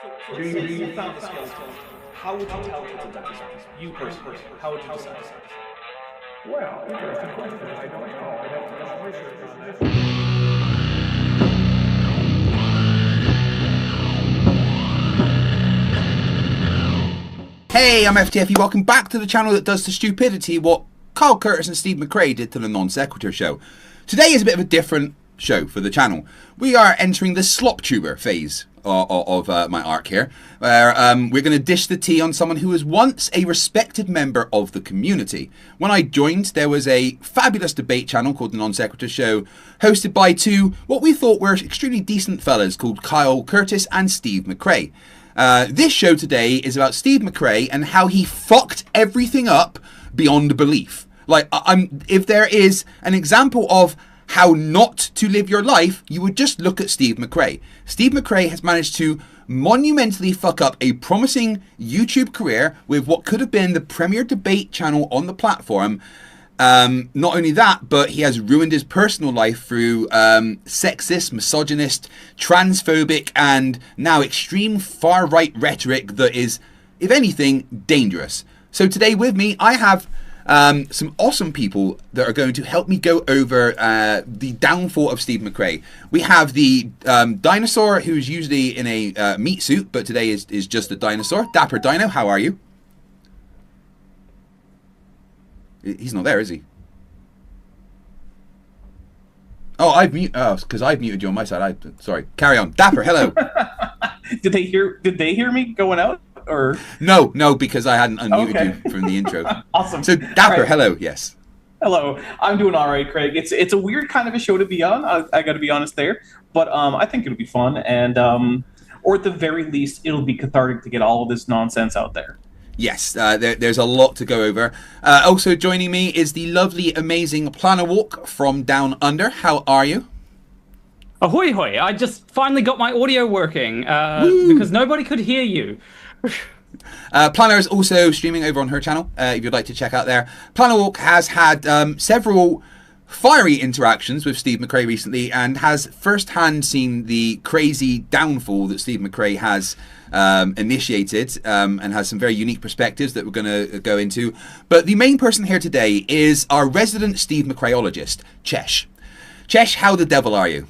So let's say you found a skeleton. How would you tell it's a dinosaur? You personally, how would you decide? Well, interesting question. I don't know. I'd have to do some research on that. Hey, I'm FTFE. Welcome back to the channel that does to stupidity what Kyle Curtis and Steve McRae did to the Non Sequitur show. Today is a bit of a different show for the channel. We are entering the slop tuber phase of my arc here, where we're going to dish the tea on someone who was once a respected member of the community. When I joined, there was a fabulous debate channel called the Non Sequitur Show, hosted by two what we thought were extremely decent fellas called Kyle Curtis and Steve McRae. This show today is about Steve McRae and how he fucked everything up beyond belief. Like, if there is an example of how not to live your life, you would just look at Steve McRae. Steve McRae has managed to monumentally fuck up a promising YouTube career with what could have been the premier debate channel on the platform. Not only that, but he has ruined his personal life through sexist, misogynist, transphobic, and now extreme far-right rhetoric that is, if anything, dangerous. So today with me, I have some awesome people that are going to help me go over the downfall of Steve McRae. We have the dinosaur who's usually in a meat suit, but today is just a dinosaur. Dapper Dino, how are you? He's not there, is he? Oh, because I've muted you on my side. Sorry. Carry on. Dapper, hello. Did they hear me going out or? No, because I hadn't unmuted you from the intro. Awesome. So Dapper, hello. Yes. Hello. I'm doing all right, Craig. It's a weird kind of a show to be on. I got to be honest there, but I think it'll be fun, and or at the very least, it'll be cathartic to get all of this nonsense out there. Yes, there's a lot to go over. Also joining me is the lovely, amazing Planner Walk from Down Under. How are you? Ahoy hoy! I just finally got my audio working because nobody could hear you. Planner is also streaming over on her channel, if you'd like to check out there. Planner Walk has had several fiery interactions with Steve McRae recently and has firsthand seen the crazy downfall that Steve McRae has initiated and has some very unique perspectives that we're going to go into. But the main person here today is our resident Steve McRaeologist, Chesh. Chesh, how the devil are you?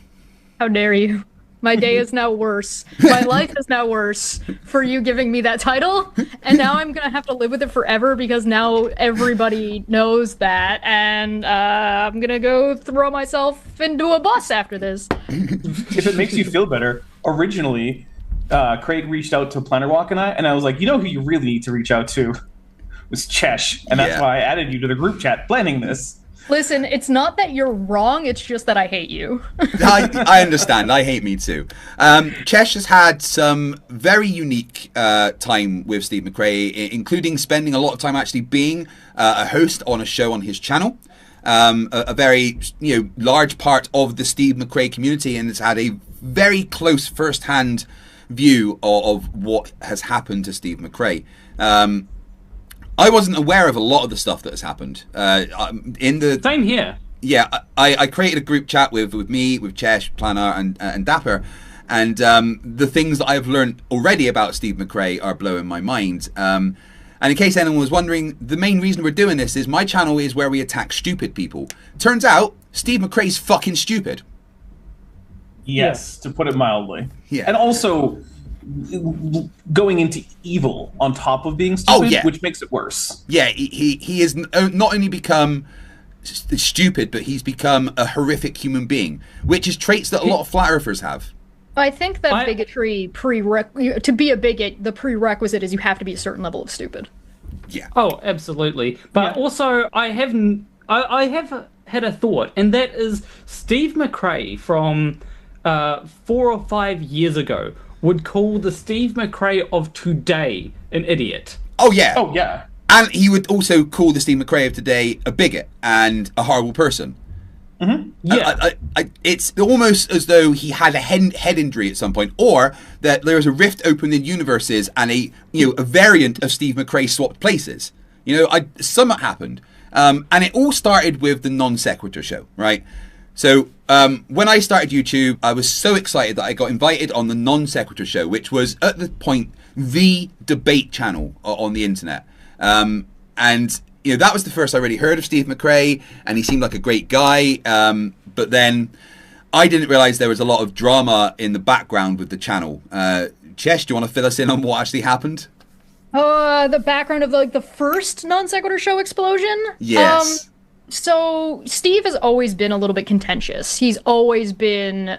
How dare you? My day is now worse. My life is now worse for you giving me that title. And now I'm going to have to live with it forever because now everybody knows that. And I'm going to go throw myself into a bus after this. If it makes you feel better, originally, Craig reached out to Planner Walk and I was like, you know who you really need to reach out to was Chesh. And that's why I added you to the group chat planning this. Listen, it's not that you're wrong, it's just that I hate you. I understand. I hate me too. Chesh has had some very unique time with Steve McRae, including spending a lot of time actually being a host on a show on his channel. A very large part of the Steve McRae community, and has had a very close first-hand view of what has happened to Steve McRae. I wasn't aware of a lot of the stuff that has happened. Same here. Yeah, I created a group chat with me, with Chesh, Planner, and Dapper, and the things that I've learned already about Steve McRae are blowing my mind. And in case anyone was wondering, the main reason we're doing this is my channel is where we attack stupid people. Turns out, Steve McRae's fucking stupid. Yes, to put it mildly. Yeah. And also going into evil on top of being stupid, which makes it worse. Yeah, he has not only become stupid, but he's become a horrific human being, which is traits that a lot of flat earthers have. I think that bigotry to be a bigot, the prerequisite is you have to be a certain level of stupid. Yeah. Oh, absolutely. But also, I have had a thought, and that is Steve McRae from 4 or 5 years ago would call the Steve McRae of today an idiot. Oh, yeah. Oh, yeah. And he would also call the Steve McRae of today a bigot and a horrible person. Mm-hmm. Yeah. It's almost as though he had a head injury at some point, or that there was a rift open in universes and a variant of Steve McRae swapped places. Something happened. And it all started with the Non Sequitur show, right? So when I started YouTube, I was so excited that I got invited on the Non Sequitur show, which was at the point the debate channel on the internet. And you know, that was the first I really heard of Steve McRae, and he seemed like a great guy. But then I didn't realize there was a lot of drama in the background with the channel. Chesh, do you want to fill us in on what actually happened? The background of the first Non Sequitur show explosion? Yes. So Steve has always been a little bit contentious. He's always been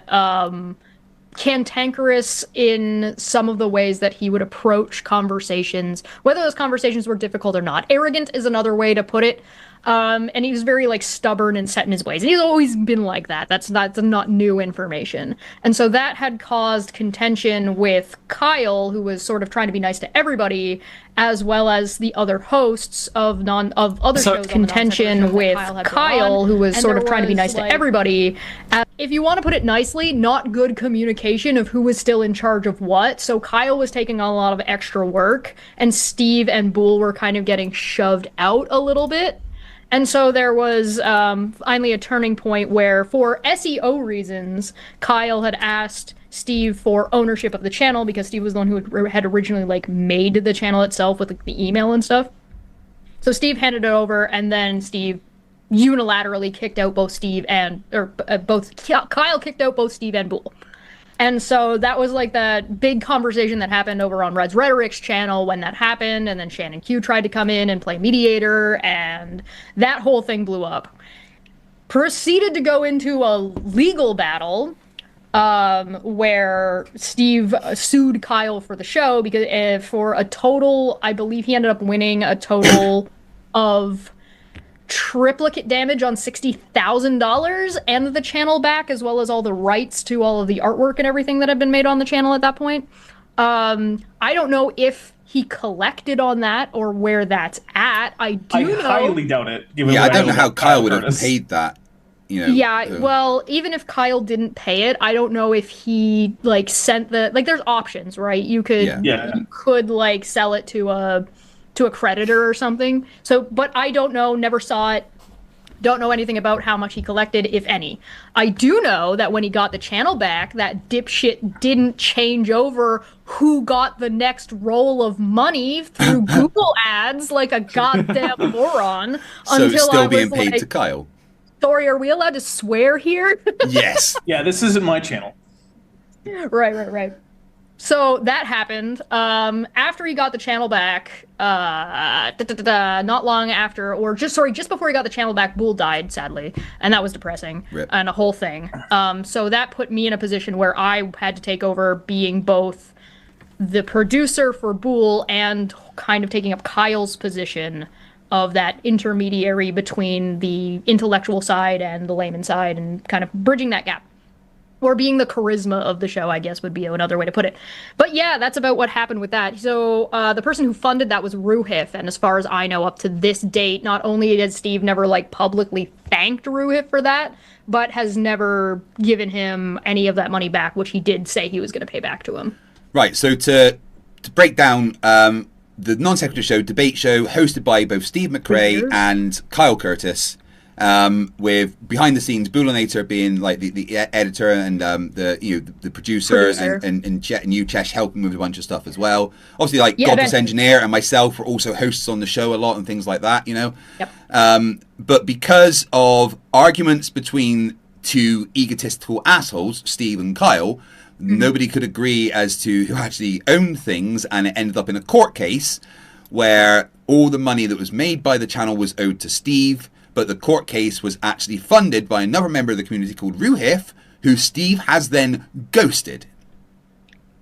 cantankerous in some of the ways that he would approach conversations, whether those conversations were difficult or not. Arrogant is another way to put it. And he was very stubborn and set in his ways. And he's always been like that. That's not new information. And so that had caused contention with Kyle, who was sort of trying to be nice to everybody, as well as the other hosts of other shows. Contention with Kyle, who was sort of trying to be nice to everybody. If you want to put it nicely, not good communication of who was still in charge of what. So Kyle was taking on a lot of extra work, and Steve and Boole were kind of getting shoved out a little bit. And so there was finally a turning point where, for SEO reasons, Kyle had asked Steve for ownership of the channel, because Steve was the one who had originally made the channel itself with the email and stuff. So Steve handed it over, and then Steve unilaterally kicked out both Kyle kicked out both Steve and Boole. And so that was that big conversation that happened over on Red's Rhetoric's channel when that happened, and then Shannon Q tried to come in and play mediator, and that whole thing blew up. Proceeded to go into a legal battle where Steve sued Kyle for the show, because for a total, I believe he ended up winning a total of triplicate damage on $60,000 and the channel back, as well as all the rights to all of the artwork and everything that had been made on the channel at that point. I don't know if he collected on that or where that's at. I highly doubt it. I don't know how Kyle would have paid that. Well, even if Kyle didn't pay it, I don't know if he sent there's options, right? You could you could sell it to a creditor or something. So, but I don't know, never saw it, don't know anything about how much he collected, if any. I do know that when he got the channel back, that dipshit didn't change over who got the next roll of money through Google ads like a goddamn moron. So it's still being paid to Kyle. Sorry, are we allowed to swear here? Yes. Yeah, this isn't my channel. Right. So that happened. After he got the channel back, not long after, or just before he got the channel back, Boole died, sadly, and that was depressing. Rip. And a whole thing. So that put me in a position where I had to take over being both the producer for Boole and kind of taking up Kyle's position of that intermediary between the intellectual side and the layman side, and kind of bridging that gap. Or being the charisma of the show, I guess, would be another way to put it. But yeah, that's about what happened with that. So the person who funded that was Ruhif, and as far as I know, up to this date, not only has Steve never publicly thanked Ruhif for that, but has never given him any of that money back, which he did say he was going to pay back to him. Right. So to break down the Non Sequitur show, debate show, hosted by both Steve McRae and Kyle Curtis. With behind the scenes Boolinator being the editor and the producer. and you, Chesh, helping with a bunch of stuff as well. Obviously, Godless Engineer and myself were also hosts on the show a lot and things like that, Yep. But because of arguments between two egotistical assholes, Steve and Kyle, nobody could agree as to who actually owned things, and it ended up in a court case where all the money that was made by the channel was owed to Steve. But the court case was actually funded by another member of the community called Ruhif, who Steve has then ghosted.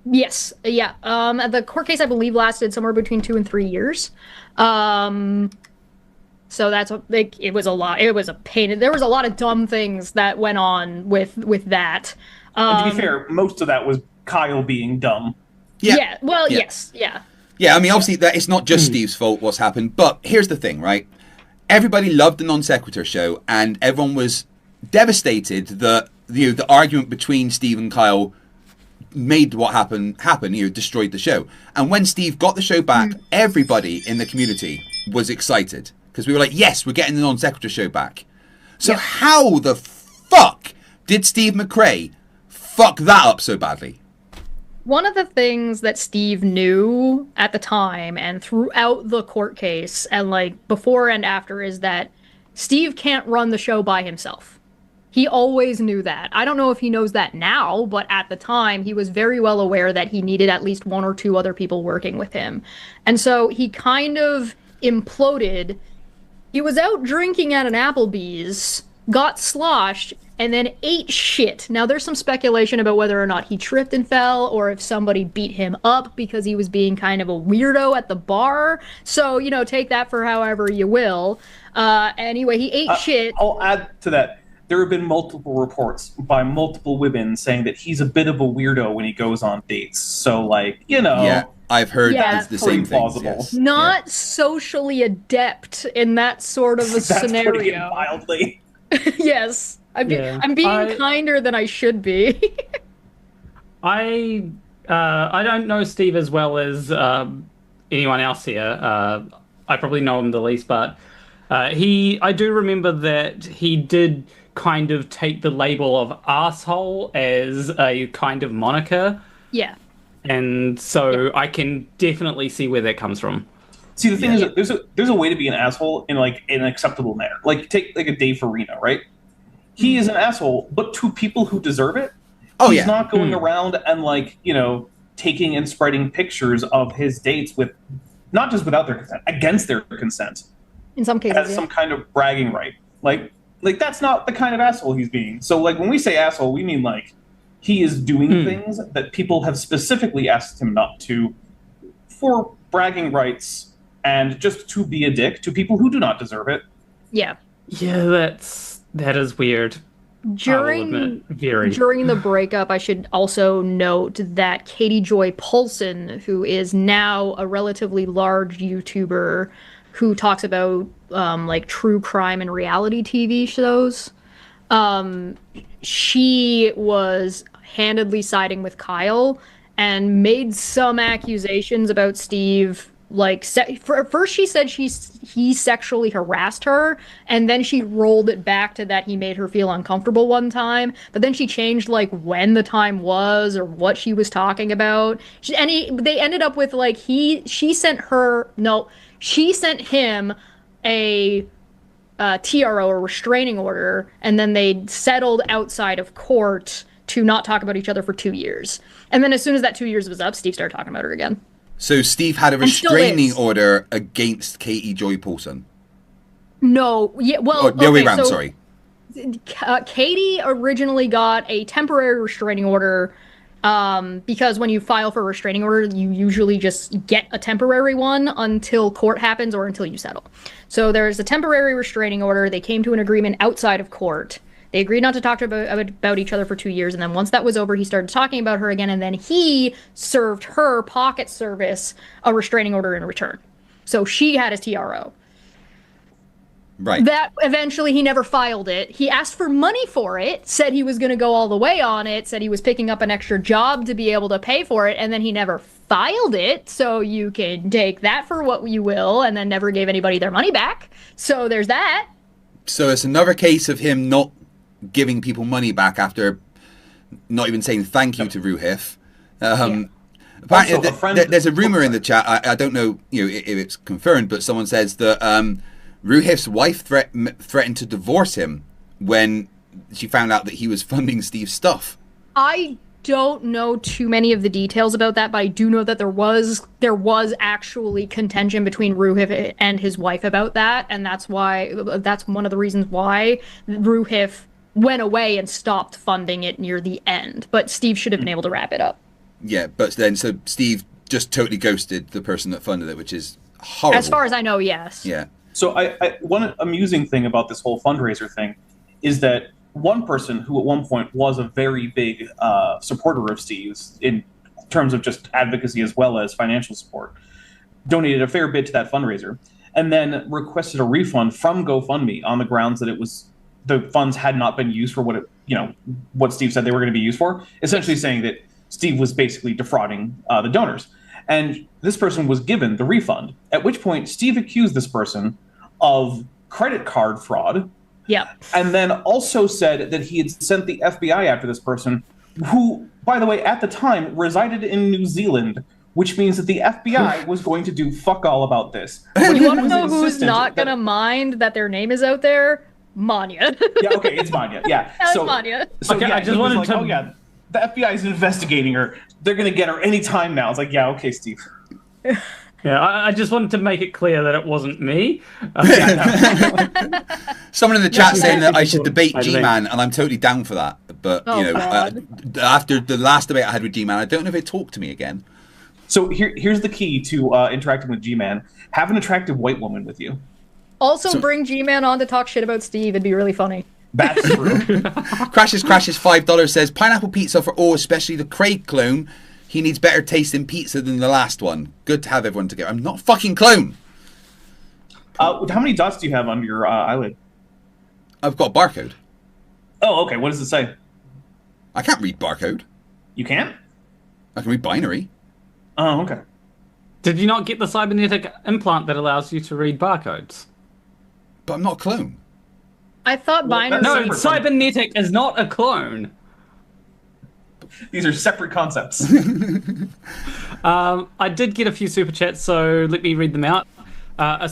Yes, yeah. The court case, I believe, lasted somewhere between 2 and 3 years. So that's it was a lot. It was a pain. There was a lot of dumb things that went on with that. And to be fair, most of that was Kyle being dumb. Yeah. Well, yes. Yeah. Yeah. I mean, obviously, that it's not just Steve's fault what's happened. But here's the thing, right? Everybody loved the Non Sequitur show, and everyone was devastated that the argument between Steve and Kyle made what happen, destroyed the show. And when Steve got the show back, everybody in the community was excited, because we were like, yes, we're getting the Non Sequitur show back. So how the fuck did Steve McRae fuck that up so badly? One of the things that Steve knew at the time and throughout the court case and like before and after is that Steve can't run the show by himself. He always knew that. I don't know if he knows that now, but at the time he was very well aware that he needed at least one or two other people working with him. And so he kind of imploded. He was out drinking at an Applebee's, got sloshed, and then ate shit. Now, there's some speculation about whether or not he tripped and fell, or if somebody beat him up because he was being kind of a weirdo at the bar. So, you know, take that for however you will. Anyway, he ate shit. I'll add to that. There have been multiple reports by multiple women saying that he's a bit of a weirdo when he goes on dates. So, like, you know... Yeah, I've heard Yeah. the same things. Plausible. Yes. Not socially adept in that sort of a That's putting it scenario. mildly. Yes. I'm being kinder than I should be. I don't know Steve as well as anyone else here. I probably know him the least, but I do remember that he did kind of take the label of asshole as a kind of moniker. Yeah. And so I can definitely see where that comes from. See, the thing is, there's a way to be an asshole in like an acceptable manner. Like take like a Dave Farina, right? He is an asshole, but to people who deserve it. Oh, He's not going around and like, you know, taking and spreading pictures of his dates with not just without their consent, against their consent. In some cases, As some kind of bragging right. Like that's not the kind of asshole he's being. So like when we say asshole, we mean like he is doing things that people have specifically asked him not to for bragging rights and just to be a dick to people who do not deserve it. Yeah. Yeah, that is weird. During the breakup, I should also note that Katie Joy Polson, who is now a relatively large YouTuber who talks about like true crime and reality TV shows, she was handedly siding with Kyle and made some accusations about Steve. Like, first she said he sexually harassed her, and then she rolled it back to that he made her feel uncomfortable one time, but then she changed, like, when the time was or what she was talking about. They ended up with, like, she sent him a TRO, or restraining order, and then they settled outside of court to not talk about each other for 2 years. And then as soon as that 2 years was up, Steve started talking about her again. So Steve had a restraining order against Katie Joy Paulson? No. Yeah, well, the other way around, sorry. Katie originally got a temporary restraining order because when you file for a restraining order, you usually just get a temporary one until court happens or until you settle. So there's a temporary restraining order. They came to an agreement outside of court. They agreed not to talk about each other for 2 years, and then once that was over, he started talking about her again, and then he served her pocket service a restraining order in return. So she had his TRO. Right. That eventually he never filed it. He asked for money for it, said he was going to go all the way on it, said he was picking up an extra job to be able to pay for it, and then he never filed it, so you can take that for what you will, and then never gave anybody their money back. So there's that. So it's another case of him not giving people money back after not even saying thank you to Ruhif. Apparently, there's a rumor in the chat. I don't know, if it's confirmed, but someone says that Ruhif's wife threatened to divorce him when she found out that he was funding Steve's stuff. I don't know too many of the details about that, but I do know that there was actually contention between Ruhif and his wife about that, and that's one of the reasons why Ruhif went away and stopped funding it near the end. But Steve should have been able to wrap it up. Yeah, but then so Steve just totally ghosted the person that funded it, which is horrible. As far as I know, yes. Yeah. So one amusing thing about this whole fundraiser thing is that one person who at one point was a very big supporter of Steve's in terms of just advocacy as well as financial support donated a fair bit to that fundraiser and then requested a refund from GoFundMe on the grounds that the funds had not been used for what Steve said they were going to be used for, essentially saying that Steve was basically defrauding the donors. And this person was given the refund, at which point Steve accused this person of credit card fraud, Yep. And then also said that he had sent the FBI after this person, who, by the way, at the time resided in New Zealand, which means that the FBI was going to do fuck all about this. But You want to was know who's insistent not that- gonna mind that their name is out there? Manya. Yeah, okay, it's Manya. Yeah. That's Manya. So Okay, yeah, I just he was wanted like, to- oh yeah, the FBI is investigating her. They're gonna get her any time now. It's like, yeah, okay, Steve. Yeah, I just wanted to make it clear that it wasn't me. Someone in the chat Yeah, saying that I people- should debate I think- G-Man, and I'm totally down for that. But Oh, you know, God. after the last debate I had with G-Man, I don't know if they talk to me again. So here's the key to interacting with G-Man: have an attractive white woman with you. Also, bring G-Man on to talk shit about Steve. It'd be really funny. That's true. Crashes $5 says pineapple pizza for all, especially the Craig clone. He needs better tasting pizza than the last one. Good to have everyone together. I'm not a fucking clone. How many dots do you have under your eyelid? I've got a barcode. Oh, okay. What does it say? I can't read barcode. You can't? I can read binary. Oh, okay. Did you not get the cybernetic implant that allows you to read barcodes? But I'm not a clone. I thought binary. No, Separate. cybernetic is not a clone. These are separate concepts. I did get a few super chats, so let me read them out. A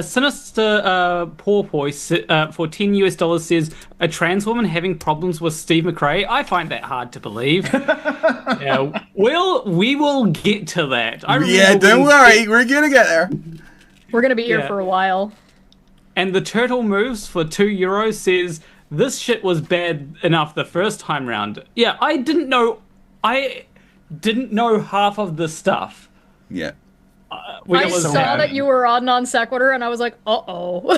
sinister porpoise for $10 says a trans woman having problems with Steve McRae. I find that hard to believe. Yeah, we will get to that. I Yeah, remember don't when worry. We're going to get there. We're gonna be here Yeah. for a while. And the turtle moves for €2 says this shit was bad enough the first time round. Yeah, I didn't know half of the stuff. Yeah. When I it was saw bad. that you were on non sequitur, and I was like, "Uh-oh,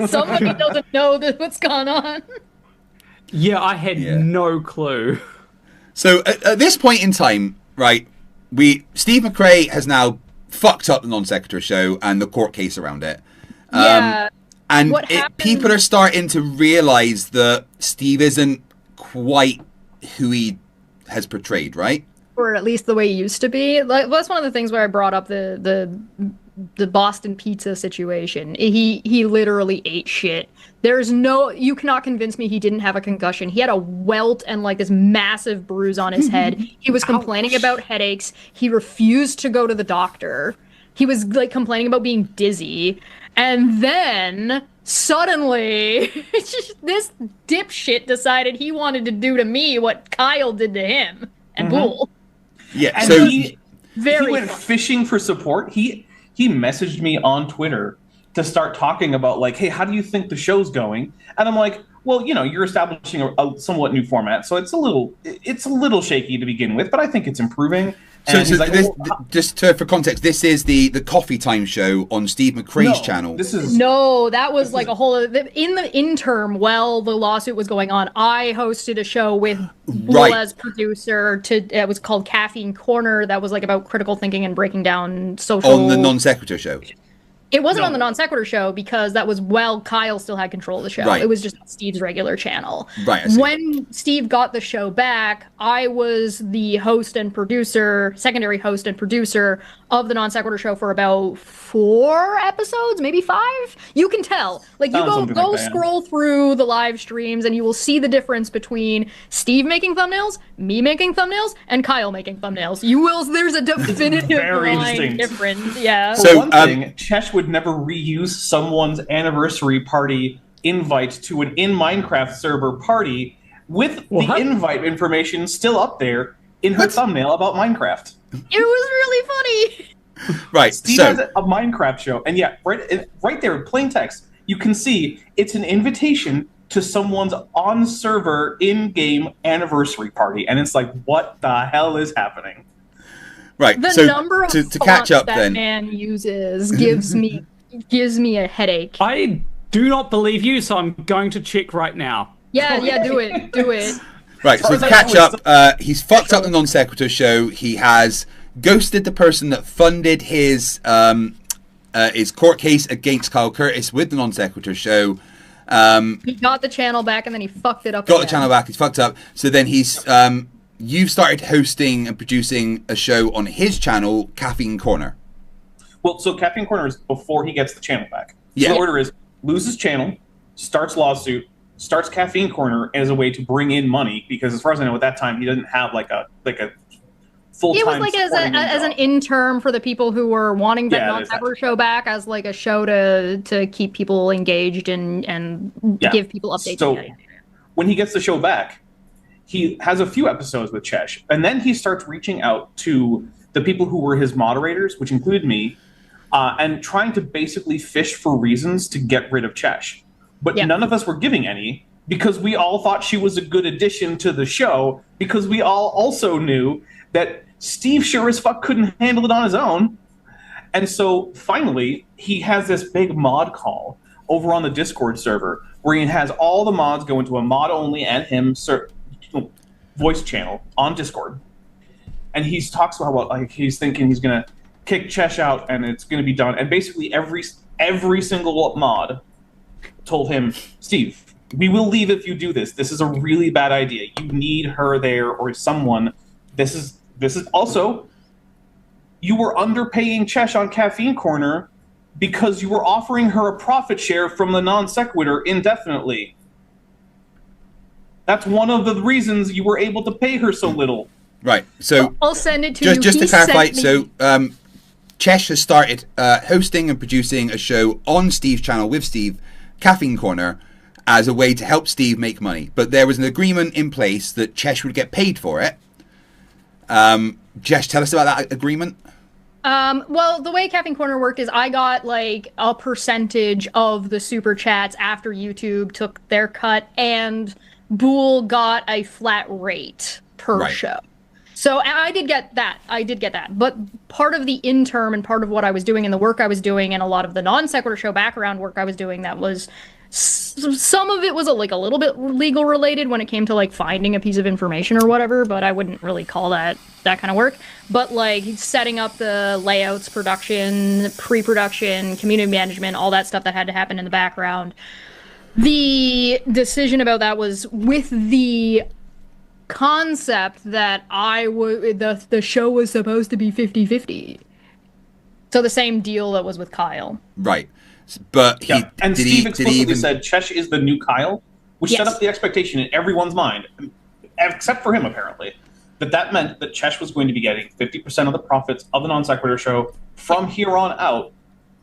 somebody doesn't know what's going on." Yeah, I had Yeah. no clue. So at this point in time, right, Steve McRae has now fucked up the non sequitur show and the court case around it. Yeah. And What happened- people are starting to realize that Steve isn't quite who he has portrayed, right? Or at least the way he used to be. Like, that's one of the things where I brought up the Boston pizza situation. He literally ate shit. You cannot convince me he didn't have a concussion. He had a welt and like this massive bruise on his head. He was complaining about headaches. He refused to go to the doctor. He was like complaining about being dizzy. And then suddenly this dipshit decided he wanted to do to me what Kyle did to him and Bull. Yeah. And So he Very went funny. fishing for support. He messaged me on Twitter to start talking about like, hey, how do you think the show's going? And I'm like, well, you know, you're establishing a somewhat new format, so it's a little shaky to begin with, but I think it's improving. So, And he's like, this, well, for context, this is the Coffee Time show on Steve McRae's channel. This is No, that was like a whole in the interim while the lawsuit was going on. I hosted a show with Bull Right. as producer. It was called Caffeine Corner. That was like about critical thinking and breaking down social. on the non sequitur show. It wasn't No. on the non sequitur show because that was while Kyle still had control of the show. Right. It was just Steve's regular channel. Right, I see. When Steve got the show back, I was the host and producer, secondary host and producer of the non sequitur show for about 4 episodes, maybe 5. You can tell. Like you Sounds go something like that, yeah. scroll through the live streams and you will see the difference between Steve making thumbnails, me making thumbnails, and Kyle making thumbnails. There's a definitive very line distinct. difference. Yeah. For So, one thing, Chesh would never reuse someone's anniversary party invite to an in Minecraft server party with the What? invite information still up there in her thumbnail about Minecraft. It was really funny. Right. Steve So has a Minecraft show, and yeah, right there in plain text, you can see it's an invitation to someone's on-server in-game anniversary party, and it's like, what the hell is happening? right. The so number of to fonts catch up that then. man uses gives me a headache. I do not believe you, so I'm going to check right now. Yeah, do it. Right, so far as to I catch know, up, he's fucked up the non sequitur show. He has ghosted the person that funded his court case against Kyle Curtis with the non sequitur show. He got the channel back and then he fucked it up. Got the again. channel back. He's fucked up. So then he's you've started hosting and producing a show on his channel, Caffeine Corner. Well, so Caffeine Corner is before he gets the channel back. Yeah. So the order is lose his channel, starts lawsuit, starts Caffeine Corner as a way to bring in money, because as far as I know at that time he doesn't have like a full-time. It was like as an intern for the people who were wanting that non-sequitur show back, as like a show to keep people engaged and give people updates. So when he gets the show back, he has a few episodes with Chesh, and then he starts reaching out to the people who were his moderators, which included me, and trying to basically fish for reasons to get rid of Chesh. But none of us were giving any, because we all thought she was a good addition to the show, because we all also knew that Steve sure as fuck couldn't handle it on his own. And so finally, he has this big mod call over on the Discord server where he has all the mods go into a mod-only and him voice channel on Discord. And he talks about like he's thinking he's going to kick Chesh out and it's going to be done. And basically every single mod told him, Steve, we will leave if you do this. This is a really bad idea. You need her there or someone. This is also, you were underpaying Chesh on Caffeine Corner because you were offering her a profit share from the non sequitur indefinitely. That's one of the reasons you were able to pay her so little. Right. So I'll send it to you. Just to clarify, so Chesh has started hosting and producing a show on Steve's channel with Steve, Caffeine Corner, as a way to help Steve make money. But there was an agreement in place that Chesh would get paid for it. Chesh, tell us about that agreement. Well, the way Caffeine Corner worked is I got like a percentage of the super chats after YouTube took their cut, and Bool got a flat rate per show. So I did get that. But part of the interim and part of what I was doing and the work I was doing and a lot of the non-sequitur show background work I was doing, that was, some of it was like a little bit legal related when it came to like finding a piece of information or whatever, but I wouldn't really call that kind of work. But like setting up the layouts, production, pre-production, community management, all that stuff that had to happen in the background. The decision about that was with the concept that the show was supposed to be 50-50. So the same deal that was with Kyle. Right. But Steve explicitly said Chesh is the new Kyle, which set up the expectation in everyone's mind, except for him apparently, that meant that Chesh was going to be getting 50% of the profits of the non sequitur show from here on out,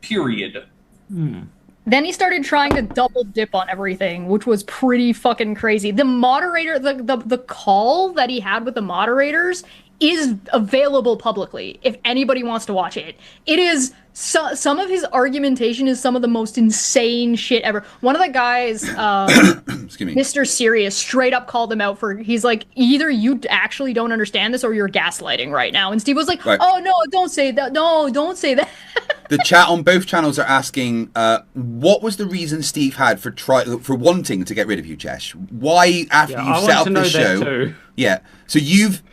period. Then he started trying to double dip on everything, which was pretty fucking crazy. The moderator, the call that he had with the moderators is available publicly if anybody wants to watch it. It is some of his argumentation is some of the most insane shit ever. One of the guys, Mr. Serious, straight up called him out for, he's like, either you actually don't understand this or you're gaslighting right now. And Steve was like, oh no, don't say that. No, don't say that. The chat on both channels are asking, what was the reason Steve had for wanting to get rid of you, Chesh? Why, after you've set up this show? Yeah. So you've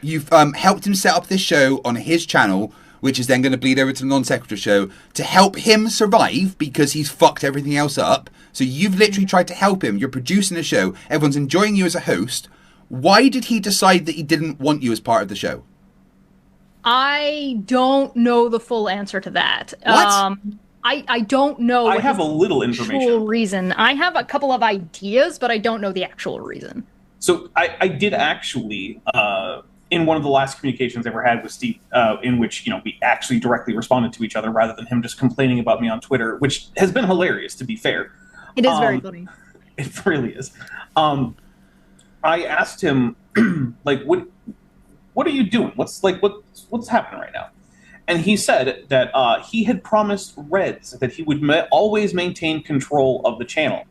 helped him set up this show on his channel, which is then going to bleed over to the non sequitur show to help him survive because he's fucked everything else up. So you've literally tried to help him. You're producing a show. Everyone's enjoying you as a host. Why did he decide that he didn't want you as part of the show? I don't know the full answer to that. What? I don't know. I have a little information. Reason. I have a couple of ideas, but I don't know the actual reason. So I did actually, in one of the last communications I ever had with Steve, in which we actually directly responded to each other rather than him just complaining about me on Twitter, which has been hilarious, to be fair. It is very funny. It really is. I asked him, like, what are you doing? What's happening right now? And he said that he had promised Reds that he would always maintain control of the channel.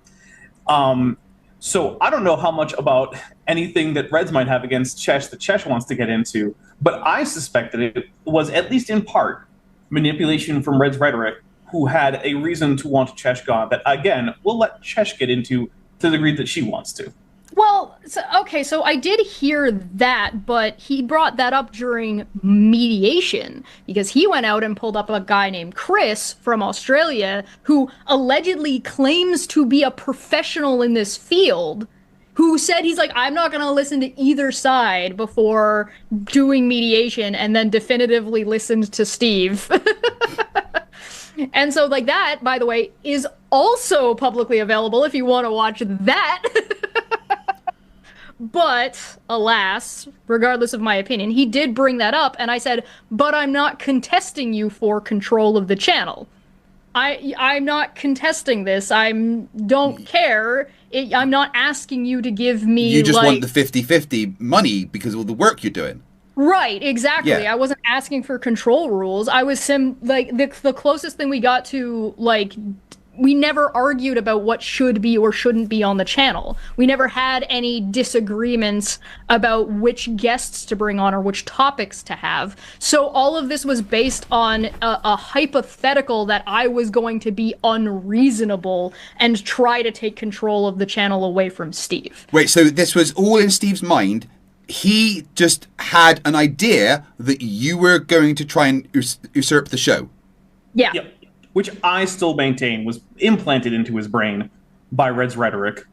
So I don't know how much about anything that Reds might have against Chesh that Chesh wants to get into, but I suspect that it was, at least in part, manipulation from Reds Rhetoric, who had a reason to want Chesh gone that, again, we'll let Chesh get into to the degree that she wants to. Well, so I did hear that, but he brought that up during mediation because he went out and pulled up a guy named Chris from Australia who allegedly claims to be a professional in this field, who said he's like, I'm not going to listen to either side before doing mediation, and then definitively listened to Steve. And so, like, that, by the way, is also publicly available if you want to watch that. But, alas, regardless of my opinion, he did bring that up, and I said, but I'm not contesting you for control of the channel. I'm not contesting this. Don't care. I'm not asking you to give me, You just want the 50-50 money because of all the work you're doing. Right, exactly. Yeah. I wasn't asking for control rules. I was the closest thing we got to, like, we never argued about what should be or shouldn't be on the channel. We never had any disagreements about which guests to bring on or which topics to have. So all of this was based on a hypothetical that I was going to be unreasonable and try to take control of the channel away from Steve. Wait, so this was all in Steve's mind. He just had an idea that you were going to try and usurp the show. Yeah. Yep. Which I still maintain was implanted into his brain by Red's rhetoric.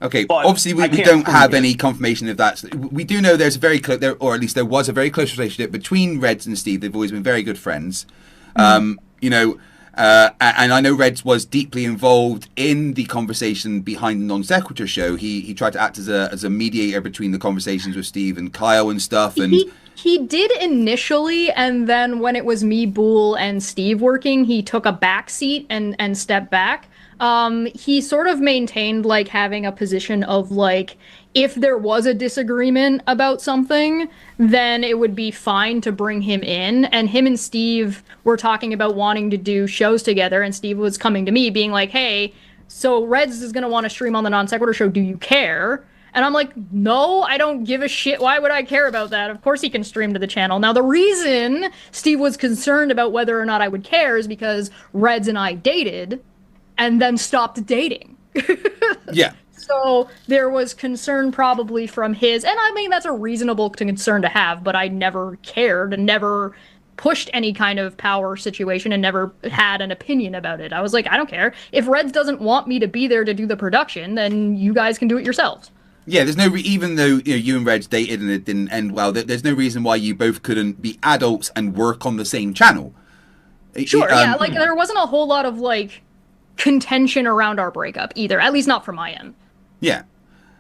Okay, But obviously we I can't don't prove have it. any confirmation of that. We do know there's a very close, or at least there was a very close relationship between Reds and Steve. They've always been very good friends. You know, and I know Reds was deeply involved in the conversation behind the Non Sequitur show. He tried to act as a mediator between the conversations with Steve and Kyle and stuff. And He did initially, and then when it was me, Boole, and Steve working, he took a back seat and stepped back. He sort of maintained, like, having a position of, like, if there was a disagreement about something, then it would be fine to bring him in. And him and Steve were talking about wanting to do shows together, and Steve was coming to me being like, hey, so Reds is going to want to stream on the Non Sequitur show, do you care? And I'm like, no, I don't give a shit. Why would I care about that? Of course he can stream to the channel. Now, the reason Steve was concerned about whether or not I would care is because Reds and I dated and then stopped dating. yeah. So there was concern probably from his, and I mean, that's a reasonable concern to have, but I never cared and never pushed any kind of power situation and never had an opinion about it. I was like, I don't care. If Reds doesn't want me to be there to do the production, then you guys can do it yourselves. Yeah, there's no even though you and Reg dated and it didn't end well, there's no reason why you both couldn't be adults and work on the same channel. Sure, yeah, like there wasn't a whole lot of like contention around our breakup either, at least not from my end. Yeah.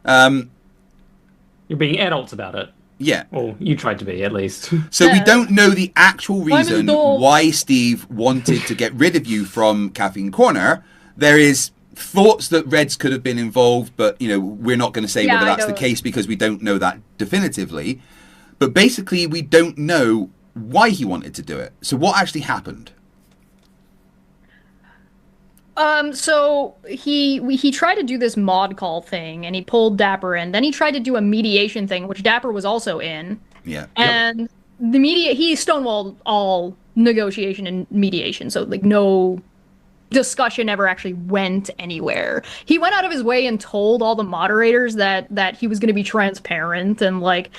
You're being adults about it. Yeah. Well, you tried to be, at least. So we don't know the actual I'm an reason adult. why Steve wanted to get rid of you from Caffeine Corner. There is thoughts that Reds could have been involved, but we're not going to say whether that's the case because we don't know that definitively. But basically, we don't know why he wanted to do it. So what actually happened? So he tried to do this mod call thing, and he pulled Dapper in. Then he tried to do a mediation thing, which Dapper was also in. Yeah. And he stonewalled all negotiation and mediation, so like no discussion ever actually went anywhere. He went out of his way and told all the moderators that he was going to be transparent and like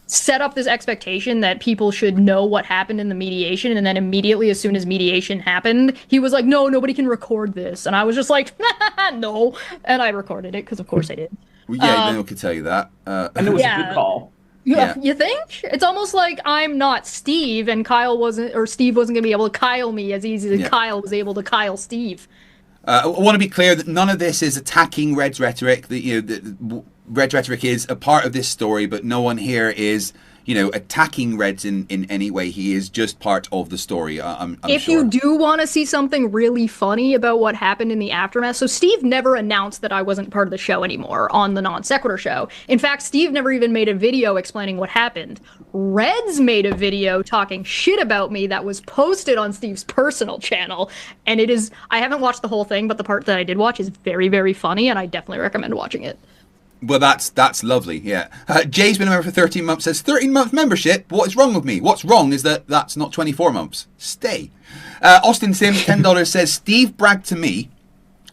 set up this expectation that people should know what happened in the mediation, and then immediately as soon as mediation happened, he was like, no, nobody can record this. And I was just like, no. And I recorded it because of course I did. Well, yeah, no one could tell you that. And it was a good call. Yeah. You think? It's almost like I'm not Steve, and Steve wasn't going to be able to Kyle me as easy as Kyle was able to Kyle Steve. I want to be clear that none of this is attacking Red's rhetoric. Red's rhetoric is a part of this story, but no one here is, attacking Reds in any way. He is just part of the story. I'm if sure. you do want to see something really funny about what happened in the aftermath, so Steve never announced that I wasn't part of the show anymore on the Non Sequitur show. In fact, Steve never even made a video explaining what happened. Reds made a video talking shit about me that was posted on Steve's personal channel, and I haven't watched the whole thing, but the part that I did watch is very, very funny, and I definitely recommend watching it. Well, that's lovely, yeah. Jay's been a member for 13 months, says, 13-month membership? What is wrong with me? What's wrong is that's not 24 months. Stay. Austin Sims, $10, says, Steve bragged to me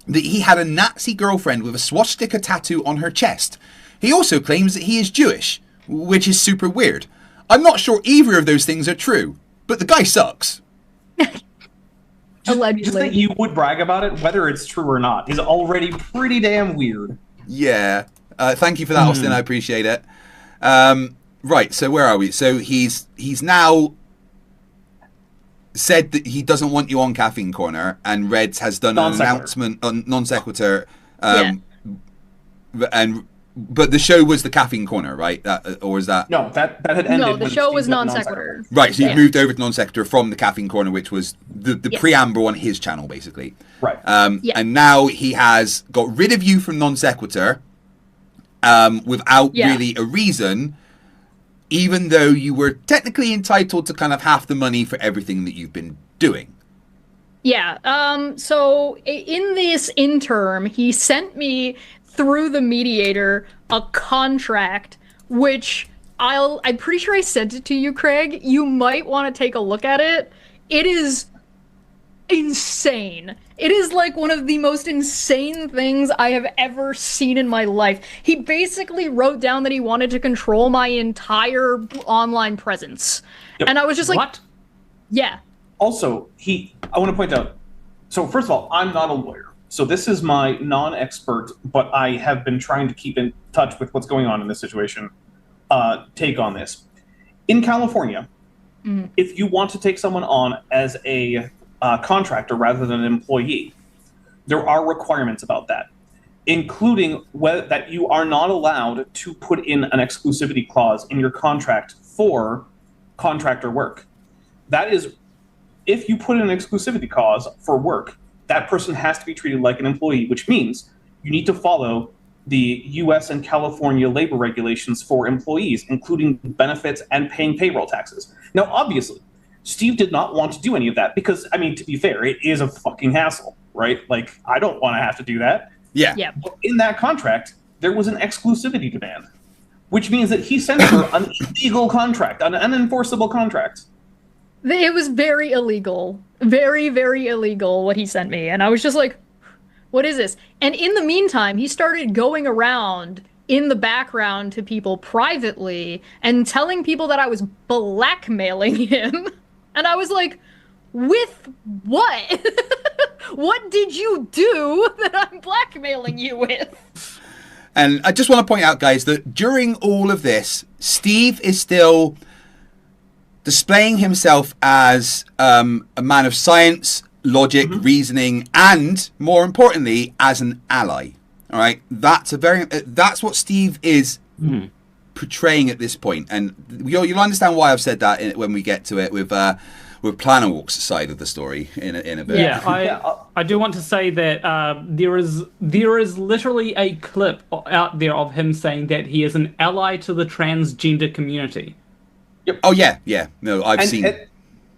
that he had a Nazi girlfriend with a swastika tattoo on her chest. He also claims that he is Jewish, which is super weird. I'm not sure either of those things are true, but the guy sucks. Allegedly. Just that you would brag about it, whether it's true or not, is already pretty damn weird. Yeah. Thank you for that, Austin. I appreciate it. Right, so where are we? So he's now said that he doesn't want you on Caffeine Corner, and Reds has done an Non-sequitur. announcement on non sequitur. But the show was the Caffeine Corner, right? Or is that No, that had ended. No, the when show Steve was got non sequitur. right? So you Yeah. moved over to non sequitur from the Caffeine Corner, which was the Yes. preamble on his channel, basically. Right. Yeah. And now he has got rid of you from non sequitur without Yeah. really a reason, even though you were technically entitled to kind of half the money for everything that you've been doing. Yeah. So in this interim, he sent me through the mediator a contract, which I'm pretty sure I sent it to you, Craig. You might want to take a look at it. It is insane. It is like one of the most insane things I have ever seen in my life. He basically wrote down that he wanted to control my entire online presence. Yep. And I was just like, What? yeah. Also, I want to point out, so first of all, I'm not a lawyer. So this is my non-expert, but I have been trying to keep in touch with what's going on in this situation, take on this. In California, if you want to take someone on as a contractor rather than an employee, there are requirements about that, including that you are not allowed to put in an exclusivity clause in your contract for contractor work. That is, if you put in an exclusivity clause for work, that person has to be treated like an employee, which means you need to follow the US and California labor regulations for employees, including benefits and paying payroll taxes. Now, obviously, Steve did not want to do any of that because, I mean, to be fair, it is a fucking hassle, right? Like, I don't want to have to do that. Yeah. Yeah. But in that contract, there was an exclusivity demand, which means that he sent her an illegal contract, an unenforceable contract. It was very illegal. Very, very illegal what he sent me. And I was just like, what is this? And in the meantime, he started going around in the background to people privately and telling people that I was blackmailing him. And I was like, with what? What did you do that I'm blackmailing you with? And I just want to point out, guys, that during all of this, Steve is still displaying himself as a man of science, logic, reasoning, and more importantly, as an ally. All right, that's what Steve is portraying at this point, and you'll understand why I've said that when we get to it with Planarwalk's side of the story in a bit. Yeah, I do want to say that there is literally a clip out there of him saying that he is an ally to the transgender community. Yep. Oh yeah. No, I've seen.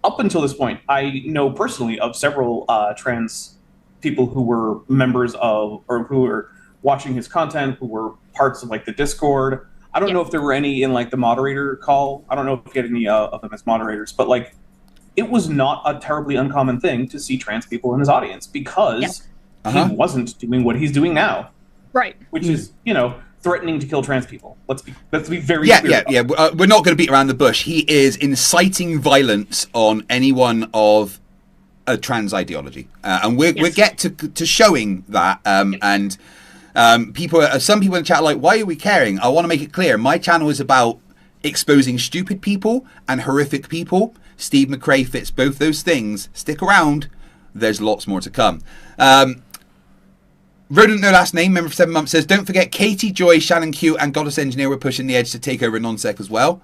Up until this point, I know personally of several trans people who were members of, or who were watching his content, who were parts of like the Discord. I don't know if there were any in like the moderator call. I don't know if he had any of them as moderators, but like it was not a terribly uncommon thing to see trans people in his audience because he wasn't doing what he's doing now, Right. which is threatening to kill trans people. Let's be very clear. Yeah. We're not going to beat around the bush. He is inciting violence on anyone of a trans ideology, and we get to showing that. And some people in the chat are like, why are we caring? I want to make it clear. My channel is about exposing stupid people and horrific people. Steve McRae fits both those things. Stick around. There's lots more to come. Rodent No Last Name, member for 7 months, says, don't forget Katie, Joy, Shannon Q, and Goddess Engineer were pushing the edge to take over non-sec as well.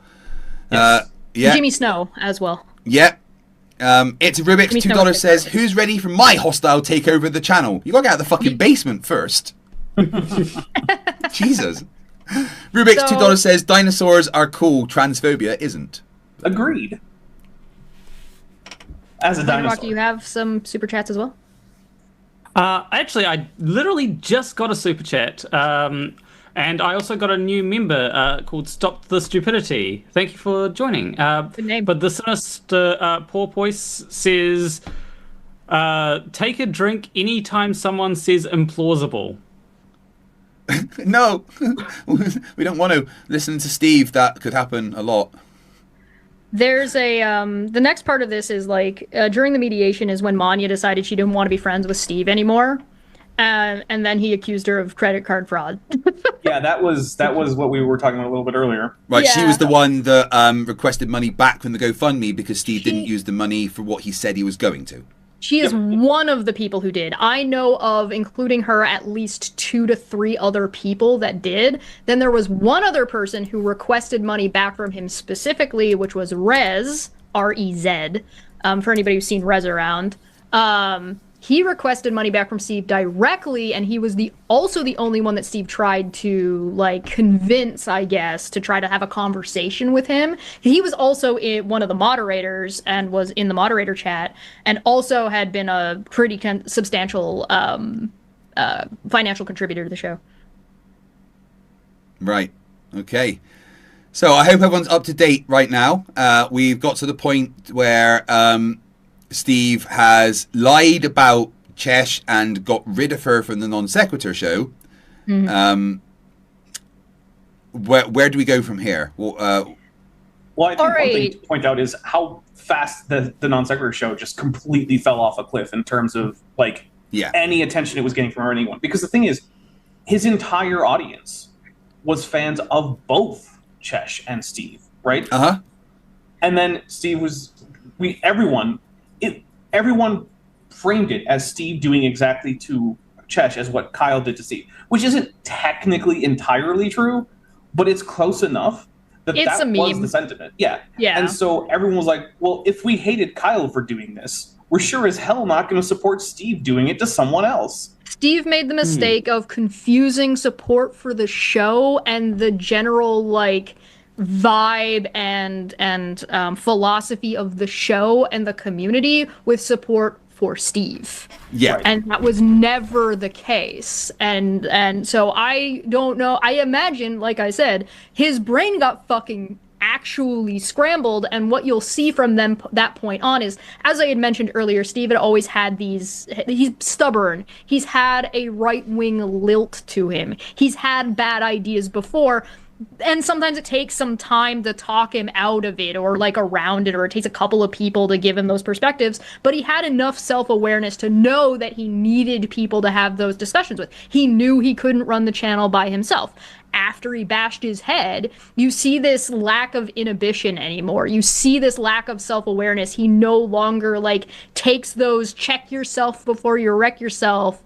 Yes. Jimmy Snow as well. Yeah. It's Rubik's Jimmy Snow $2 is says, who's ready for my hostile takeover of the channel? You gotta get out of the fucking basement first. Jesus. Rubik's $2 says, dinosaurs are cool, transphobia isn't. Agreed. As a dinosaur. Rocky, you have some super chats as well? Actually, I literally just got a super chat, and I also got a new member called Stop the Stupidity. Thank you for joining. Good name. But the sinister porpoise says, take a drink anytime someone says implausible. No, we don't want to listen to Steve. That could happen a lot. There's a the next part of this is like during the mediation is when Manya decided she didn't want to be friends with Steve anymore, And then he accused her of credit card fraud. Yeah, that was what we were talking about a little bit earlier. Right, she Yeah. was the one that requested money back from the GoFundMe because Steve didn't use the money for what he said he was going to. She is one of the people who did. I know of, including her, at least 2 to 3 other people that did. Then there was one other person who requested money back from him specifically, which was Rez, R-E-Z, for anybody who's seen Rez around. He requested money back from Steve directly, and he was also the only one that Steve tried to, like, convince, I guess, to try to have a conversation with him. He was also one of the moderators and was in the moderator chat, and also had been a pretty substantial financial contributor to the show. Right. Okay. So I hope everyone's up to date right now. We've got to the point where Steve has lied about Chesh and got rid of her from the Non Sequitur show. Mm-hmm. Where do we go from here? Well, I think one thing to point out is how fast the Non Sequitur show just completely fell off a cliff in terms of any attention it was getting from anyone. Because the thing is, his entire audience was fans of both Chesh and Steve, right? Uh-huh. And then Steve was everyone framed it as Steve doing exactly to Chesh as what Kyle did to Steve, which isn't technically entirely true, but it's close enough that that was the sentiment. Yeah. And so everyone was like, well, if we hated Kyle for doing this, we're sure as hell not going to support Steve doing it to someone else. Steve made the mistake of confusing support for the show and the general, like, vibe and philosophy of the show and the community with support for Steve. Yeah. And that was never the case. And so I don't know. I imagine, like I said, his brain got fucking actually scrambled, and what you'll see from that point on is, as I had mentioned earlier, Steve had always had he's stubborn. He's had a right-wing lilt to him. He's had bad ideas before. And sometimes it takes some time to talk him out of it or like around it, or it takes a couple of people to give him those perspectives. But he had enough self-awareness to know that he needed people to have those discussions with. He knew he couldn't run the channel by himself. After he bashed his head, you see this lack of inhibition anymore. You see this lack of self-awareness. He no longer like takes those check yourself before you wreck yourself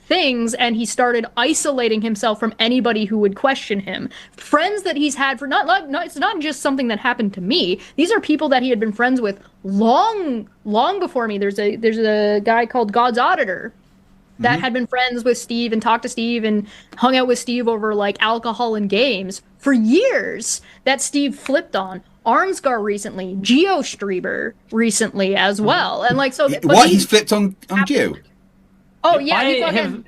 things, and he started isolating himself from anybody who would question him. Friends that he's had for not it's not just something that happened to me. These are people that he had been friends with long before me. There's a guy called God's Auditor that had been friends with Steve and talked to Steve and hung out with Steve over like alcohol and games for years, that Steve flipped on. Arnsgar recently, GeoStreamer recently as well. And like so he's flipped on Geo? Oh yeah,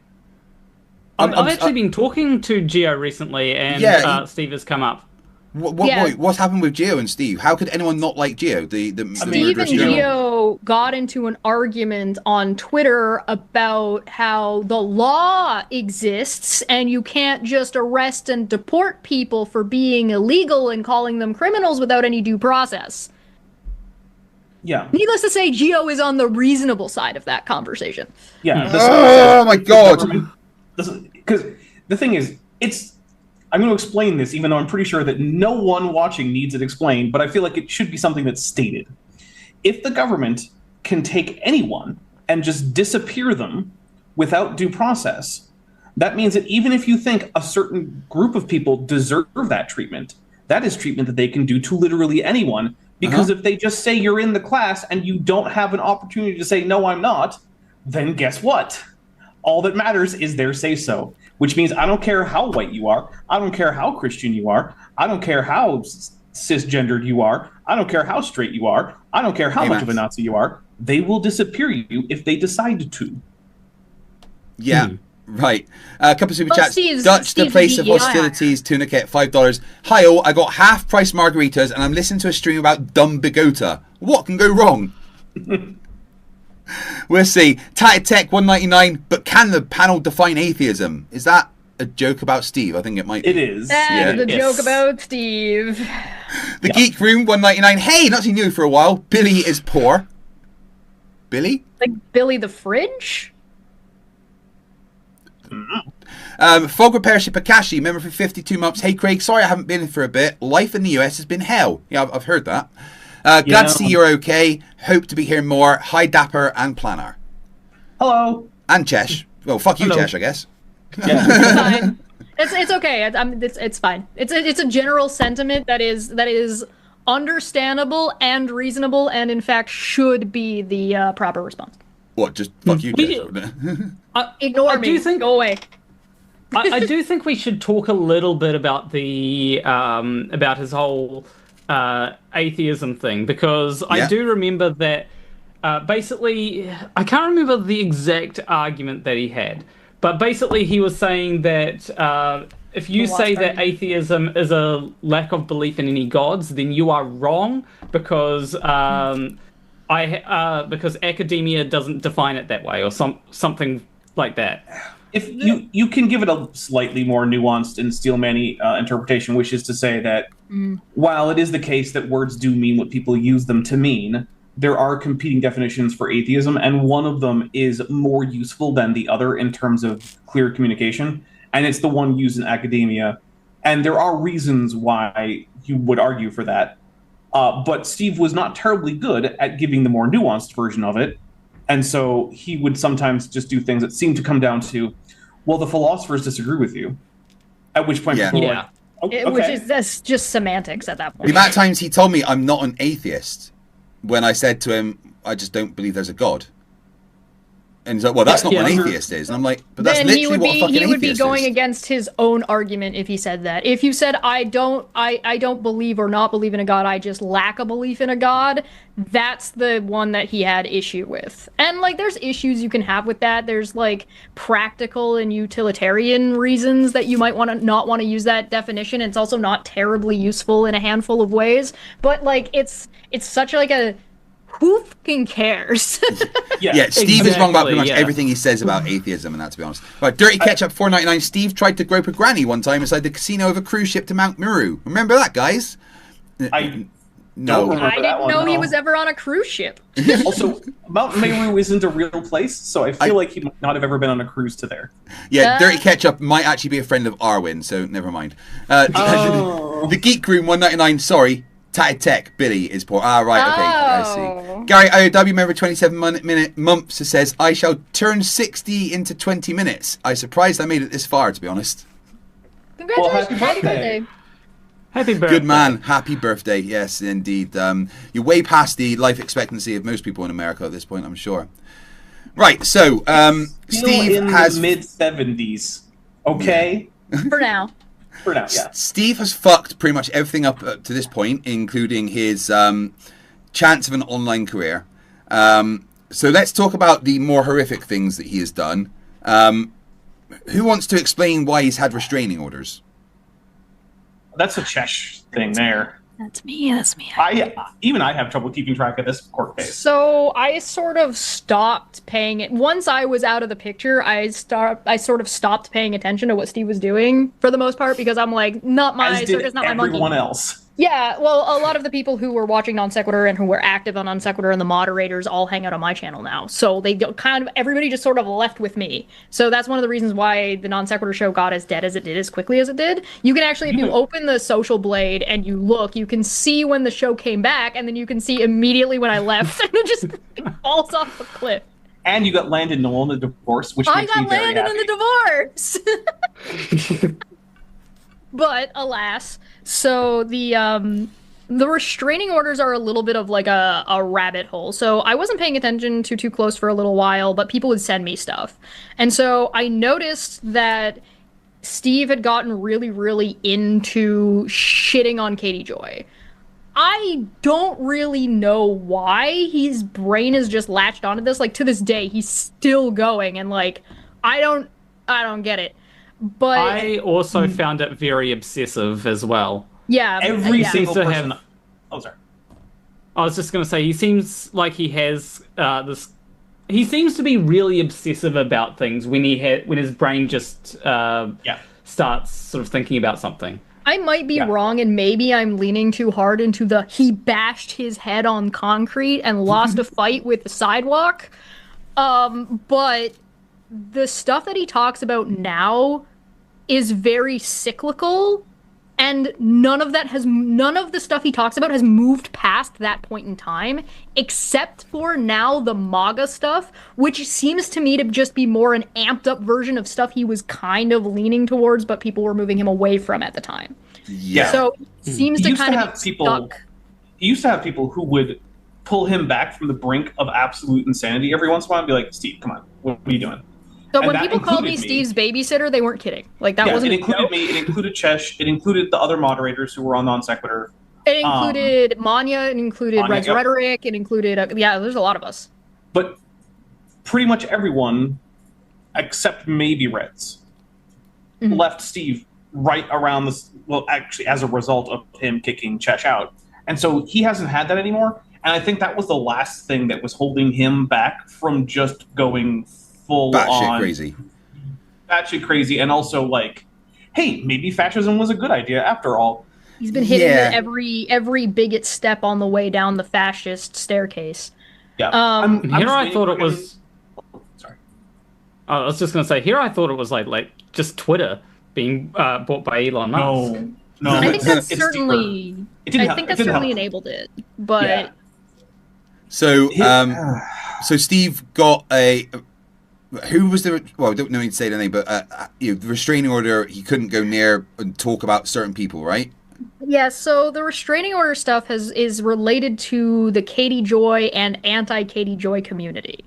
I've actually been talking to Geo recently, and Steve has come up. What's happened with Geo and Steve? How could anyone not like Geo? Steve and Geo got into an argument on Twitter about how the law exists and you can't just arrest and deport people for being illegal and calling them criminals without any due process. Yeah. Needless to say, Geo is on the reasonable side of that conversation. Yeah. Oh my god. Because the thing is, I'm going to explain this, even though I'm pretty sure that no one watching needs it explained, but I feel like it should be something that's stated. If the government can take anyone and just disappear them without due process, that means that even if you think a certain group of people deserve that treatment, that is treatment that they can do to literally anyone. Because if they just say you're in the class and you don't have an opportunity to say, no, I'm not, then guess what? All that matters is their say-so, which means I don't care how white you are. I don't care how Christian you are. I don't care how cisgendered you are. I don't care how straight you are. I don't care how much of a Nazi you are. They will disappear you if they decide to. Yeah. Right. A couple of super chats. Dutch, the place of hostilities, Tunicate, $5. Hi all, I got half price margaritas and I'm listening to a stream about dumb bigota. What can go wrong? We'll see. Tatted Tech, $1.99. But can the panel define atheism? Is that a joke about Steve? I think it might be. It is. That is a joke about Steve. The Geek Room, $1.99. Hey, not seen you for a while. Billy is poor. Billy? Like Billy the Fridge? Fog Repair Shipakashi, member for 52 months. Hey Craig, sorry I haven't been in for a bit. Life in the US has been hell. Yeah, I've heard that. Glad to see you're okay. Hope to be hearing more. Hi Dapper and Planner. Hello. And Chesh. Well, fuck you, Hello. Chesh, I guess. Yeah. It's fine. It's okay. It's fine. It's a general sentiment that is understandable and reasonable, and in fact should be the proper response. What? Just fuck you, We- Chesh. Ignore I me. do think- Go away. I do think we should talk a little bit about the about his whole atheism thing, because I Yeah. do remember that basically I can't remember the exact argument that he had, but basically he was saying that if you The say lost that argument. atheism is a lack of belief in any gods, then you are wrong, because because academia doesn't define it that way, or something like that. If you can give it a slightly more nuanced and Steelman-y interpretation, which is to say that while it is the case that words do mean what people use them to mean, there are competing definitions for atheism, and one of them is more useful than the other in terms of clear communication, and it's the one used in academia. And there are reasons why you would argue for that. But Steve was not terribly good at giving the more nuanced version of it. And so he would sometimes just do things that seemed to come down to, well, the philosophers disagree with you. At which point people were Yeah. like, oh, Which okay. is that's just semantics at that The point. amount of times he told me I'm not an atheist when I said to him, I just don't believe there's a God. And he's like, well, that's not Yeah. what an atheist is. And I'm like, but that's Then literally he would what a be fucking he would be atheist going is. against his own argument if he said that. If you said I don't believe or not believe in a god, I just lack a belief in a god, that's the one that he had issue with. And like there's issues you can have with that. There's like practical and utilitarian reasons that you might not want to use that definition. It's also not terribly useful in a handful of ways, but like it's such like a who fucking cares? Yeah, Steve is wrong about pretty much Exactly, yeah. everything he says about atheism, and that, to be honest. Right, Dirty Ketchup 4.99. Steve tried to grope a granny one time inside the casino of a cruise ship to Mount Meru. Remember that, guys? I No. don't remember I that didn't one, know he no. was ever on a cruise ship. Also, Mount Meru isn't a real place, so I feel like he might not have ever been on a cruise to there. Yeah, Dirty Ketchup might actually be a friend of Arwen, so never mind. Oh. The Geek Room 199. Sorry, Tatted Tech Billy is poor. Ah, right, okay, I Oh. see. Gary IOW, member 27 minute months, says, I shall turn 60 into 20 minutes. I'm surprised I made it this far, to be honest. Congratulations! happy birthday. Happy birthday. Good man. Happy birthday. Yes, indeed. You're way past the life expectancy of most people in America at this point, I'm sure. Right, so Still Steve in has the mid-70s. Okay? For now. For now, yeah. Steve has fucked pretty much everything up to this point, including his chance of an online career. So let's talk about the more horrific things that he has done. Who wants to explain why he's had restraining orders? That's a Chesh thing there. That's me. I have trouble keeping track of this court case. So I sort of stopped paying it. Once I was out of the picture, I sort of stopped paying attention to what Steve was doing for the most part, because I'm like, not my As did circus, not my monkey. everyone else. Yeah, well, a lot of the people who were watching Non Sequitur and who were active on Non Sequitur and the moderators all hang out on my channel now. So they kind of, everybody just sort of left with me. So that's one of the reasons why the Non Sequitur show got as dead as it did, as quickly as it did. You can actually, if you open the social blade and you look, you can see when the show came back, and then you can see immediately when I left, and it just falls off a cliff. And you got Landon Noel in the divorce, which I makes me got very landed happy. in the divorce. But alas, so the restraining orders are a little bit of like a rabbit hole. So I wasn't paying attention to Too Close for a little while, but people would send me stuff. And so I noticed that Steve had gotten really, really into shitting on Katie Joy. I don't really know why his brain is just latched onto this. Like, to this day, he's still going, and like, I don't get it. But I also found it very obsessive as well. yeah, Every yeah. single Seems to person. have- Oh, sorry. I was just going to say, he seems like he has this. He seems to be really obsessive about things when when his brain just starts sort of thinking about something. I might be Yeah. wrong, and maybe I'm leaning too hard into the he bashed his head on concrete and lost a fight with the sidewalk. But the stuff that he talks about now is very cyclical, and none of the stuff he talks about has moved past that point in time, except for now the MAGA stuff, which seems to me to just be more an amped up version of stuff he was kind of leaning towards, but people were moving him away from at the time. Yeah. So it seems to kind of be stuck. He used to have people who would pull him back from the brink of absolute insanity every once in a while and be like, Steve, come on, what are you doing? So when people called me Steve's babysitter, they weren't kidding. Like, that wasn't. It included me. It included Chesh. It included the other moderators who were on Non Sequitur. It included Manya. It included Red's Rhetoric. It included there's a lot of us. But pretty much everyone, except maybe Reds, left Steve right around this. Well, actually, as a result of him kicking Chesh out, and so he hasn't had that anymore. And I think that was the last thing that was holding him back from just going full on batshit crazy, and also like, hey, maybe fascism was a good idea after all. He's been hitting every bigot step on the way down the fascist staircase. Yeah. I thought it was. Sorry. I was just gonna say, here I thought it was like just Twitter being bought by Elon Musk. No. I think that's certainly. I think that certainly enabled it, but. Yeah. So, so Steve got a. Who was the? Well, I don't need to say the name, but the restraining order. He couldn't go near and talk about certain people, right? Yeah. So the restraining order stuff is related to the Katie Joy and anti-Katie Joy community.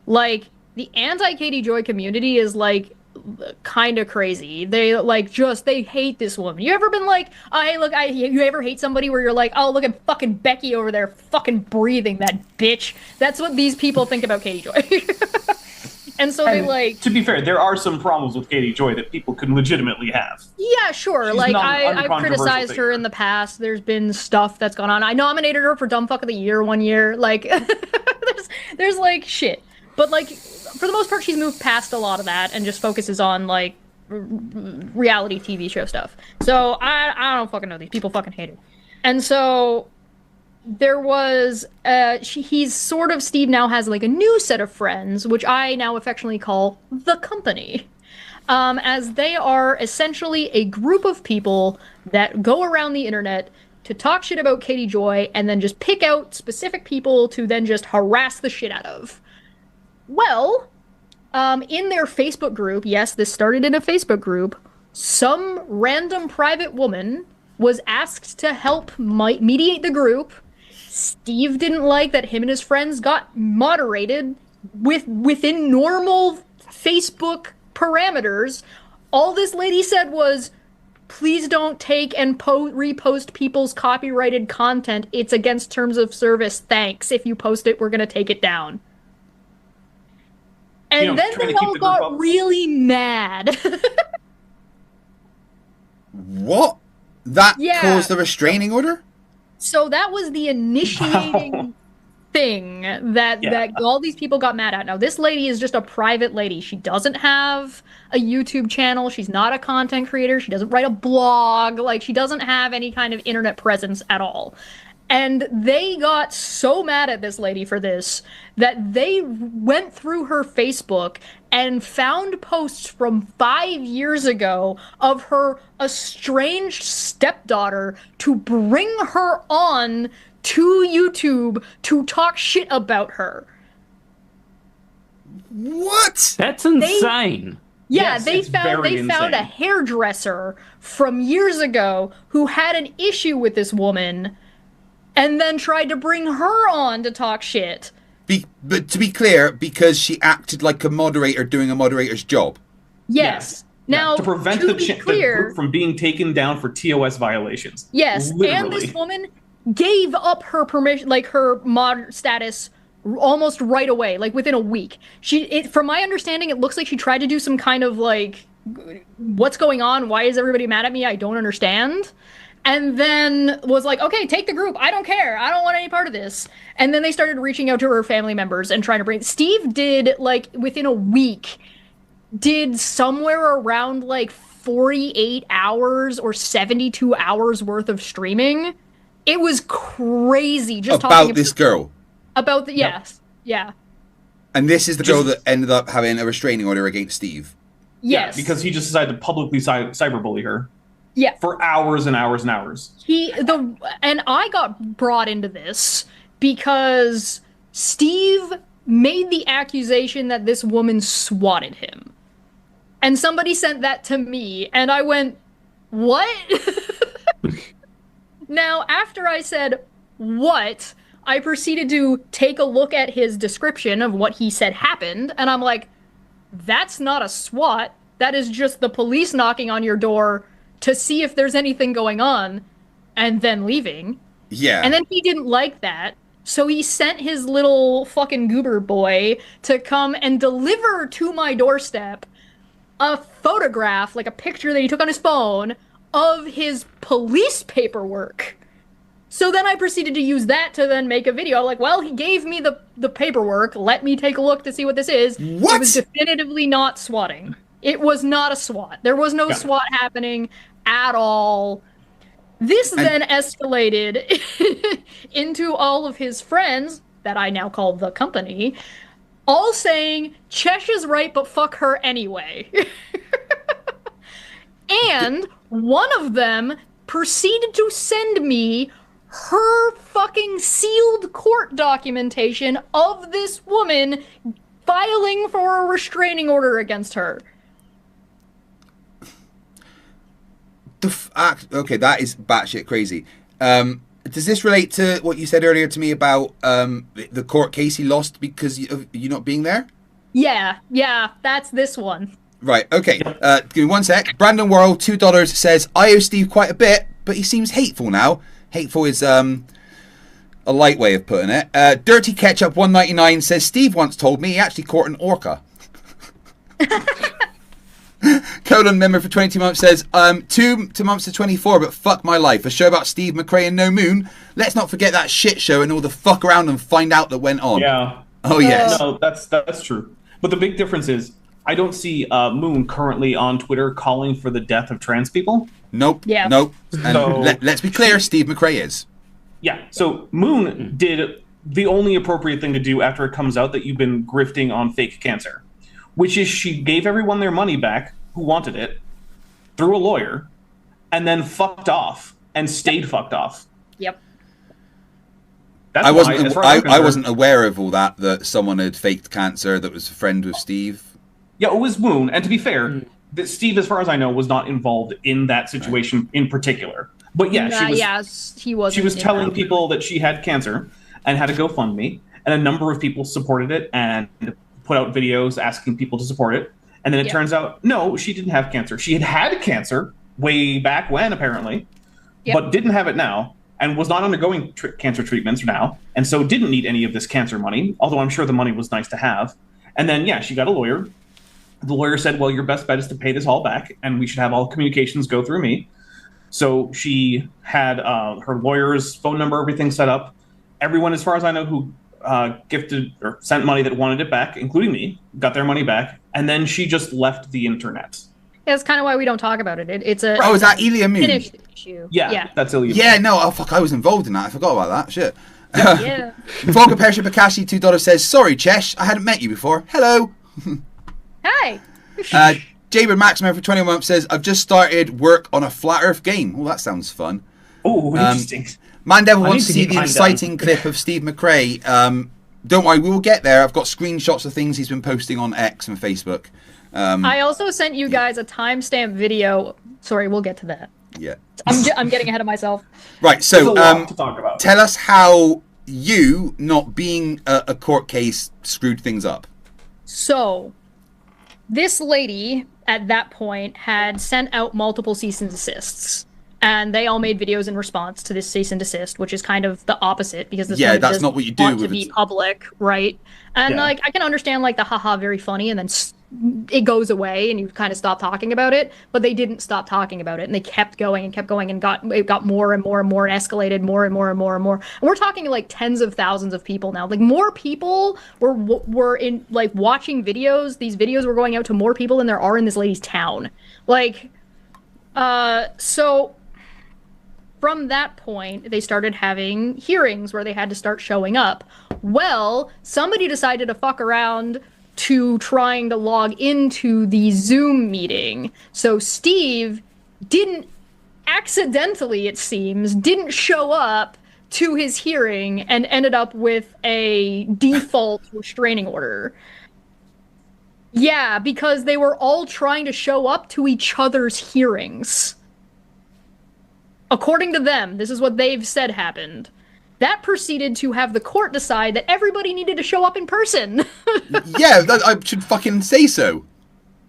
Like, the anti-Katie Joy community is like kind of crazy. They they hate this woman. You ever been like, oh, hey, look, you ever hate somebody where you're like, oh, look at fucking Becky over there fucking breathing, that bitch. That's what these people think about Katie Joy. And so they like. To be fair, there are some problems with Katie Joy that people can legitimately have. Yeah, sure. She's like, not I've criticized her in the past. There's been stuff that's gone on. I nominated her for Dumb Fuck of the Year one year. Like, there's like shit. But like, for the most part, she's moved past a lot of that and just focuses on like reality TV show stuff. So I don't fucking know. These people fucking hate her. And so there was Steve now has like a new set of friends, which I now affectionately call the company, as they are essentially a group of people that go around the internet to talk shit about Katie Joy and then just pick out specific people to then just harass the shit out of. Well, in their Facebook group, yes, this started in a Facebook group, some random private woman was asked to help mediate the group. Steve didn't like that him and his friends got moderated within normal Facebook parameters. All this lady said was, please don't take and repost people's copyrighted content. It's against terms of service. Thanks. If you post it, we're going to take it down. And then they all got really mad. What? That caused the restraining order? So that was the initiating thing that all these people got mad at. Now, this lady is just a private lady. She doesn't have a YouTube channel. She's not a content creator. She doesn't write a blog. Like, she doesn't have any kind of internet presence at all. And they got so mad at this lady for this that they went through her Facebook and found posts from 5 years ago of her estranged stepdaughter to bring her on to YouTube to talk shit about her. What? That's insane. They found a hairdresser from years ago who had an issue with this woman and then tried to bring her on to talk shit. But to be clear, because she acted like a moderator doing a moderator's job. Yes. Now, to prevent the group from being taken down for TOS violations. Yes, literally. And this woman gave up her permission, like her mod status, almost right away, like within a week. From my understanding, it looks like she tried to do some kind of like, what's going on? Why is everybody mad at me? I don't understand. And then was like, okay, take the group. I don't care. I don't want any part of this. And then they started reaching out to her family members and trying to bring... Steve did, like, within a week, did somewhere around, like, 48 hours or 72 hours worth of streaming. It was crazy. Just about this girl. About the... Yes. Yeah. And this is the girl that ended up having a restraining order against Steve. Yes. Yeah, because he just decided to publicly cyberbully her. Yeah. For hours and hours and hours. And I got brought into this because Steve made the accusation that this woman swatted him. And somebody sent that to me, and I went, what? Now, after I said, what, I proceeded to take a look at his description of what he said happened, and I'm like, that's not a SWAT. That is just the police knocking on your door to see if there's anything going on, and then leaving. Yeah. And then he didn't like that, so he sent his little fucking goober boy to come and deliver to my doorstep a photograph, like a picture that he took on his phone, of his police paperwork. So then I proceeded to use that to then make a video. I'm like, well, he gave me the paperwork. Let me take a look to see what this is. What? It was definitively not swatting. It was not a SWAT. There was no SWAT happening at all. This then escalated into all of his friends, that I now call the company, all saying, Chesh is right, but fuck her anyway. And one of them proceeded to send me her fucking sealed court documentation of this woman filing for a restraining order against her. Okay, that is batshit crazy. Does this relate to what you said earlier to me about the court case he lost because of you not being there? Yeah, that's this one. Right, okay. Give me one sec. Brandon Worrell, $2, says, I owe Steve quite a bit, but he seems hateful now. Hateful is a light way of putting it. Dirty Ketchup 199 says, Steve once told me he actually caught an orca. Colon member for 22 months says, 2 months to 24, but fuck my life. A show about Steve McRae and No Moon. Let's not forget that shit show and all the fuck around and find out that went on. Yeah. Oh, yes. No, that's true. But the big difference is, I don't see Moon currently on Twitter calling for the death of trans people. Nope. Yeah. Nope. And So- let's be clear, Steve McRae is. Yeah, so Moon did the only appropriate thing to do after it comes out that you've been grifting on fake cancer, which is she gave everyone their money back who wanted it through a lawyer and then fucked off and stayed fucked off. Yep. That's I why, wasn't. as far as I'm I concerned- wasn't aware of all that. That someone had faked cancer. That was a friend with Steve. Yeah, it was Moon, and to be fair, that Steve, as far as I know, was not involved in that situation in particular. But yeah, He was. she was telling people that she had cancer and had a GoFundMe, and a number of people supported it and put out videos asking people to support it. And then it turns out, no, she didn't have cancer. She had cancer way back when, apparently, but didn't have it now, and was not undergoing cancer treatments now, and so didn't need any of this cancer money, although I'm sure the money was nice to have. And then, yeah, she got a lawyer. The lawyer said, well, your best bet is to pay this all back, and we should have all communications go through me. So she had her lawyer's phone number, everything set up. Everyone, as far as I know, who gifted or sent money that wanted it back, including me, got their money back. And then she just left the internet. Yeah, that's kind of why we don't talk about it. It's a Oh, is that Elia Moon? finished issue. Yeah, that's illegal. Yeah, no. Oh fuck, I was involved in that. I forgot about that. Shit. Yeah. Volga Persha Bakashi, $2 says, sorry, Chesh, I hadn't met you before. Hello. Hi. Jaber Maximo for 21 months says, I've just started work on a Flat Earth game. Well, that sounds fun. Oh, interesting. Mandevil I wants need to to see keep the mine inciting clip of Steve McRae. Don't worry, we will get there. I've got screenshots of things he's been posting on X and Facebook. I also sent you guys a timestamp video. Sorry, we'll get to that. Yeah. I'm getting ahead of myself. Right, There's so a lot to talk about. tell us how you, not being a court case, screwed things up. So, this lady at that point had sent out multiple cease and desists, and they all made videos in response to this cease and desist, which is kind of the opposite because this woman that's does not what you do want to with be it. public, right? And Yeah. like I can understand like the haha very funny, and then it goes away, and you kind of stop talking about it. But they didn't stop talking about it, and they kept going and kept going, and it got more and more and more, and escalated more and more and more and more. And we're talking like tens of thousands of people now. Like more people were in like watching videos. These videos were going out to more people than there are in this lady's town. Like, so from that point, they started having hearings where they had to start showing up. Well, somebody decided to fuck around to trying to log into the Zoom meeting. So Steve didn't accidentally, it seems, didn't show up to his hearing and ended up with a default restraining order. Yeah, because they were all trying to show up to each other's hearings. According to them, this is what they've said happened. That proceeded to have the court decide that everybody needed to show up in person. Yeah, I should fucking say so.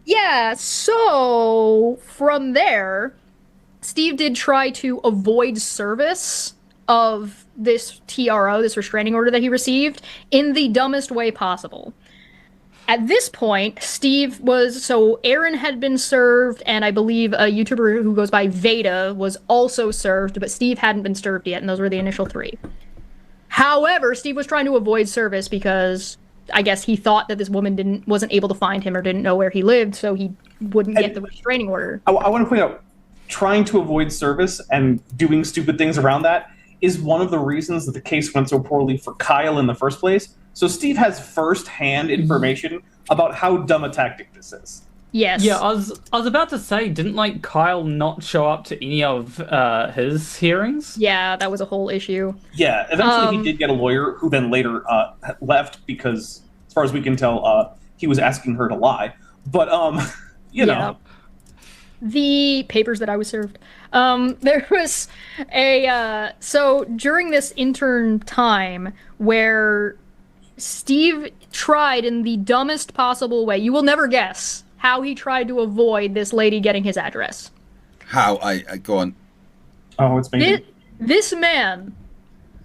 Yeah, so from there, Steve did try to avoid service of this TRO, this restraining order that he received, in the dumbest way possible. At this point, Aaron had been served, and I believe a YouTuber who goes by Veda was also served, but Steve hadn't been served yet, and those were the initial 3. However, Steve was trying to avoid service because I guess he thought that this woman wasn't able to find him or didn't know where he lived, so he wouldn't get the restraining order. I want to point out, trying to avoid service and doing stupid things around that is one of the reasons that the case went so poorly for Kyle in the first place. So Steve has first-hand information about how dumb a tactic this is. Yes. Yeah, I was about to say, didn't Kyle not show up to any of his hearings? Yeah, that was a whole issue. Yeah, eventually he did get a lawyer who then later left because, as far as we can tell, he was asking her to lie. But, you know. The papers that I was served. There was so during this intern time where Steve tried in the dumbest possible way, you will never guess how he tried to avoid this lady getting his address. How? I go on. Oh, it's maybe. This man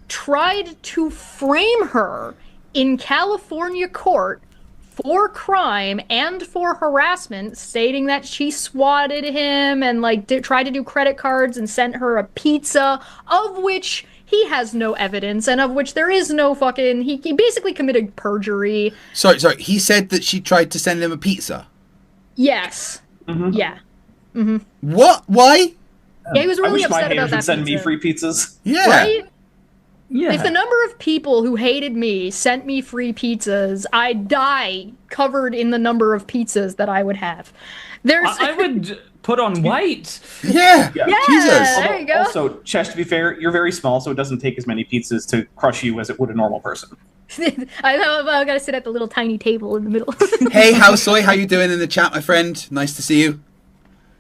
tried to frame her in California court for crime and for harassment, stating that she swatted him and tried to do credit cards and sent her a pizza, of which he has no evidence and of which there is no fucking... He basically committed perjury. Sorry, he said that she tried to send him a pizza? Yes. Mm-hmm. Yeah. Mm-hmm. What? Why? Yeah, he was really upset about that I wish my pizza. send me free pizzas. Yeah. Right? Yeah. If the number of people who hated me sent me free pizzas, I'd die covered in the number of pizzas that I would have. I would put on weight. Yeah. Jesus. There you go. Also, Chesh, to be fair, you're very small, so it doesn't take as many pizzas to crush you as it would a normal person. I gotta sit at the little tiny table in the middle. Hey, Housesoy, how you doing in the chat, my friend? Nice to see you.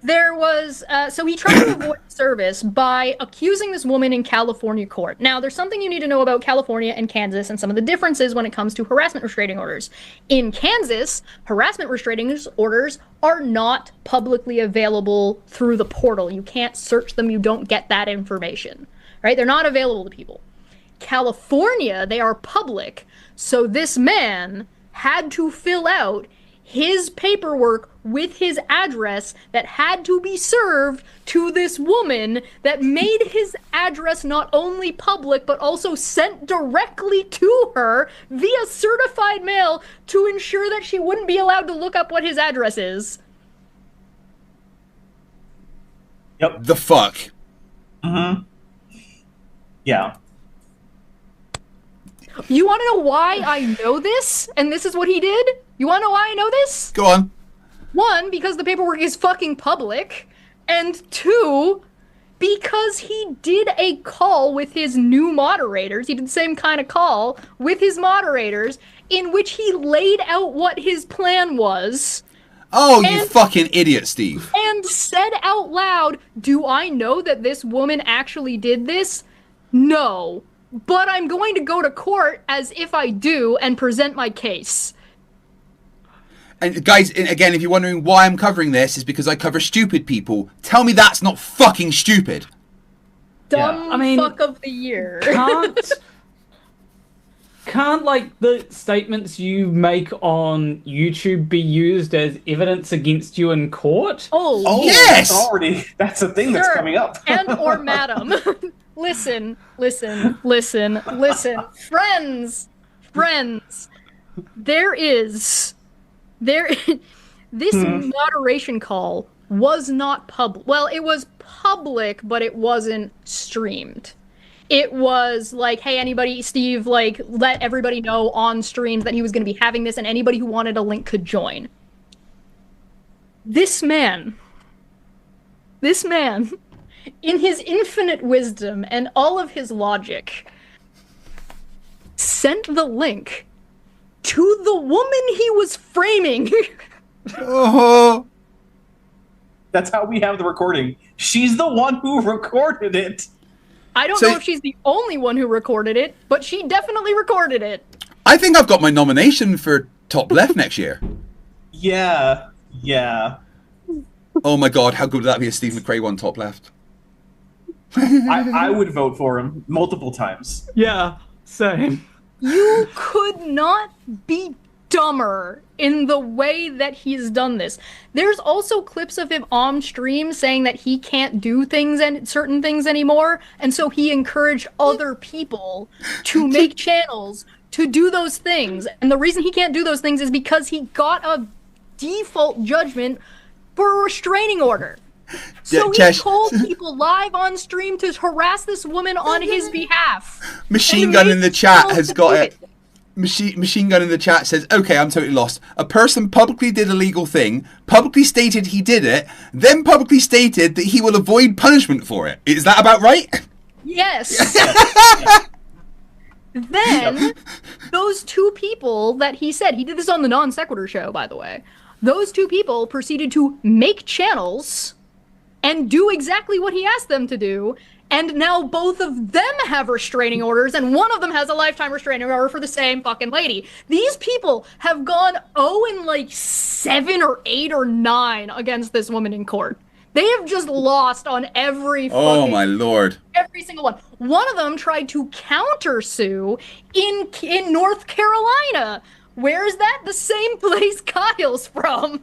There was, so he tried to avoid service by accusing this woman in California court. Now, there's something you need to know about California and Kansas and some of the differences when it comes to harassment restraining orders. In Kansas, harassment restraining orders are not publicly available through the portal. You can't search them, you don't get that information, right? They're not available to people. California, they are public, so this man had to fill out his paperwork with his address that had to be served to this woman that made his address not only public but also sent directly to her via certified mail to ensure that she wouldn't be allowed to look up what his address is. Yep. The fuck? Mm-hmm. Yeah. You want to know why I know this? And this is what he did? You want to know why I know this? Go on. One, because the paperwork is fucking public. And two, because he did a call with his new moderators. He did the same kind of call with his moderators in which he laid out what his plan was. Oh, you fucking idiot, Steve. And said out loud, do I know that this woman actually did this? No. But I'm going to go to court as if I do and present my case. And guys, again, if you're wondering why I'm covering this, is because I cover stupid people. Tell me that's not fucking stupid. Dumb fuck of the year. Can't the statements you make on YouTube be used as evidence against you in court? Oh yes! That's a thing that's coming up. And or madam. Listen. Friends. This moderation call was not public. Well, it was public, but it wasn't streamed. It was like, hey, anybody, Steve, like, let everybody know on streams that he was going to be having this, and anybody who wanted a link could join. This man, in his infinite wisdom and all of his logic, sent the link to the woman he was framing. Oh. That's how we have the recording. She's the one who recorded it. I don't know if she's the only one who recorded it, but she definitely recorded it. I think I've got my nomination for top left next year. Yeah. Oh my god, how good would that be if Steve McRae won top left? I would vote for him multiple times. Yeah, same. You could not be dumber in the way that he's done this. There's also clips of him on stream saying that he can't do things and certain things anymore, and so he encouraged other people to make channels to do those things. And the reason he can't do those things is because he got a default judgment for a restraining order. So he told people live on stream to harass this woman on his behalf. Machine Gun in the chat has got it. Machine Gun in the chat says, okay, I'm totally lost. A person publicly did a legal thing, publicly stated he did it, then publicly stated that he will avoid punishment for it. Is that about right? Yes. Then, those two people that he said, he did this on the Non Sequitur show, by the way. Those two people proceeded to make channels and do exactly what he asked them to do. And now both of them have restraining orders, and one of them has a lifetime restraining order for the same fucking lady. These people have gone 7 or 8 or 9 against this woman in court. They have just lost on every fucking... Oh my lord. Every single one. One of them tried to countersue in North Carolina. Where is that? The same place Kyle's from.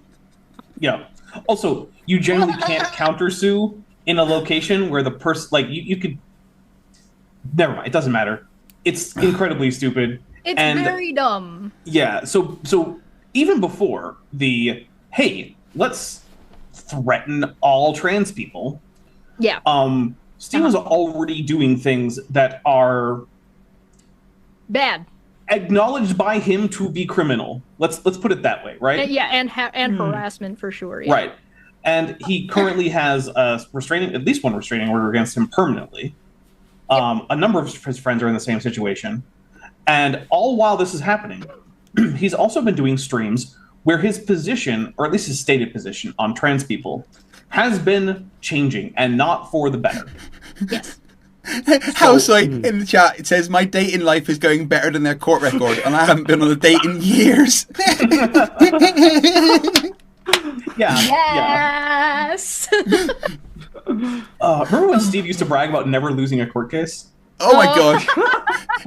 Yeah. Also, you generally can't countersue in a location where the person, like, you could... Never mind, it doesn't matter. It's incredibly stupid. It's very dumb. Yeah, so even before the, hey, let's threaten all trans people. Yeah. Steve was already doing things that are... bad. Acknowledged by him to be criminal. Let's put it that way, right? And harassment for sure. Yeah. Right. And he currently has at least one restraining order against him permanently. A number of his friends are in the same situation. And all while this is happening, he's also been doing streams where his position, or at least his stated position on trans people, has been changing and not for the better. Yes. Houselight in the chat, it says, my dating life is going better than their court record, and I haven't been on a date in years. Yes. Remember when Steve used to brag about never losing a court case? Oh my gosh.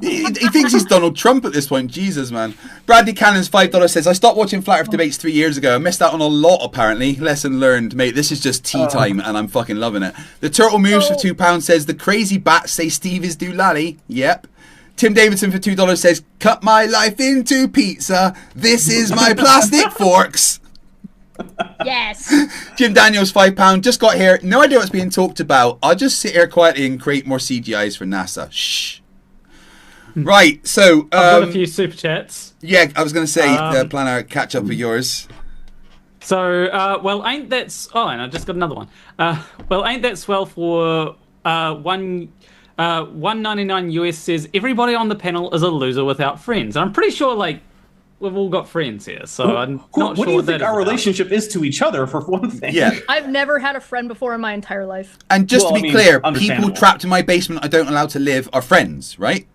He thinks he's Donald Trump at this point. Jesus, man. Bradley Cannon's $5 says, I stopped watching Flat Earth debates 3 years ago. I missed out on a lot, apparently. Lesson learned. Mate, this is just tea time, and I'm fucking loving it. The Turtle Moves for £2 says, the crazy bats say Steve is doolally. Yep. Tim Davidson for $2 says, cut my life into pizza. This is my plastic forks. Yes. Jim Daniels, £5. Just got here. No idea what's being talked about. I'll just sit here quietly and create more CGIs for NASA. Shh. Right, so... I've got a few super chats. Yeah, I was going to say, plan our catch-up of yours. So, well, ain't that... Oh, and I just got another one. Well, ain't that swell for $1.99 US says, everybody on the panel is a loser without friends. And I'm pretty sure, like, we've all got friends here, so I'm not sure what do you think our relationship is to each other, for one thing? Yeah. I've never had a friend before in my entire life. And just to be clear, people trapped in my basement I don't allow to live are friends, right?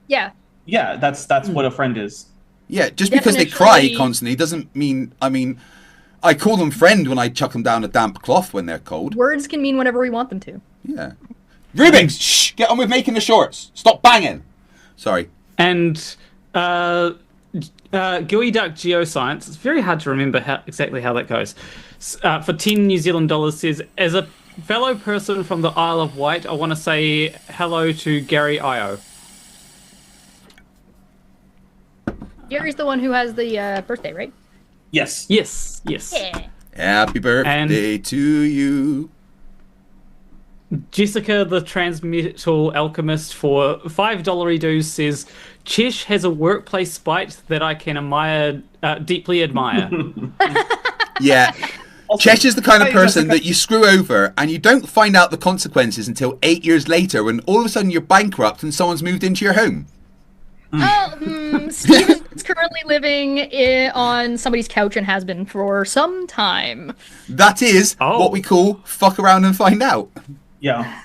Yeah. Yeah, that's what a friend is. Yeah, just because they cry constantly doesn't mean... I mean, I call them friend when I chuck them down a damp cloth when they're cold. Words can mean whatever we want them to. Yeah. Rubik's, shh! Get on with making the shorts. Stop banging. Sorry. And... Gooey Duck Geoscience, it's very hard to remember exactly how that goes, for 10 New Zealand dollars says, as a fellow person from the Isle of Wight, I want to say hello to Gary Io. Gary's the one who has the birthday, right? Yes. Yes. Yeah. Happy birthday to you. Jessica, the transmetal alchemist, for $5 dues says, Chesh has a workplace spite that I can deeply admire. Yeah. Also, Chesh is the kind of hey, person Jessica. that you screw over and you don't find out the consequences until 8 years later when all of a sudden you're bankrupt and someone's moved into your home. Steve is currently living on somebody's couch and has been for some time. That is Oh. what we call fuck around and find out. Yeah.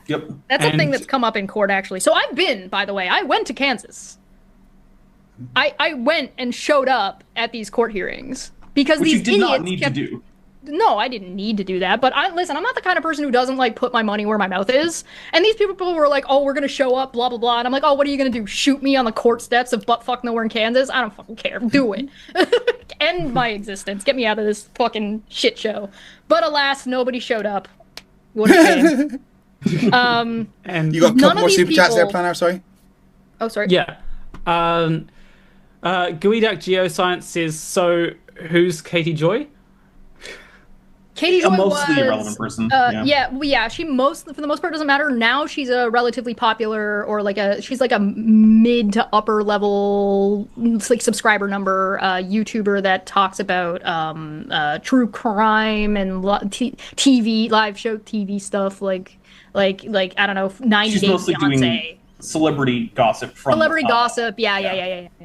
Yep. That's a thing And- that's come up in court, actually. So I've been, by the way, I went to Kansas. I went and showed up at these court hearings because Which these you did idiots not need kept... to do. No, I didn't need to do that. But listen, I'm not the kind of person who doesn't like put my money where my mouth is. And these people were like, "Oh, we're gonna show up, blah blah blah." And I'm like, "Oh, what are you gonna do? Shoot me on the court steps of buttfuck nowhere in Kansas? I don't fucking care. Do it. End my existence. Get me out of this fucking shit show." But alas, nobody showed up. What a shame. And You got a None couple of more these super chats there, people- Planner, sorry? Oh, sorry. yeah. Gooey Duck Geoscience says, so who's Katie Joy? Katie Joy A mostly was, irrelevant person. yeah. She for the most part doesn't matter. Now she's a relatively popular or she's like a mid to upper level like subscriber number YouTuber that talks about true crime and TV live show TV stuff like I don't know 90 She's Day mostly Fiance. doing celebrity gossip from Celebrity gossip. Yeah.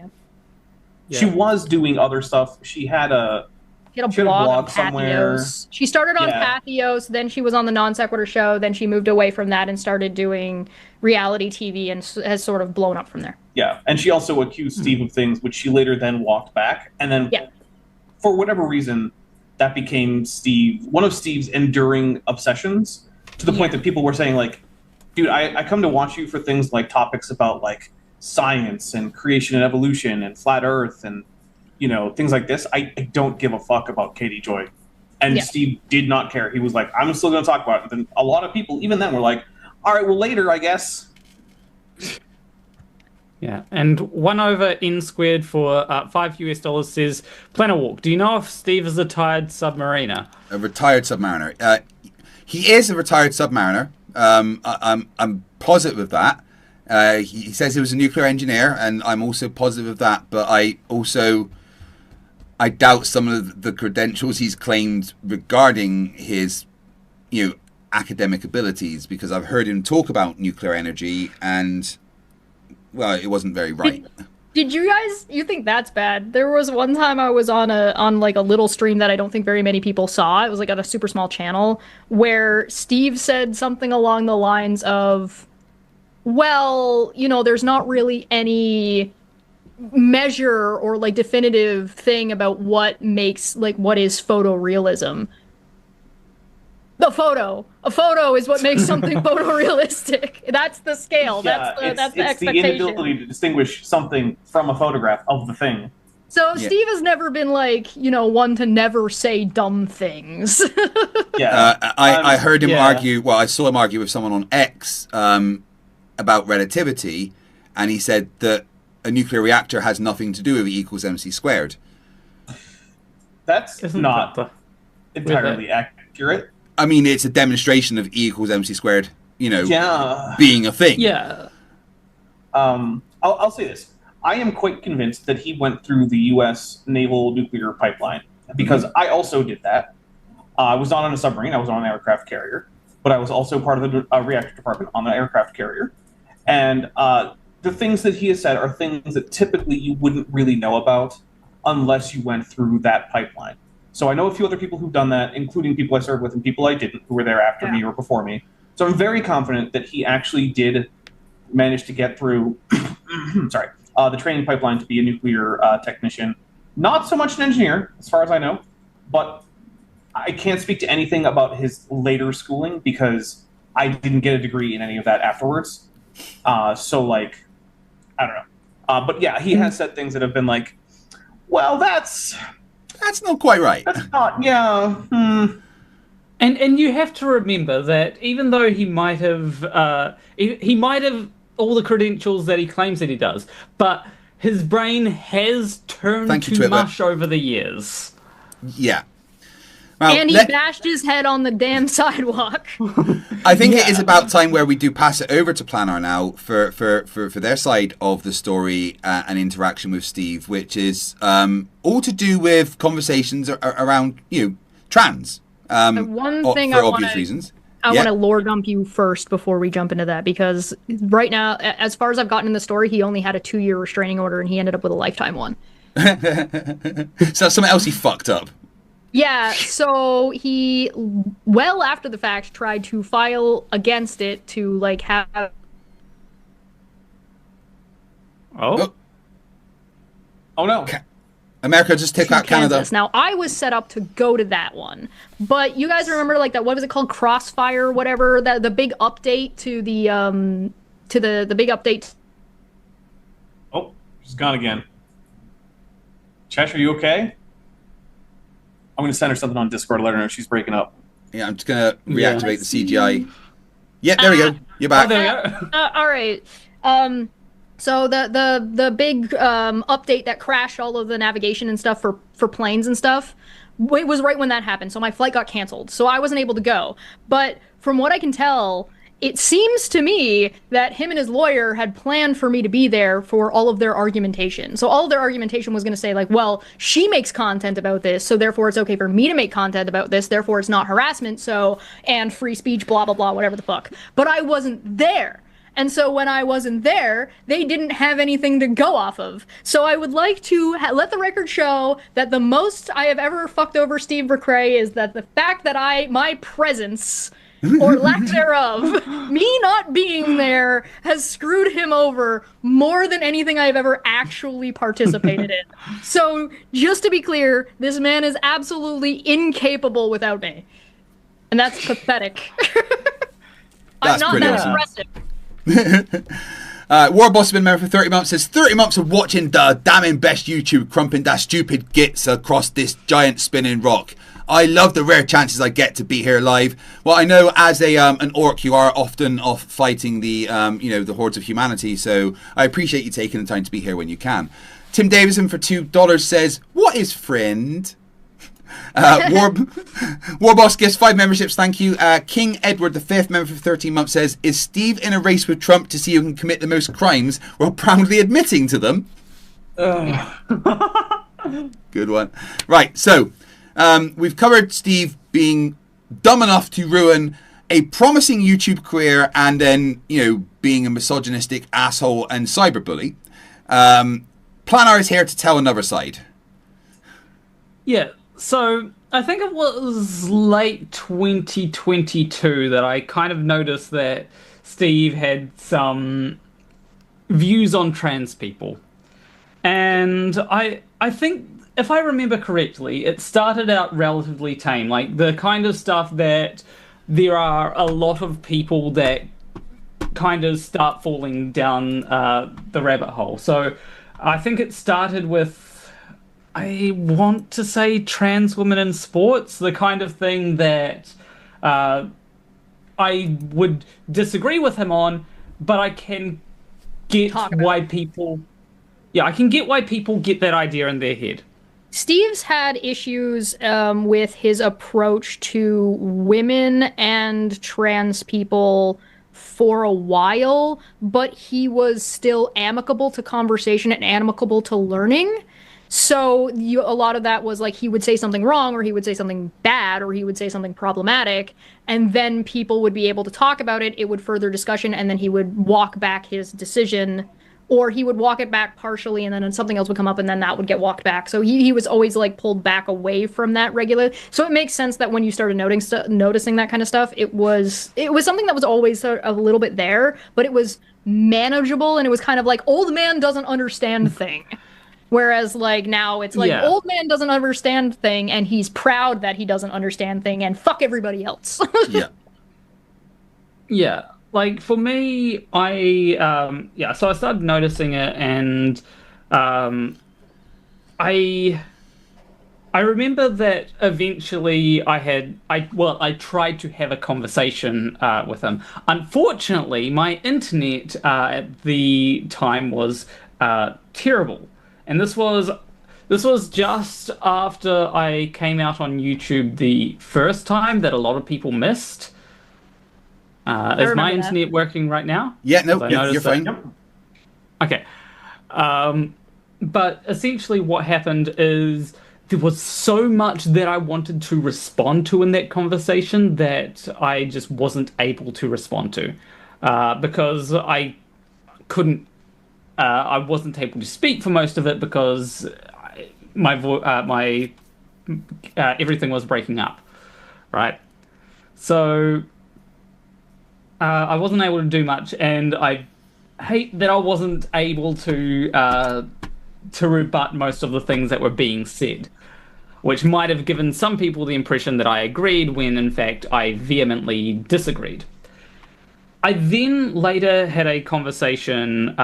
She was doing other stuff. She had a She had a She had a blog on blog somewhere. Patheos. She started on Yeah. Patheos, then she was on the Non Sequitur show, then she moved away from that and started doing reality TV and has sort of blown up from there. Yeah, and she also accused Steve of things which she later then walked back, and then Yeah. for whatever reason, that became one of Steve's enduring obsessions, to the point that people were saying like, dude, I come to watch you for things like topics about like science and creation and evolution and flat earth and things like this. I don't give a fuck about Katie Joy. And Yeah. Steve did not care. He was like, I'm still going to talk about it. And then a lot of people, even then, were like, all right, well, later, I guess. Yeah, and 1 over N squared for $5 says, Planner Walk, do you know if Steve is a retired submariner? A retired submariner. He is a retired submariner. I'm positive of that. He says he was a nuclear engineer, and I'm also positive of that. But I doubt some of the credentials he's claimed regarding his, academic abilities, because I've heard him talk about nuclear energy, and well, it wasn't very right. Did you think that's bad? There was one time I was on like a little stream that I don't think very many people saw. It was like on a super small channel where Steve said something along the lines of, well, there's not really any measure or like definitive thing about what makes what is photorealism. A photo is what makes something photorealistic. That's the scale. That's the it's expectation. the inability to distinguish something from a photograph of the thing. So Yeah. Steve has never been one to never say dumb things. Yeah. I heard him yeah. argue. Well, I saw him argue with someone on X about relativity, and he said that a nuclear reactor has nothing to do with E equals MC squared. That's Isn't not that entirely accurate. I mean, it's a demonstration of E equals MC squared, Yeah. being a thing. Yeah. I'll say this. I am quite convinced that he went through the U.S. naval nuclear pipeline, because I also did that. I was not on a submarine. I was on an aircraft carrier, but I was also part of the reactor department on the aircraft carrier. And the things that he has said are things that typically you wouldn't really know about unless you went through that pipeline. So I know a few other people who've done that, including people I served with and people I didn't, who were there after me or before me. So I'm very confident that he actually did manage to get through the training pipeline to be a nuclear technician. Not so much an engineer, as far as I know, but I can't speak to anything about his later schooling because I didn't get a degree in any of that afterwards. I don't know. But yeah, he has said things that have been like, well, that's not quite right. That's not, yeah. And you have to remember that even though he might have all the credentials that he claims that he does, but his brain has turned Thank you, to Twitter. mush over the years. Yeah. Well, And he bashed his head on the damn sidewalk. I think it is about time where we do pass it over to Planar now for their side of the story and interaction with Steve, which is all to do with conversations around trans. One thing for I obvious wanna, reasons. I want to lore dump you first before we jump into that, because right now, as far as I've gotten in the story, he only had a 2-year restraining order and he ended up with a lifetime one. So something else he fucked up. Yeah, so he, well after the fact, tried to file against it to, like, have... Oh no. America just take out Canada. Kansas. Now, I was set up to go to that one, but you guys remember, like, that, what was it called, Crossfire or whatever, the big update to the big update. Oh, she's gone again. Chesh, are you okay? I'm going to send her something on Discord, let her know she's breaking up. Yeah, I'm just going to reactivate the CGI. Yeah, there we go. You're back. Oh, there we go. All right. So the big update that crashed all of the navigation and stuff for planes and stuff, it was right when that happened. So my flight got canceled. So I wasn't able to go. But from what I can tell, it seems to me that him and his lawyer had planned for me to be there for all of their argumentation. So all of their argumentation was going to say, like, well, she makes content about this, so therefore it's okay for me to make content about this, therefore it's not harassment, so, and free speech, blah, blah, blah, whatever the fuck. But I wasn't there. And so when I wasn't there, they didn't have anything to go off of. So I would like to let the record show that the most I have ever fucked over Steve McRae is that the fact that my presence, or lack thereof, me not being there, has screwed him over more than anything I've ever actually participated in. So, just to be clear, this man is absolutely incapable without me. And that's pathetic. That's I'm not pretty that awesome. impressive. Warboss has been married for 30 months, says 30 months of watching the damning best YouTube crumping that stupid gits across this giant spinning rock. I love the rare chances I get to be here live. Well, I know as an orc you are often off fighting the the hordes of humanity, so I appreciate you taking the time to be here when you can. Tim Davison for $2 says, "What is friend?" Warboss gets 5 memberships, thank you. King Edward V, member for 13 months, says, "Is Steve in a race with Trump to see who can commit the most crimes while proudly admitting to them?" Good one. Right, so we've covered Steve being dumb enough to ruin a promising YouTube career and then, being a misogynistic asshole and cyberbully. Planar is here to tell another side. Yeah, so I think it was late 2022 that I kind of noticed that Steve had some views on trans people. And I think, if I remember correctly, it started out relatively tame, like the kind of stuff that there are a lot of people that kind of start falling down the rabbit hole. So I think it started with, I want to say, trans women in sports, the kind of thing that I would disagree with him on, but I can get why people... Yeah, I can get why people get that idea in their head. Steve's had issues with his approach to women and trans people for a while, but he was still amicable to conversation and amicable to learning. So a lot of that was like he would say something wrong, or he would say something bad, or he would say something problematic, and then people would be able to talk about it. It would further discussion, and then he would walk back his decision. Or he would walk it back partially, and then something else would come up, and then that would get walked back. So he was always like pulled back away from that regularly. So it makes sense that when you started noticing that kind of stuff, it was something that was always a little bit there, but it was manageable, and it was kind of like old man doesn't understand thing. Whereas like now it's like old man doesn't understand thing, and he's proud that he doesn't understand thing, and fuck everybody else. Yeah. Like, for me, so I started noticing it, and I remember that eventually I tried to have a conversation with him. Unfortunately, my internet at the time was terrible. And this was This was just after I came out on YouTube the first time that a lot of people missed. Is my internet working right now? Yeah, no, you're fine. Okay. But essentially what happened is there was so much that I wanted to respond to in that conversation that I just wasn't able to respond to. Because I couldn't... I wasn't able to speak for most of it because everything was breaking up, right? So I wasn't able to do much, and I hate that I wasn't able to rebut most of the things that were being said, which might have given some people the impression that I agreed when in fact I vehemently disagreed. I then later had a conversation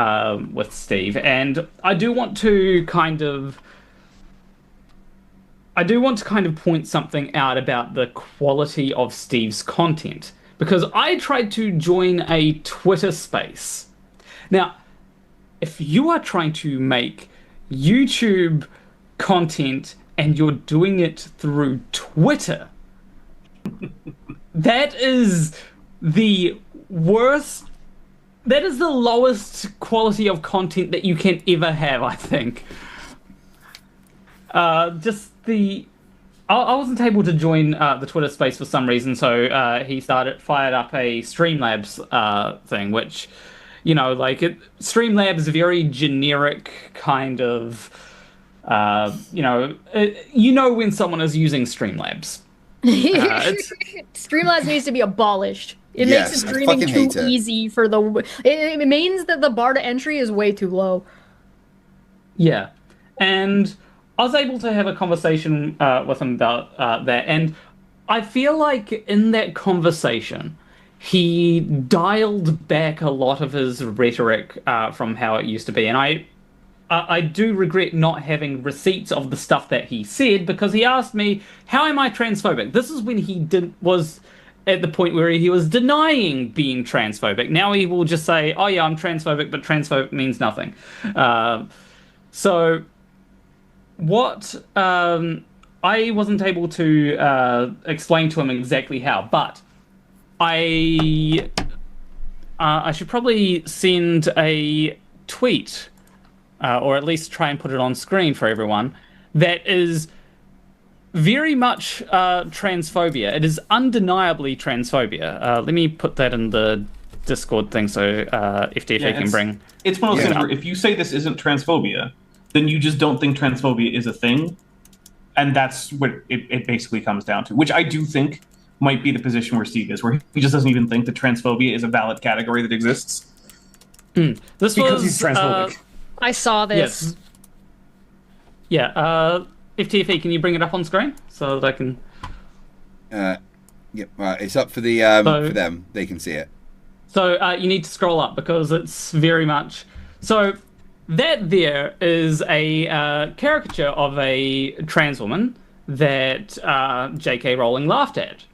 with Steve, and I do want to kind of point something out about the quality of Steve's content, because I tried to join a Twitter space. Now, if you are trying to make YouTube content and you're doing it through Twitter, that is the worst, that is the lowest quality of content that you can ever have, I think. I wasn't able to join the Twitter space for some reason, so he fired up a Streamlabs thing, which, you know, like, Streamlabs is a very generic kind of, you know when someone is using Streamlabs. Streamlabs needs to be abolished. It makes the streaming too easy for the... It means that the bar to entry is way too low. Yeah. And I was able to have a conversation with him about that. And I feel like in that conversation, he dialed back a lot of his rhetoric from how it used to be. And I do regret not having receipts of the stuff that he said, because he asked me, how am I transphobic? This is when he was at the point where he was denying being transphobic. Now he will just say, oh yeah, I'm transphobic, but transphobic means nothing. So what I wasn't able to explain to him exactly how, but I should probably send a tweet, or at least try and put it on screen for everyone, that is very much transphobia. It is undeniably transphobia. Let me put that in the Discord thing so FTFA can bring... It's one of those things where if you say this isn't transphobia, then you just don't think transphobia is a thing. And that's what it basically comes down to, which I do think might be the position where Steve is, where he just doesn't even think that transphobia is a valid category that exists. This because he's transphobic. I saw this. Yes. Yeah, FTFE, can you bring it up on screen so that I can... Yep, it's up for the for them. They can see it. So you need to scroll up because it's very much... So that there is a caricature of a trans woman that J.K. Rowling laughed at.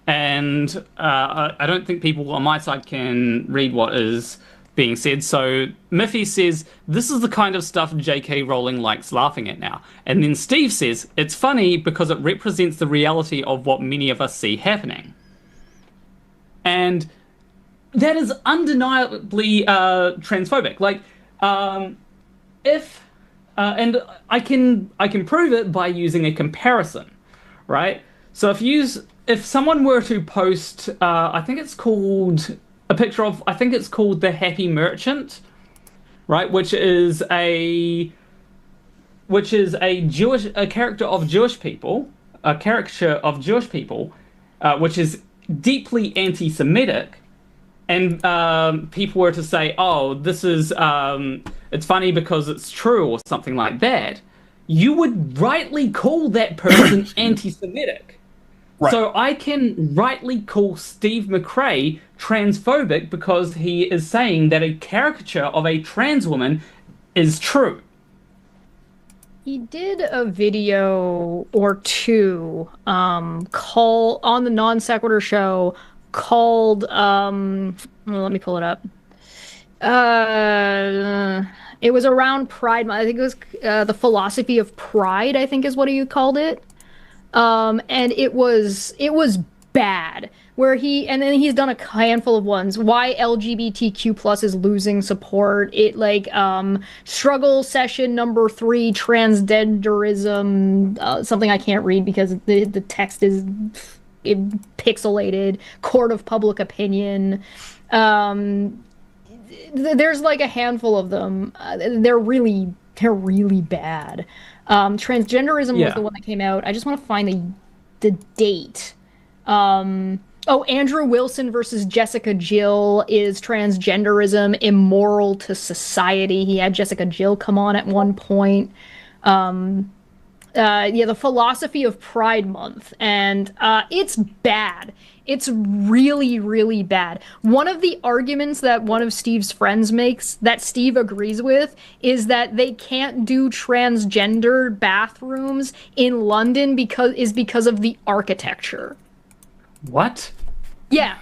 And I don't think people on my side can read what is being said. So Miffy says, this is the kind of stuff J.K. Rowling likes laughing at now. And then Steve says, it's funny because it represents the reality of what many of us see happening. And that is undeniably transphobic. Like, and I can prove it by using a comparison, right? So if someone were to post, I think it's called a picture of, I think it's called the Happy Merchant, right? Which is a character of Jewish people, a caricature of Jewish people, which is deeply anti-Semitic, and people were to say, oh, this is, it's funny because it's true or something like that, you would rightly call that person anti-Semitic. Right. So I can rightly call Steve McRae transphobic because he is saying that a caricature of a trans woman is true. He did a video or two on the Non Sequitur show called let me pull it up. It was around Pride Month. I think it was the philosophy of pride, I think is what he called it. And it was bad. And then he's done a handful of ones. Why LGBTQ plus is losing support. It struggle session number 3, transgenderism, something I can't read because the text is pixelated. Court of public opinion. There's like a handful of them. They're really bad. Transgenderism was the one that came out. I just want to find the date. Andrew Wilson versus Jessica Jill is transgenderism immoral to society. He had Jessica Jill come on at one point. The philosophy of Pride Month, and it's bad. It's really, really bad. One of the arguments that one of Steve's friends makes that Steve agrees with is that they can't do transgender bathrooms in London because of the architecture. What? Yeah.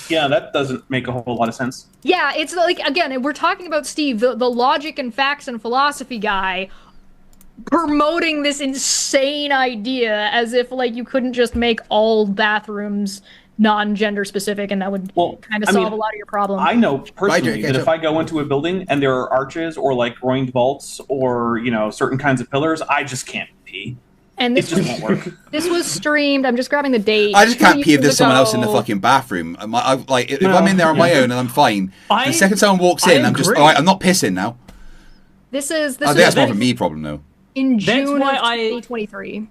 Yeah, that doesn't make a whole lot of sense. Yeah, it's like, again, we're talking about Steve, the logic and facts and philosophy guy, promoting this insane idea as if you couldn't just make all bathrooms non-gender specific and that would kind of solve a lot of your problems. I know personally that if I go into a building and there are arches or groined vaults or certain kinds of pillars, I just can't pee. And this just won't work. This was streamed. I'm just grabbing the date. I just can't pee if there's someone else in the fucking bathroom. If I'm in there on my own and I'm fine, the second someone walks in, I'm just all right. I'm not pissing now. This is. I think that's more of a me problem though. In June of 2023.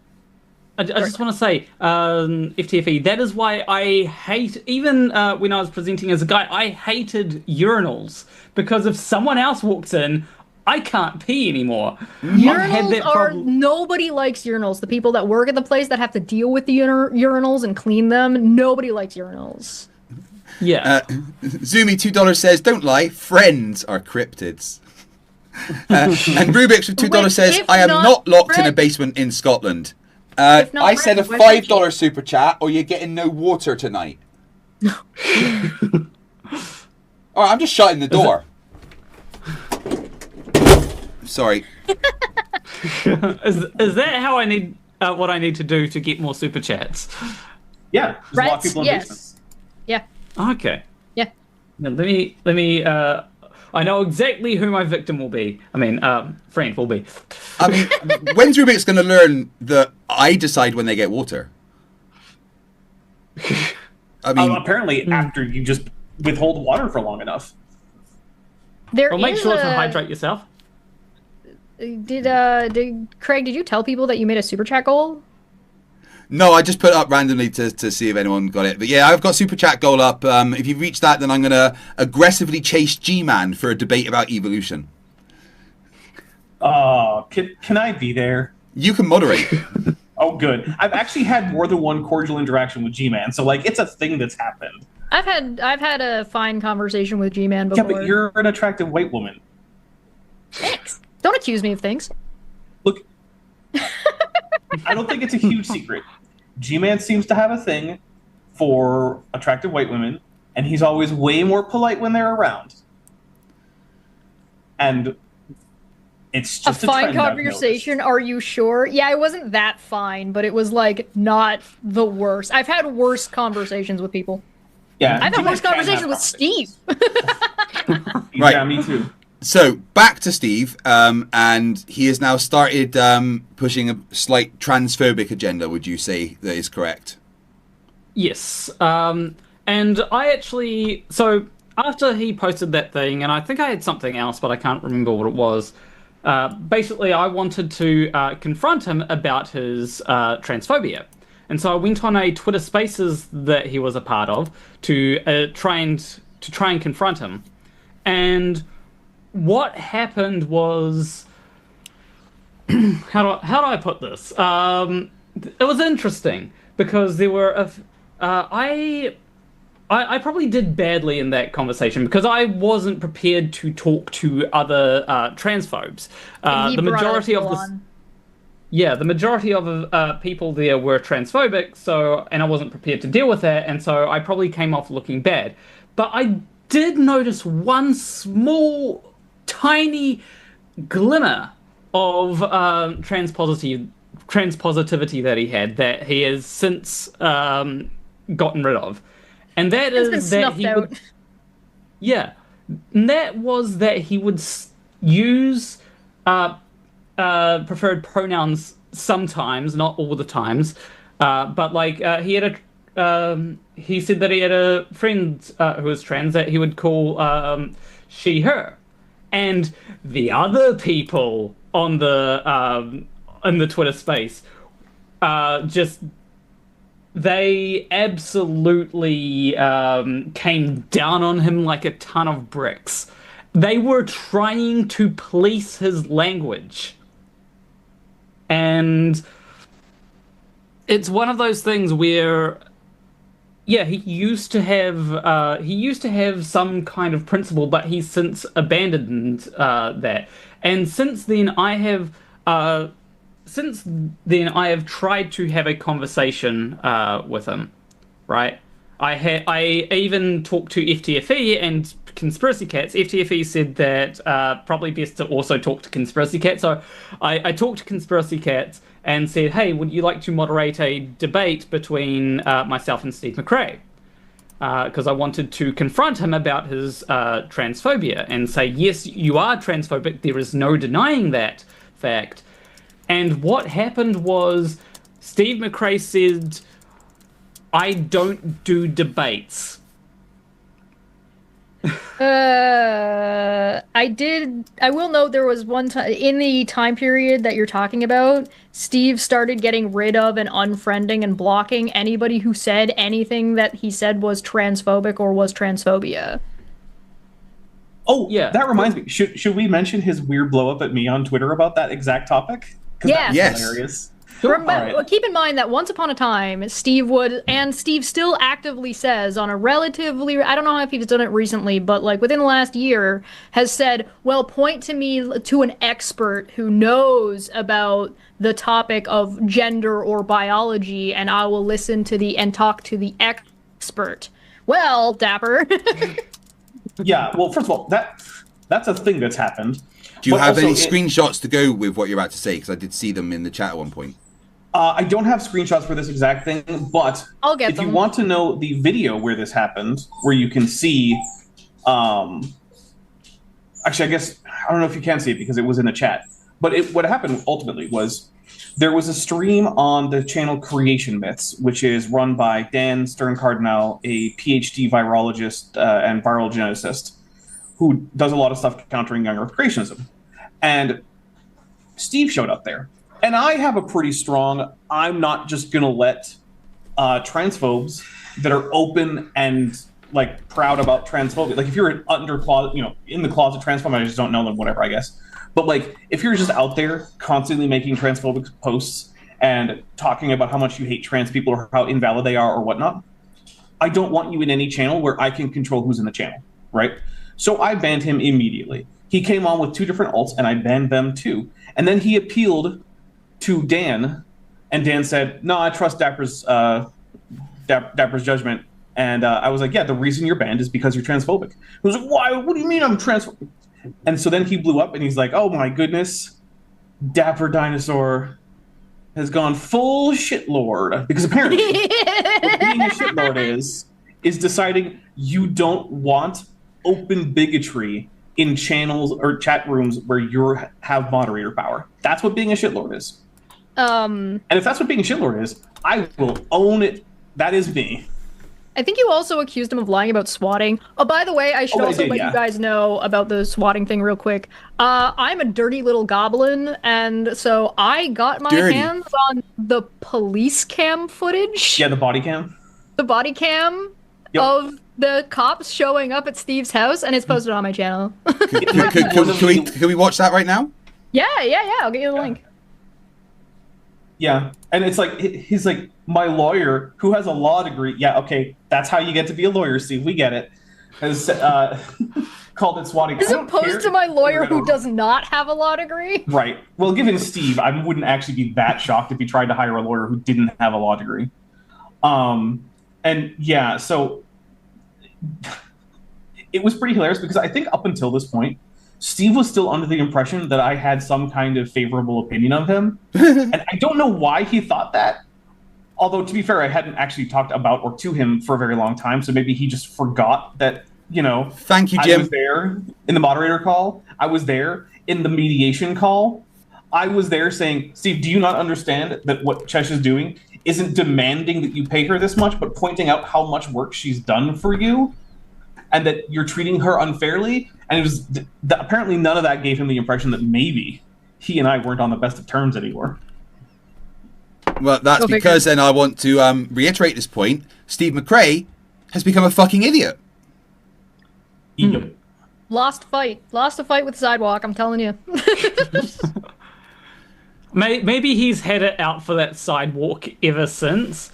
I just want to say, FTFE, that is why I hate, even when I was presenting as a guy, I hated urinals. Because if someone else walks in, I can't pee anymore. Nobody likes urinals. The people that work at the place that have to deal with the urinals and clean them, nobody likes urinals. Yeah. Zoomy $2 says, don't lie, friends are cryptids. And Rubik's with $2 says, I am not locked in a basement in Scotland. I said a $5 super chat, or you're getting no water tonight. Alright, I'm just shutting the door. Sorry. Is that how I need what I need to do to get more super chats? Yeah, just lock people in basements. Yeah. Okay. Yeah. Now, let me. I know exactly who my victim will be. I mean, friend will be. I mean, when's Rubik's going to learn that I decide when they get water? I mean, apparently after you just withhold water for long enough. Make sure to hydrate yourself. Did Craig? Did you tell people that you made a super chat goal? No, I just put it up randomly to see if anyone got it. But yeah, I've got super chat goal up. If you reach that, then I'm going to aggressively chase G-Man for a debate about evolution. Oh, can I be there? You can moderate. Oh, good. I've actually had more than one cordial interaction with G-Man, so it's a thing that's happened. I've had a fine conversation with G-Man before. Yeah, but you're an attractive white woman. Thanks. Don't accuse me of things. Look, I don't think it's a huge secret. G-Man seems to have a thing for attractive white women, and he's always way more polite when they're around. And it's just a fine conversation. Are you sure? Yeah, it wasn't that fine, but it was not the worst. I've had worse conversations with people. Yeah, I've had worse conversations with Steve. Right. Yeah, me too. So back to Steve, and he has now started pushing a slight transphobic agenda. Would you say that is correct? Yes, and I actually after he posted that thing, and I think I had something else, but I can't remember what it was. Basically, I wanted to confront him about his transphobia, and so I went on a Twitter Spaces that he was a part of to try and confront him, and what happened was, how do I put this? It was interesting because there were I probably did badly in that conversation because I wasn't prepared to talk to other transphobes. The majority of the majority of people there were transphobic, and I wasn't prepared to deal with that, and so I probably came off looking bad. But I did notice one small, tiny glimmer of transpositivity that he had that he has since gotten rid of, and that It's been is that snuffed he out. would, yeah, and that was that he would use preferred pronouns sometimes, not all the times, but like he had he said that he had a friend who was trans that he would call she her, and the other people on the in the Twitter space just they absolutely came down on him like a ton of bricks. They were trying to police his language. And it's one of those things where, yeah, he used to have some kind of principle, but he's since abandoned that. And since then, I have tried to have a conversation with him, right? I even talked to FTFE and Conspiracy Cats. FTFE said that probably best to also talk to Conspiracy Cats. So I talked to Conspiracy Cats and said, hey, would you like to moderate a debate between myself and Steve McRae? Because I wanted to confront him about his transphobia and say, yes, you are transphobic. There is no denying that fact. And what happened was Steve McRae said, I don't do debates. I will note there was one time in the time period that you're talking about, Steve started getting rid of and unfriending and blocking anybody who said anything that he said was transphobic or was transphobia. Oh, Yeah. that reminds me. Should we mention his weird blow up at me on Twitter about that exact topic? 'Cause that was Yes. hilarious. Remember, keep in mind that once upon a time, Steve would, and Steve still actively says on a relatively, I don't know if he's done it recently, but like within the last year, has said, well, point to me to an expert who knows about the topic of gender or biology, and I will listen to and talk to the expert. Well, Dapper. Yeah, well, first of all, that's a thing that's happened. Do you But have also any screenshots to go with what you're about to say? Because I did see them in the chat at one point. I don't have screenshots for this exact thing, but I'll get if them. you want to know the video where this happened, where you can see, actually, I guess I don't know if you can see it because it was in the chat. But what happened ultimately was there was a stream on the channel Creation Myths, which is run by Dan Stern Cardinal, a PhD virologist and viral geneticist, who does a lot of stuff countering young Earth creationism. And Steve showed up there. And I have a pretty strong, I'm not just going to let transphobes that are open and like proud about transphobia. Like if you're an in the closet transphobe, I just don't know them, whatever, I guess. But like if you're just out there constantly making transphobic posts and talking about how much you hate trans people or how invalid they are or whatnot, I don't want you in any channel where I can control who's in the channel, right? So I banned him immediately. He came on with 2 different alts and I banned them too. And then he appealed to Dan, and Dan said, "No, I trust Dapper's judgment." And I was like, "Yeah, the reason you're banned is because you're transphobic." He was like, "Why? What do you mean I'm transphobic?" And so then he blew up, and he's like, "Oh my goodness, Dapper Dinosaur has gone full shitlord." Because apparently, what being a shitlord is deciding you don't want open bigotry in channels or chat rooms where you have moderator power. That's what being a shitlord is. And if that's what being a shitlord is, I will own it. That is me. I think you also accused him of lying about swatting. Oh, by the way, I should let you guys know about the swatting thing real quick. I'm a dirty little goblin, and so I got my hands on the police cam footage. Yeah, the body cam. The body cam of the cops showing up at Steve's house, and it's posted on my channel. Can we watch that right now? Yeah. I'll get you the link. Yeah, and it's like he's like, my lawyer who has a law degree. Yeah, okay, that's how you get to be a lawyer, Steve. We get it. Has called it swatting. As opposed to my lawyer who does not have a law degree. Right. Well, given Steve, I wouldn't actually be that shocked if he tried to hire a lawyer who didn't have a law degree. And yeah, so it was pretty hilarious because I think up until this point, Steve was still under the impression that I had some kind of favorable opinion of him. And I don't know why he thought that. Although, to be fair, I hadn't actually talked about or to him for a very long time, so maybe he just forgot that, Thank you, Jim. I was there in the moderator call. I was there in the mediation call. I was there saying, Steve, do you not understand that what Chesh is doing isn't demanding that you pay her this much, but pointing out how much work she's done for you and that you're treating her unfairly? And it was apparently none of that gave him the impression that maybe he and I weren't on the best of terms anymore. Well, that's because then I want to reiterate this point. Steve McRae has become a fucking idiot. Yep. Lost a fight with Sidewalk, I'm telling you. Maybe he's had it out for that Sidewalk ever since,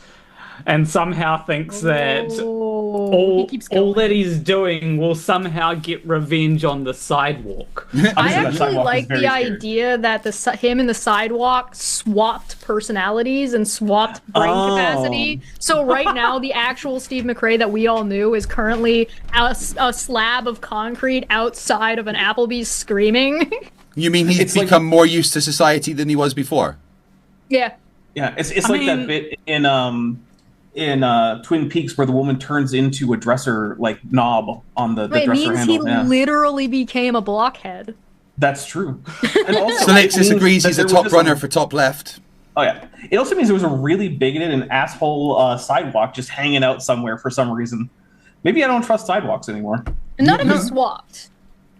and somehow thinks that all that he's doing will somehow get revenge on the Sidewalk. I actually like the idea that him and the Sidewalk swapped personalities and swapped brain capacity. So right now, the actual Steve McRae that we all knew is currently a slab of concrete outside of an Applebee's screaming. You mean he's become more used to society than he was before? Yeah. Yeah, it's like that bit in Twin Peaks where the woman turns into a dresser knob on the dresser handle. It means he literally became a blockhead. That's true. And also, Alexis agrees he's a top runner for top left. Oh yeah. It also means there was a really bigoted and asshole Sidewalk just hanging out somewhere for some reason. Maybe I don't trust Sidewalks anymore. And none of them swapped.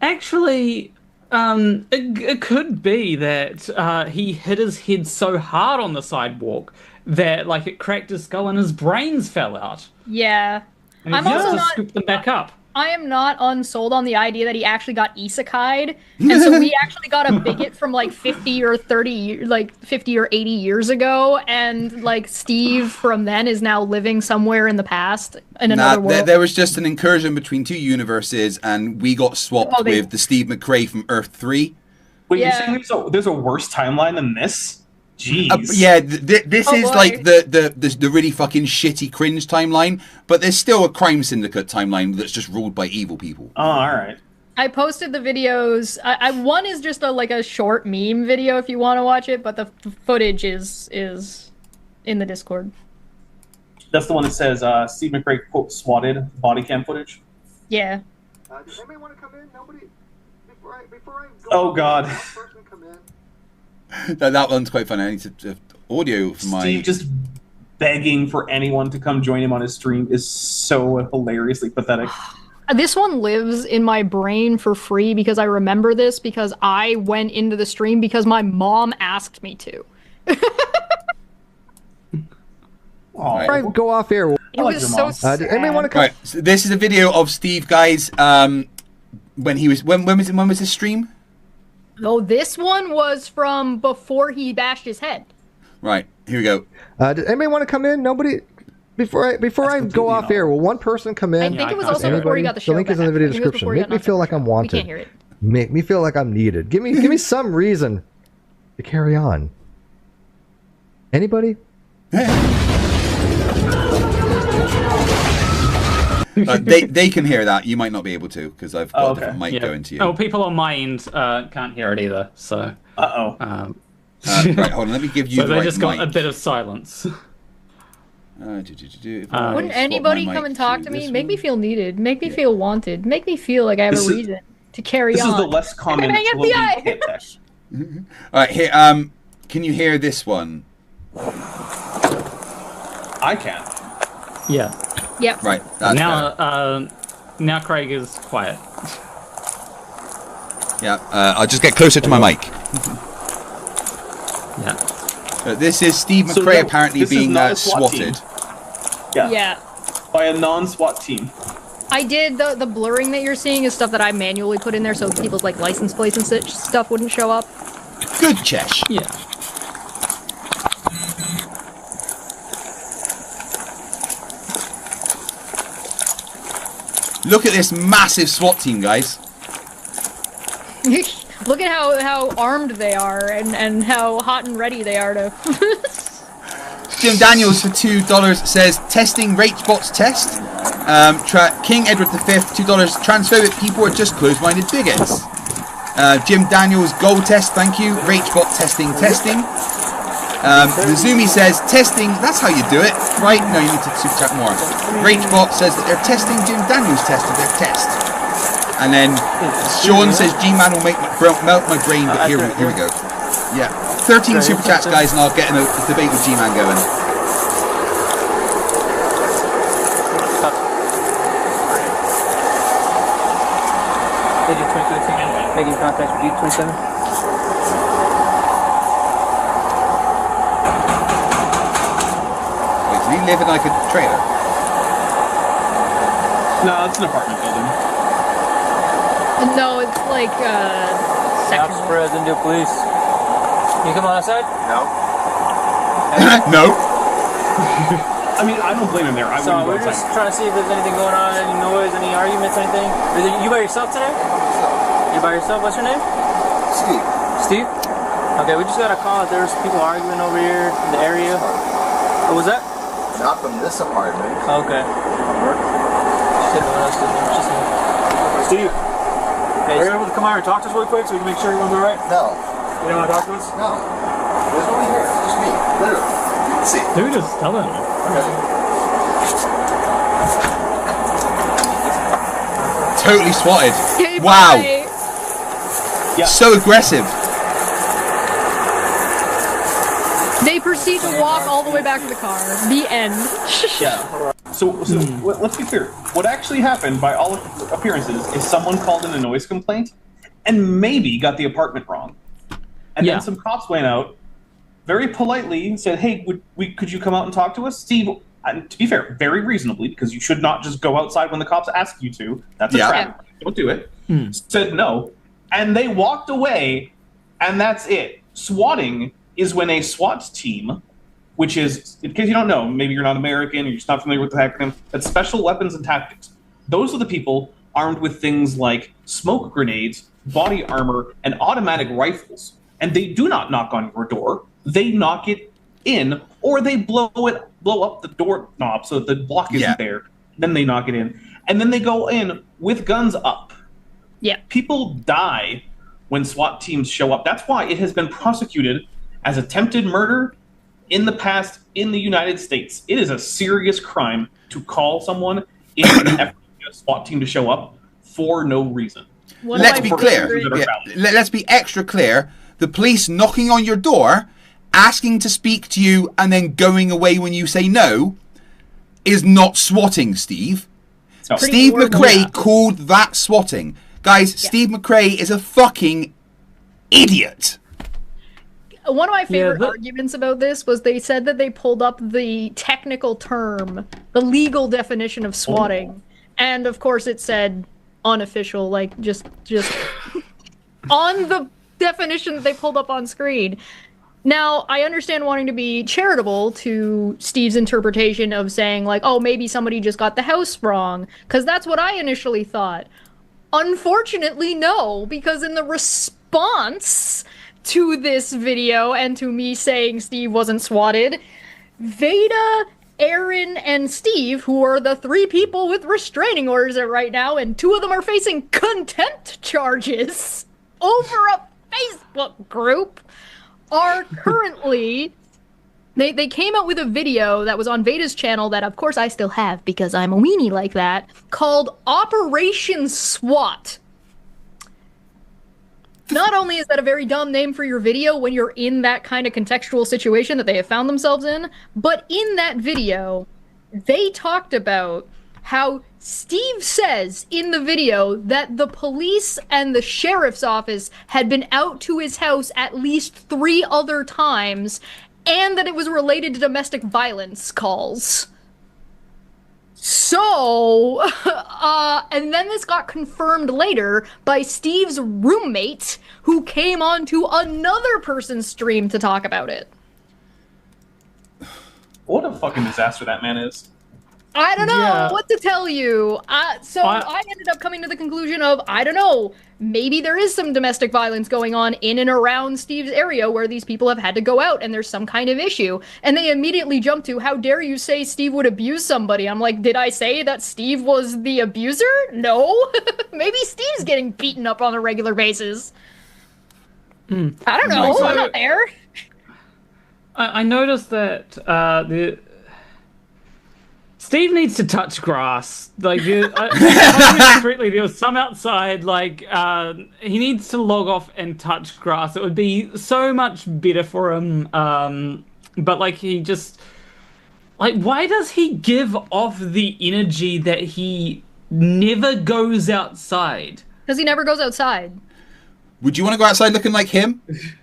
Actually, it could be that he hit his head so hard on the Sidewalk that it cracked his skull and his brains fell out. Yeah. And I'm also not scoop them back up. I am not unsold on the idea that he actually got isekai'd, and so we actually got a bigot from 50 or 50 or 80 years ago, and Steve from then is now living somewhere in the past in another world. There was just an incursion between two universes, and we got swapped with the Steve McRae from Earth 3. Wait, you're saying there's a worse timeline than this? Jeez. This is the really fucking shitty cringe timeline, but there's still a crime syndicate timeline that's just ruled by evil people. Oh, all right. I posted the videos. One is just a short meme video if you want to watch it, but the footage is in the Discord. That's the one that says Steve McRae quote swatted body cam footage. Yeah. Does anybody want to come in? Nobody. Before I go. Oh God. Person come in. That one's quite funny. I need to audio for my... Steve just begging for anyone to come join him on his stream is so hilariously pathetic. This one lives in my brain for free because I remember this because I went into the stream because my mom asked me to. Right, go off air. It was so sad. Anybody want to come? Right, so this is a video of Steve, guys. When was his stream? Oh, this one was from before he bashed his head. Right, here we go. Does anybody want to come in? Nobody. Before I go off air, will one person come in? I think it was also before he got the show. The link is in the video description. Make me feel like I'm wanted. We can't hear it. Make me feel like I'm needed. Give me some reason to carry on. Anybody? They can hear that. You might not be able to because I've got a different mic going to you. Oh, people on my end can't hear it either. So. Uh-oh. Right, hold on. Let me give you so the right they just got mic. a bit of silence. Wouldn't anybody come and talk to me? Make me feel needed. Make me feel wanted. Make me feel like I have a reason to carry on. This is the less common hit test. All right, here. Can you hear this one? I can. Yeah. Yep. Right. That's now Craig is quiet. Yeah. I'll just get closer to my mic. Yeah. This is Steve McRae apparently being swatted. Yeah. By a non-SWAT team. I did the blurring that you're seeing is stuff that I manually put in there so people's license plates and such stuff wouldn't show up. Good, Chesh. Yeah. Look at this massive SWAT team, guys. Look at how armed they are and how hot and ready they are to... Jim Daniels for $2 says, testing rage bots test. King Edward V, $2, transphobic people are just closed-minded bigots. Jim Daniels, gold test, thank you. Rachbot, testing. Nazumi says, testing, that's how you do it. Right? No, you need to super chat more. Rachbot says that they're testing Jim Daniels' test of their test. And then Sean says, G-Man will melt my brain, but here we go. Yeah. 13 super chats, guys, and I'll get a debate with G-Man going. Making contact with D27. Wait, do you live in like a trailer? No, it's an apartment building. No, it's like Stop spreads into police. You come on outside? No. No. I mean, I don't blame him there. I So wouldn't go we're just outside. trying to see if there's anything going on, any noise, any arguments, anything. You by yourself today? You by yourself? What's your name? Steve. Steve? Okay, we just got a call that there's people arguing over here in the area. What was that? Not from this apartment. Okay. Shit, no one else is there. Just me. Steve, are you able to come out and talk to us really quick so we can make sure everyone's alright? No. You don't want to talk to us? No. There's nobody here. It's just me. Literally. You can see. Dude is stubborn. Totally swatted. Okay, Wow. bye. Yeah. So aggressive. They proceed to walk all the way back to the car. The end. Yeah. So let's be clear. What actually happened, by all appearances, is someone called in a noise complaint and maybe got the apartment wrong. And Yeah. then some cops went out, very politely said, "Hey, could you come out and talk to us?" Steve, and to be fair, very reasonably, because you should not just go outside when the cops ask you to. That's a trap. Don't do it. Said no. And they walked away, and that's it. Swatting is when a SWAT team, which is, in case you don't know, maybe you're not American or you're just not familiar with the acronym, that's Special Weapons and Tactics. Those are the people armed with things like smoke grenades, body armor, and automatic rifles. And they do not knock on your door. They knock it in, or they blow up the door knob so that the block isn't there. Then they knock it in. And then they go in with guns up. Yeah. People die when SWAT teams show up. That's why it has been prosecuted as attempted murder in the past in the United States. It is a serious crime to call someone in an effort to get a SWAT team to show up for no reason. Let's be clear. Yeah. Let's be extra clear. The police knocking on your door, asking to speak to you, and then going away when you say no, is not swatting, Steve. No. Steve McRae called that swatting. Guys, Steve McRae is a fucking idiot. One of my favorite arguments about this was they said that they pulled up the technical term, the legal definition of swatting. And of course it said unofficial, like just on the definition that they pulled up on screen. Now, I understand wanting to be charitable to Steve's interpretation of saying, like, oh, maybe somebody just got the house wrong, because that's what I initially thought. Unfortunately, no, because in the response to this video and to me saying Steve wasn't swatted, Veda, Aaron, and Steve, who are the three people with restraining orders right now, and two of them are facing contempt charges over a Facebook group, are currently... They came out with a video that was on Veda's channel that, of course, I still have because I'm a weenie like that, called Operation SWAT. Not only is that a very dumb name for your video when you're in that kind of contextual situation that they have found themselves in, but in that video, they talked about how Steve says in the video that the police and the sheriff's office had been out to his house at least 3 other times, and that it was related to domestic violence calls. So, and then this got confirmed later by Steve's roommate, who came on to another person's stream to talk about it. What a fucking disaster that man is. I don't know Yeah. what to tell you. I ended up coming to the conclusion of, I don't know, maybe there is some domestic violence going on in and around Steve's area where these people have had to go out and there's some kind of issue. And they immediately jump to, how dare you say Steve would abuse somebody? I'm like, did I say that Steve was the abuser? No. Maybe Steve's getting beaten up on a regular basis. I don't know. I'm not there. I noticed that Steve needs to touch grass. Like, if I remember correctly, there was some outside. Like, he needs to log off and touch grass. It would be so much better for him. But like, he just why does he give off the energy that he never goes outside? Because he never goes outside. Would you want to go outside looking like him?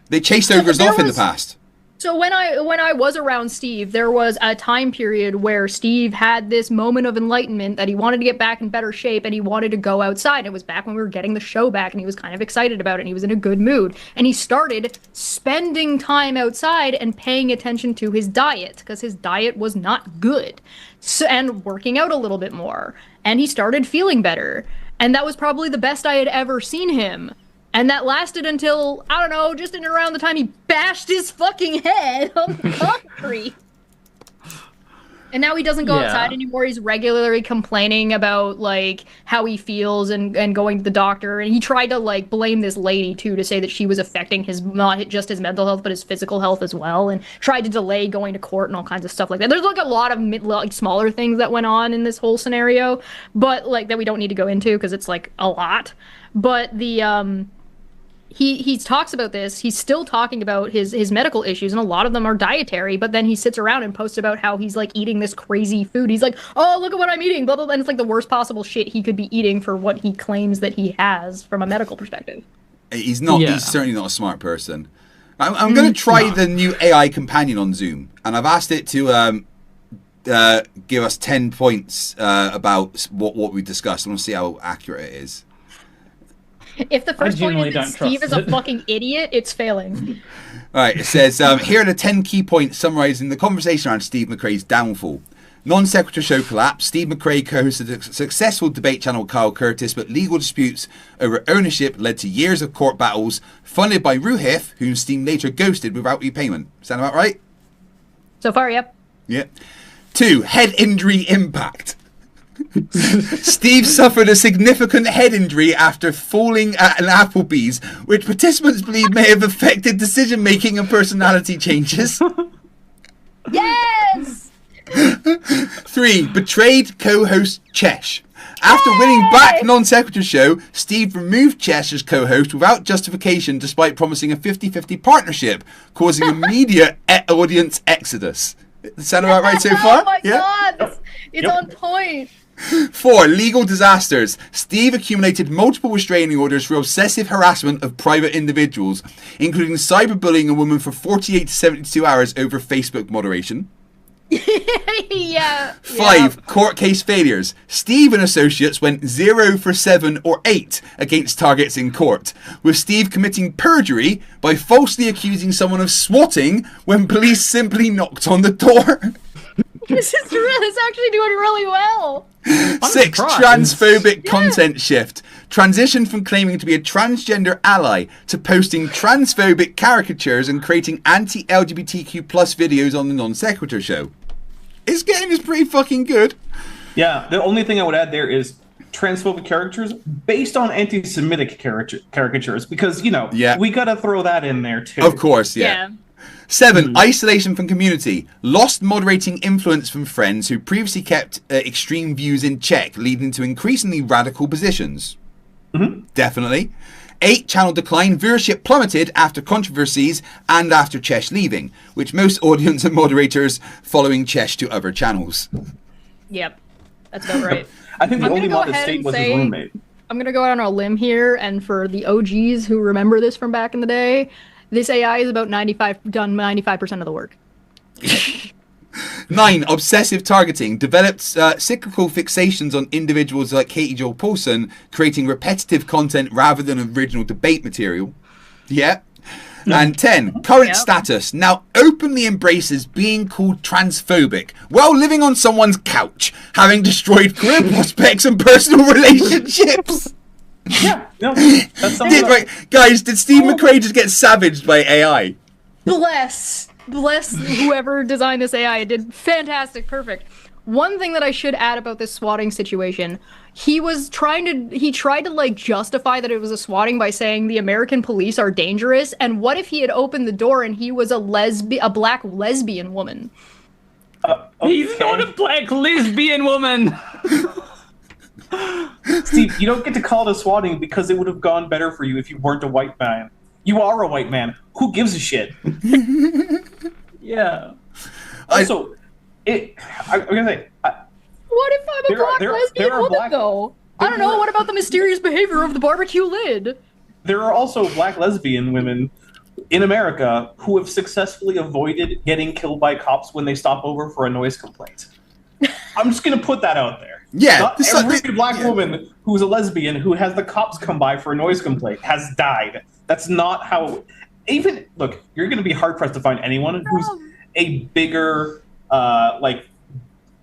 They chased ogres off in the past. So when I was around Steve, there was a time period where Steve had this moment of enlightenment that he wanted to get back in better shape and he wanted to go outside. It was back when we were getting the show back and he was kind of excited about it and he was in a good mood. And he started spending time outside and paying attention to his diet because his diet was not good. So, and working out a little bit more. And he started feeling better. And that was probably the best I had ever seen him. And that lasted until, I don't know, just in and around the time he bashed his fucking head on the concrete. And now he doesn't go outside anymore. He's regularly complaining about, like, how he feels and going to the doctor. And he tried to, like, blame this lady, too, to say that she was affecting his, not just his mental health, but his physical health as well. And tried to delay going to court and all kinds of stuff like that. There's, like, a lot of, like, smaller things that went on in this whole scenario. But, like, that we don't need to go into because it's, like, a lot. But the, He talks about this. He's still talking about his medical issues, and a lot of them are dietary. But then he sits around and posts about how he's like eating this crazy food. He's like, "Oh, look at what I'm eating!" Blah blah blah. And it's like the worst possible shit he could be eating for what he claims that he has from a medical perspective. He's not. He's certainly not a smart person. I'm going to try the new AI companion on Zoom, and I've asked it to give us 10 points about what we discussed. I want to see how accurate it is. If the first point is that Steve is a fucking idiot, it's failing. All right, it says, here are the 10 key points summarising the conversation around Steve McRae's downfall. Non-sequitur show collapse. Steve McRae co-hosted a successful debate channel with Kyle Curtis, but legal disputes over ownership led to years of court battles, funded by Ruhif, whom Steve later ghosted without repayment. Sound about right? So far, yep. Yeah. 2. Head injury impact. Steve suffered a significant head injury after falling at an Applebee's, which participants believe may have affected decision-making and personality changes. Yes! 3. Betrayed co-host Chesh. After winning back Non-Sequitur Show, Steve removed Chesh as co-host without justification despite promising a 50-50 partnership, causing immediate audience exodus. Sound about right so far? Oh my god! It's on point! 4. Legal disasters. Steve accumulated multiple restraining orders for obsessive harassment of private individuals, including cyberbullying a woman for 48 to 72 hours over Facebook moderation. Yeah. 5. Court case failures. Steve and associates went 0 for 7 or 8 against targets in court, with Steve committing perjury by falsely accusing someone of swatting when police simply knocked on the door. This is actually doing really well. 6. Transphobic content shift. Transition from claiming to be a transgender ally to posting transphobic caricatures and creating anti-LGBTQ plus videos on the Non-Sequitur Show. This game is pretty fucking good. Yeah, the only thing I would add there is transphobic characters based on anti-Semitic caricatures, because, you know, we gotta throw that in there too. Of course, yeah. 7. Isolation from community. Lost moderating influence from friends who previously kept extreme views in check, leading to increasingly radical positions. Definitely. 8. Channel decline. Viewership plummeted after controversies and after Chesh leaving, which most audience and moderators following Chesh to other channels. Yep, that's about right. I think the only mod that stayed was his roommate. I'm going to go out on a limb here, and for the OGs who remember this from back in the day, this AI is about 95% of the work. 9. Obsessive targeting. Developed cyclical fixations on individuals like Katie Joel Paulson, creating repetitive content rather than original debate material. Yeah. And 10, current Yep. status, now openly embraces being called transphobic while living on someone's couch, having destroyed career prospects and personal relationships. Yeah, no, that's something. Guys, did Steve McRae just get savaged by AI? Bless whoever designed this AI. It did fantastic, perfect. One thing that I should add about this swatting situation, he tried to like justify that it was a swatting by saying the American police are dangerous, and what if he had opened the door and he was a black lesbian woman? He's not a black lesbian woman. Steve, you don't get to call it a swatting because it would have gone better for you if you weren't a white man. You are a white man. Who gives a shit? Yeah. Also, I'm gonna say. What if I'm a black lesbian woman, though? I don't know. What about the mysterious behavior of the barbecue lid? There are also black lesbian women in America who have successfully avoided getting killed by cops when they stop over for a noise complaint. I'm just gonna put that out there. Yeah, Not every black woman who's a lesbian who has the cops come by for a noise complaint has died. That's not how. Even look, you're gonna be hard pressed to find anyone who's a bigger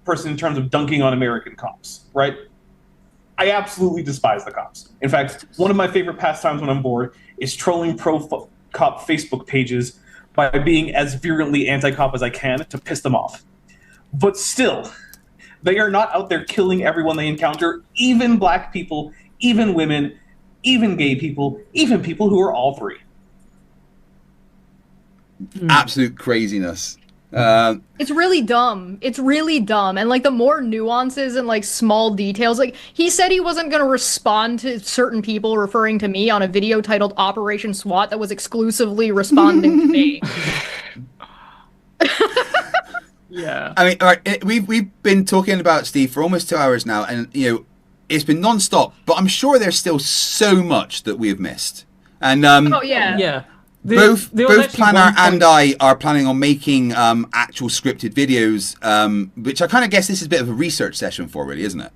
person in terms of dunking on American cops, right? I absolutely despise the cops. In fact, one of my favorite pastimes when I'm bored is trolling pro-cop Facebook pages by being as virulently anti-cop as I can to piss them off. But still, they are not out there killing everyone they encounter, even black people, even women, even gay people, even people who are all three. Absolute craziness. It's really dumb. It's really dumb. And like the more nuances and like small details, like he said he wasn't going to respond to certain people referring to me on a video titled Operation SWAT that was exclusively responding to me. Yeah. I mean, all right, we've been talking about Steve for almost 2 hours now, and it's been non-stop, but I'm sure there's still so much that we have missed. And oh yeah. Yeah. both Planner and I are planning on making actual scripted videos, which I kind of guess this is a bit of a research session for, really, isn't it?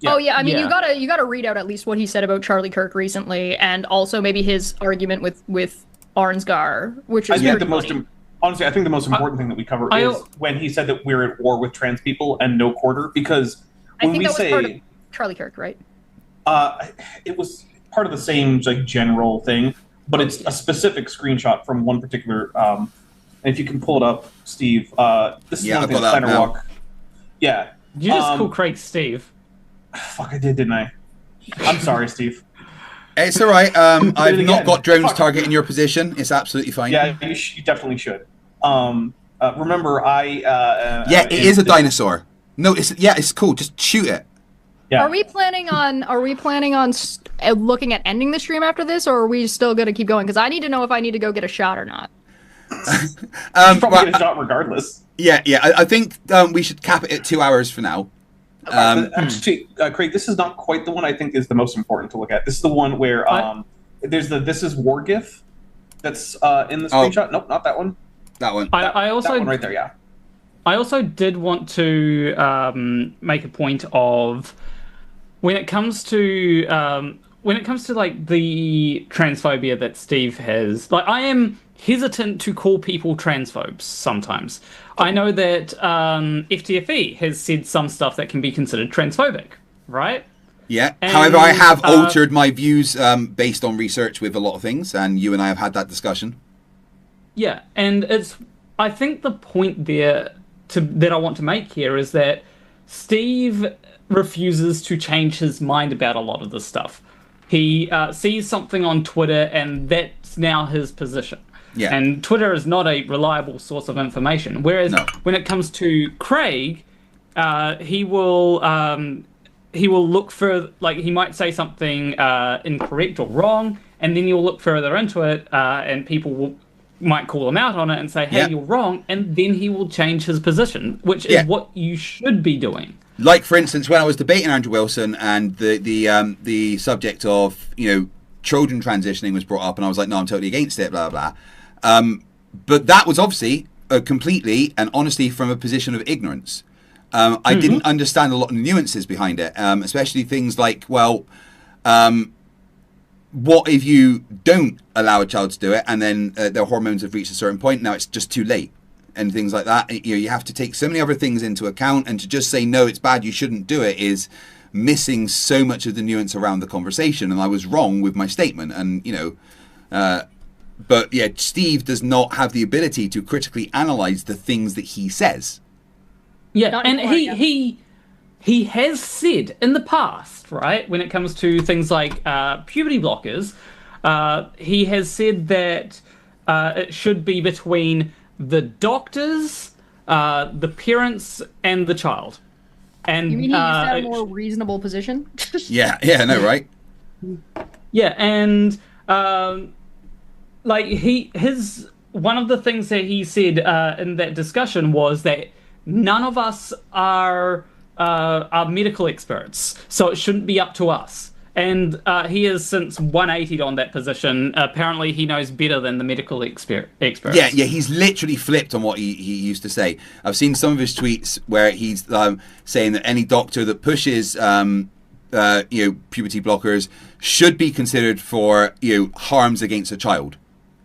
Yeah. Oh yeah, I mean Yeah. you gotta read out at least what he said about Charlie Kirk recently, and also maybe his argument with Arnsgar, which is honestly, I think the most important thing that we cover is when he said that we're at war with trans people and no quarter, because when we say part of Charlie Kirk, right? it was part of the same like general thing, but it's a specific screenshot from one particular. And if you can pull it up, Steve, this is one thing that Planner Walk. Yeah, you just call Craig Steve. Fuck, I did, didn't I? I'm sorry, Steve. It's all right. I've not got drones targeting your position. It's absolutely fine. Yeah, you definitely should. Remember, it is a dinosaur. No, it's cool. Just shoot it. Yeah. Are we planning on looking at ending the stream after this, or are we still going to keep going? Because I need to know if I need to go get a shot or not. Probably get a shot regardless. Yeah. I think we should cap it at 2 hours for now. Actually, Craig, this is not quite the one I think is the most important to look at. This is the one where there's the "This is War" GIF that's in the screenshot. Nope, not that one. That one. I also that one right there. Yeah. I also did want to make a point of when it comes to like the transphobia that Steve has. Like, I am hesitant to call people transphobes sometimes. I know that FTFE has said some stuff that can be considered transphobic, right? Yeah. And, however, I have altered my views based on research with a lot of things, and you and I have had that discussion. Yeah, and I think the point there that I want to make here is that Steve refuses to change his mind about a lot of this stuff. He sees something on Twitter, and that's now his position. Yeah. And Twitter is not a reliable source of information. Whereas when it comes to Craig, he will look for, like, he might say something incorrect or wrong, and then you'll look further into it, and people might call him out on it and say, hey, you're wrong, and then he will change his position, which is what you should be doing. Like, for instance, when I was debating Andrew Wilson and the subject of, children transitioning was brought up, and I was like, no, I'm totally against it, blah, blah. But that was obviously completely and honestly from a position of ignorance. I didn't understand a lot of the nuances behind it, especially things like, what if you don't allow a child to do it, and then their hormones have reached a certain point? Now it's just too late, and things like that. You know, you have to take so many other things into account, and to just say no, it's bad, you shouldn't do it, is missing so much of the nuance around the conversation. And I was wrong with my statement, and you know, but yeah, Steve does not have the ability to critically analyze the things that he says. Yeah, Not and anymore, he has said in the past, right, when it comes to things like puberty blockers, he has said that it should be between the doctors, the parents, and the child. And You mean he used to have a more reasonable position? Yeah, I know, right? Yeah, and like his one of the things that he said in that discussion was that none of us are medical experts, so it shouldn't be up to us. And he has since 180'd on that position. Apparently, he knows better than the medical experts. Yeah, he's literally flipped on what he used to say. I've seen some of his tweets where he's saying that any doctor that pushes puberty blockers should be considered for harms against a child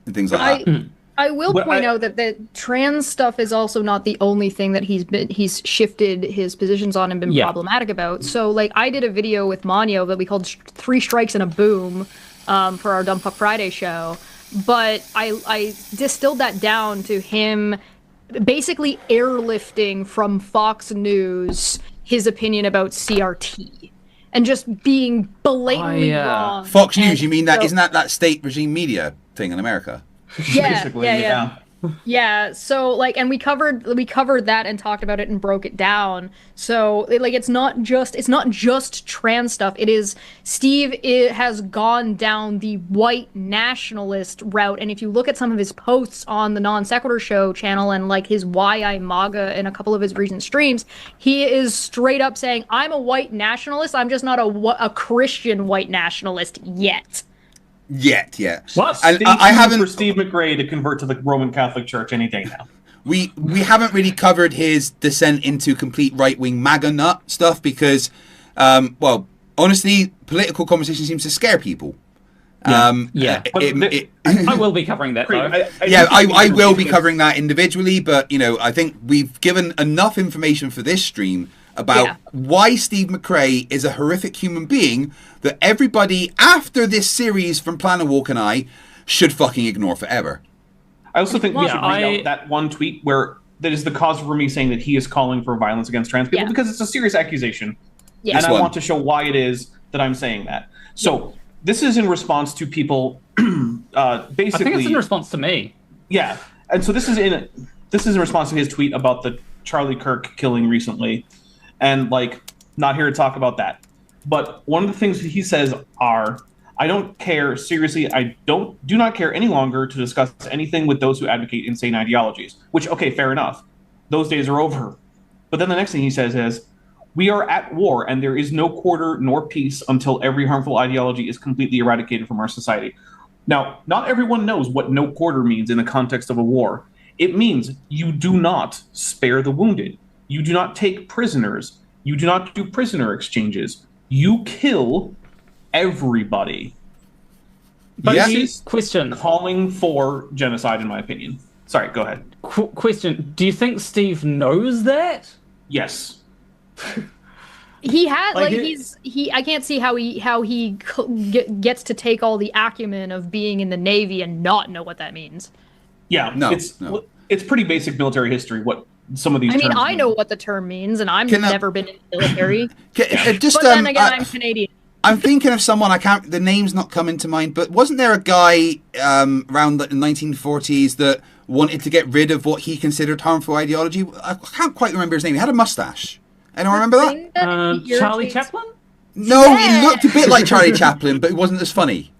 and things like that. I will point out that the trans stuff is also not the only thing that he's shifted his positions on and been problematic about. So, like, I did a video with Manio that we called 3 Strikes and a Boom for our Dumb Fuck Friday show, but I distilled that down to him basically airlifting from Fox News his opinion about CRT and just being blatantly wrong. Fox News, you mean that? Isn't that state regime media thing in America? Yeah, so like, and we covered that and talked about it and broke it down. So like, it's not just trans stuff. It is Steve has gone down the white nationalist route, and if you look at some of his posts on the Non Sequitur Show channel and like his Why I MAGA in a couple of his recent streams, he is straight up saying, "I'm a white nationalist. I'm just not a Christian white nationalist yet." Yeah. What? And I haven't for Steve McRae to convert to the Roman Catholic Church any day now. We haven't really covered his descent into complete right-wing MAGA nut stuff because, well, honestly, political conversation seems to scare people. I will be covering that, though. I will be covering that individually, but, I think we've given enough information for this stream about why Steve McRae is a horrific human being that everybody after this series from Planet Walk and I should fucking ignore forever. I also think we should read out that one tweet where that is the cause for me saying that he is calling for violence against trans people because it's a serious accusation. Yeah. And I want to show why it is that I'm saying that. So this is in response to people basically... I think it's in response to me. Yeah. And so this is in response to his tweet about the Charlie Kirk killing recently. And, like, not here to talk about that. But one of the things that he says are, I don't care, seriously, I do not care any longer to discuss anything with those who advocate insane ideologies. Which, okay, fair enough. Those days are over. But then the next thing he says is, we are at war, and there is no quarter nor peace until every harmful ideology is completely eradicated from our society. Now, not everyone knows what no quarter means in the context of a war. It means you do not spare the wounded. You do not take prisoners. You do not do prisoner exchanges. You kill everybody. But he's calling for genocide, in my opinion. Sorry, go ahead. Question: do you think Steve knows that? Yes. He has I can't see how he gets to take all the acumen of being in the Navy and not know what that means. Yeah, it's pretty basic military history. What some of these terms I mean. know what the term means, and I've never been in the military. But then again, I'm Canadian. I'm thinking of someone, the name's not coming to mind, but wasn't there a guy around the 1940s that wanted to get rid of what he considered harmful ideology? I can't quite remember his name. He had a mustache. Anyone remember that? Charlie Chaplin? No, he looked a bit like Charlie Chaplin, but it wasn't as funny.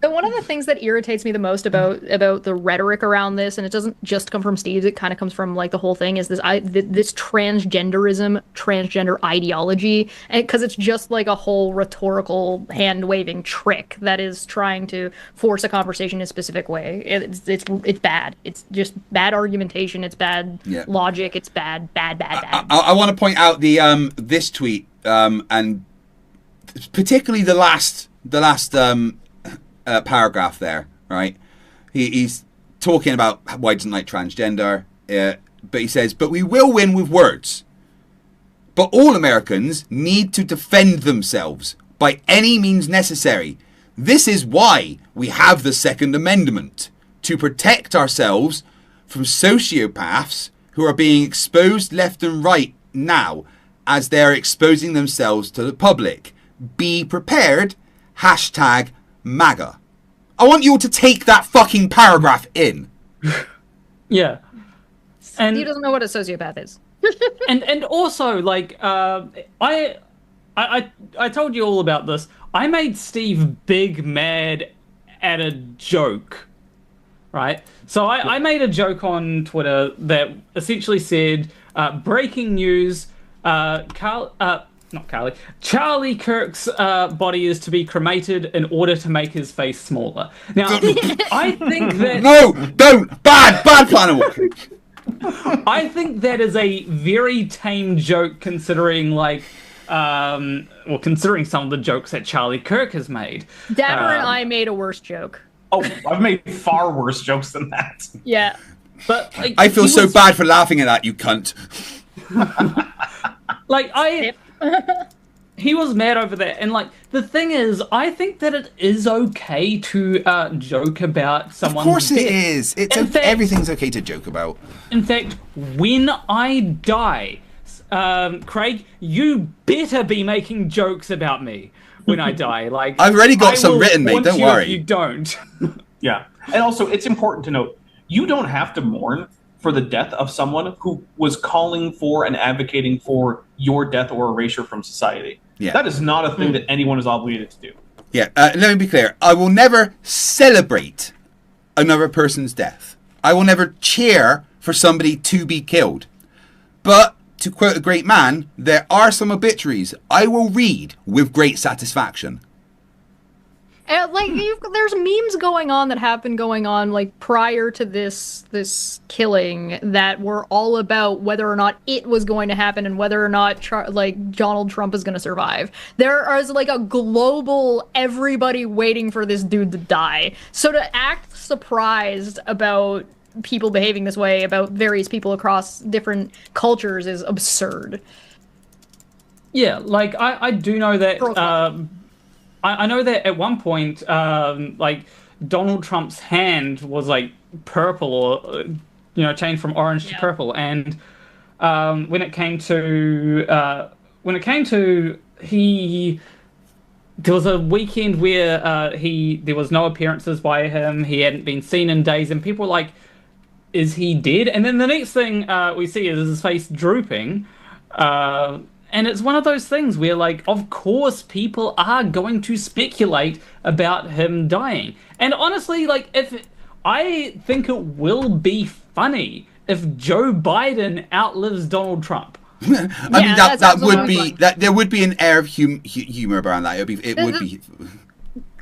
So one of the things that irritates me the most about the rhetoric around this, and it doesn't just come from Steve, it kind of comes from like the whole thing, is this transgenderism, transgender ideology, and because it's just like a whole rhetorical hand-waving trick that is trying to force a conversation in a specific way. It's bad. It's just bad argumentation. It's bad logic. It's bad. I want to point out the this tweet and particularly the last paragraph there, right? He's talking about why he doesn't like transgender, but he says, but we will win with words. But all Americans need to defend themselves by any means necessary. This is why we have the Second Amendment, to protect ourselves from sociopaths who are being exposed left and right now as they're exposing themselves to the public. Be prepared. #MAGA. I want you all to take that fucking paragraph in. Yeah. And He doesn't know what a sociopath is. and also, like, I told you all about this. I made Steve big mad at a joke, right? So I made a joke on Twitter that essentially said, breaking news, Charlie Kirk's body is to be cremated in order to make his face smaller. Now, I think that... No, don't! Bad plan! I think that is a very tame joke considering, like, considering some of the jokes that Charlie Kirk has made. Dapper and I made a worse joke. Oh, I've made far worse jokes than that. Yeah. But like, I feel so bad for laughing at that, you cunt. Like, he was mad over that, and like the thing is, I think that it is okay to joke about someone's Of course death. it is. Everything's okay to joke about. In fact, when I die, Craig, you better be making jokes about me when I die. Like, I've already got I some will written, mate. haunt Don't you worry. If you don't. Yeah. And also, it's important to note, you don't have to mourn for the death of someone who was calling for and advocating for your death or erasure from society. Yeah. That is not a thing that anyone is obligated to do. Yeah, let me be clear. I will never celebrate another person's death. I will never cheer for somebody to be killed. But, to quote a great man, there are some obituaries I will read with great satisfaction. There's memes going on that have been going on like prior to this killing that were all about whether or not it was going to happen and whether or not Donald Trump is going to survive. There is like a global everybody waiting for this dude to die. So to act surprised about people behaving this way about various people across different cultures is absurd. Yeah, like I do know that. I know that at one point, like Donald Trump's hand was like purple, or changed from orange to purple, and when it came to there was a weekend where there was no appearances by him. He hadn't been seen in days, and people were like, "Is he dead?" And then the next thing we see is his face drooping. And it's one of those things where, like, of course people are going to speculate about him dying. And honestly, like, I think it will be funny if Joe Biden outlives Donald Trump. I mean, that would be that there would be an air of humor around that. It would be.